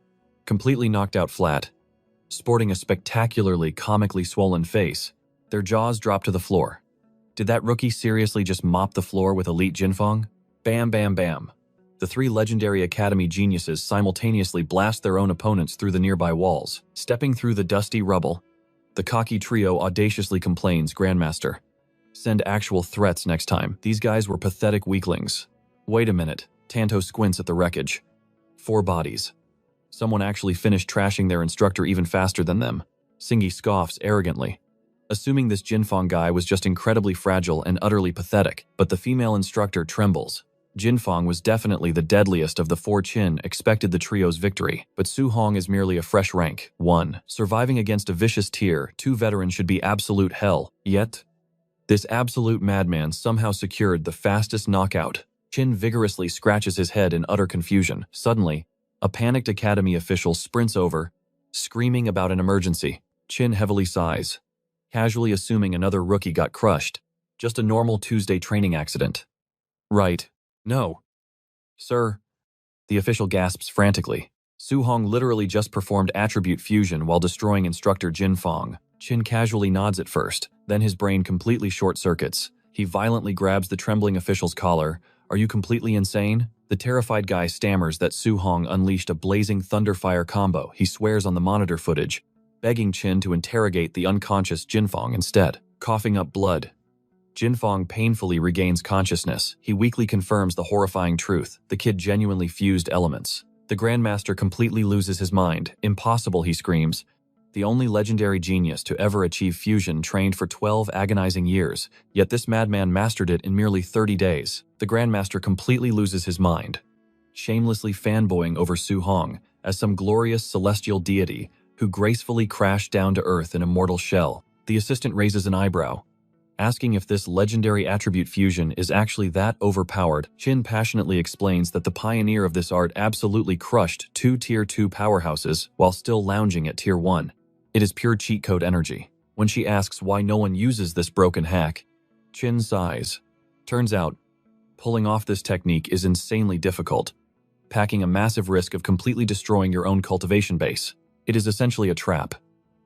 completely knocked out flat, sporting a spectacularly comically swollen face. Their jaws drop to the floor. Did that rookie seriously just mop the floor with elite Jin Feng? Bam, bam, bam. The 3 legendary academy geniuses simultaneously blast their own opponents through the nearby walls. Stepping through the dusty rubble, the cocky trio audaciously complains, Grandmaster, send actual threats next time. These guys were pathetic weaklings. Wait a minute. Tanto squints at the wreckage. 4 bodies. Someone actually finished trashing their instructor even faster than them. Singi scoffs arrogantly, assuming this Jin Feng guy was just incredibly fragile and utterly pathetic. But the female instructor trembles. Jin Feng was definitely the deadliest of the 4. Chin expected the trio's victory, but Su-hong is merely a fresh rank. 1. Surviving against a vicious tier 2 veteran should be absolute hell. Yet, this absolute madman somehow secured the fastest knockout. Chin vigorously scratches his head in utter confusion. Suddenly, a panicked academy official sprints over, screaming about an emergency. Chin heavily sighs. casually assuming another rookie got crushed. Just a normal Tuesday training accident. Right. No. Sir. The official gasps frantically. Su Hong literally just performed attribute fusion while destroying instructor Jin Fong. Chin casually nods at first, then his brain completely short-circuits. He violently grabs the trembling official's collar. Are you completely insane? The terrified guy stammers that Su Hong unleashed a blazing thunderfire combo he swears on the monitor footage, begging Chin to interrogate the unconscious Jin Fong instead. Coughing up blood, Jin Fong painfully regains consciousness. He weakly confirms the horrifying truth. The kid genuinely fused elements. The Grandmaster completely loses his mind. Impossible, he screams. The only legendary genius to ever achieve fusion trained for 12 agonizing years, yet this madman mastered it in merely 30 days. The Grandmaster completely loses his mind, shamelessly fanboying over Su Hong as some glorious celestial deity who gracefully crashed down to earth in a mortal shell. The assistant raises an eyebrow, asking if this legendary attribute fusion is actually that overpowered. Chin passionately explains that the pioneer of this art absolutely crushed 2 Tier 2 powerhouses while still lounging at Tier 1. It is pure cheat code energy. When she asks why no one uses this broken hack, Chin sighs. Turns out, pulling off this technique is insanely difficult, packing a massive risk of completely destroying your own cultivation base. It is essentially a trap,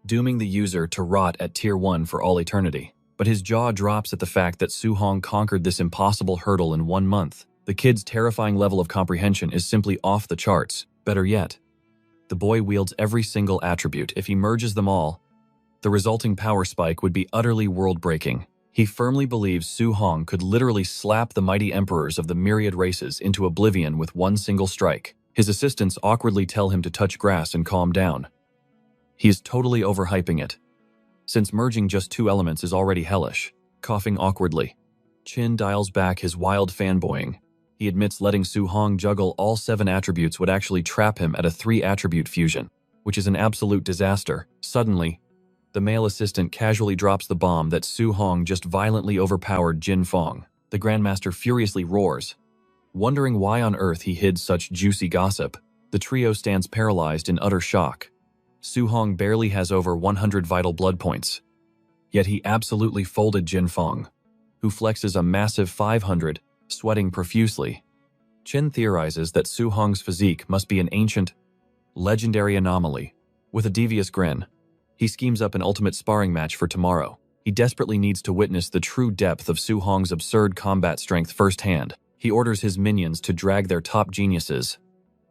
dooming the user to rot at Tier 1 for all eternity. But his jaw drops at the fact that Su Hong conquered this impossible hurdle in 1 month. The kid's terrifying level of comprehension is simply off the charts. Better yet, the boy wields every single attribute. If he merges them all, the resulting power spike would be utterly world-breaking. He firmly believes Su Hong could literally slap the mighty emperors of the myriad races into oblivion with one single strike. His assistants awkwardly tell him to touch grass and calm down. He is totally overhyping it, since merging just 2 elements is already hellish. Coughing awkwardly, Chin dials back his wild fanboying. He admits letting Su Hong juggle all 7 attributes would actually trap him at a 3-attribute fusion, which is an absolute disaster. Suddenly, the male assistant casually drops the bomb that Su Hong just violently overpowered Jin Fong. The Grandmaster furiously roars, wondering why on earth he hid such juicy gossip. The trio stands paralyzed in utter shock. Su Hong barely has over 100 vital blood points, yet he absolutely folded Jin Fong, who flexes a massive 500, sweating profusely. Chin theorizes that Su Hong's physique must be an ancient, legendary anomaly. With a devious grin, he schemes up an ultimate sparring match for tomorrow. He desperately needs to witness the true depth of Su Hong's absurd combat strength firsthand. He orders his minions to drag their top geniuses,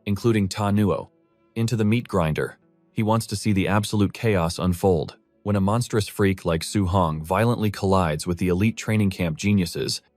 including Ta Nuo, into the meat grinder. He wants to see the absolute chaos unfold. When a monstrous freak like Su Hong violently collides with the elite training camp geniuses,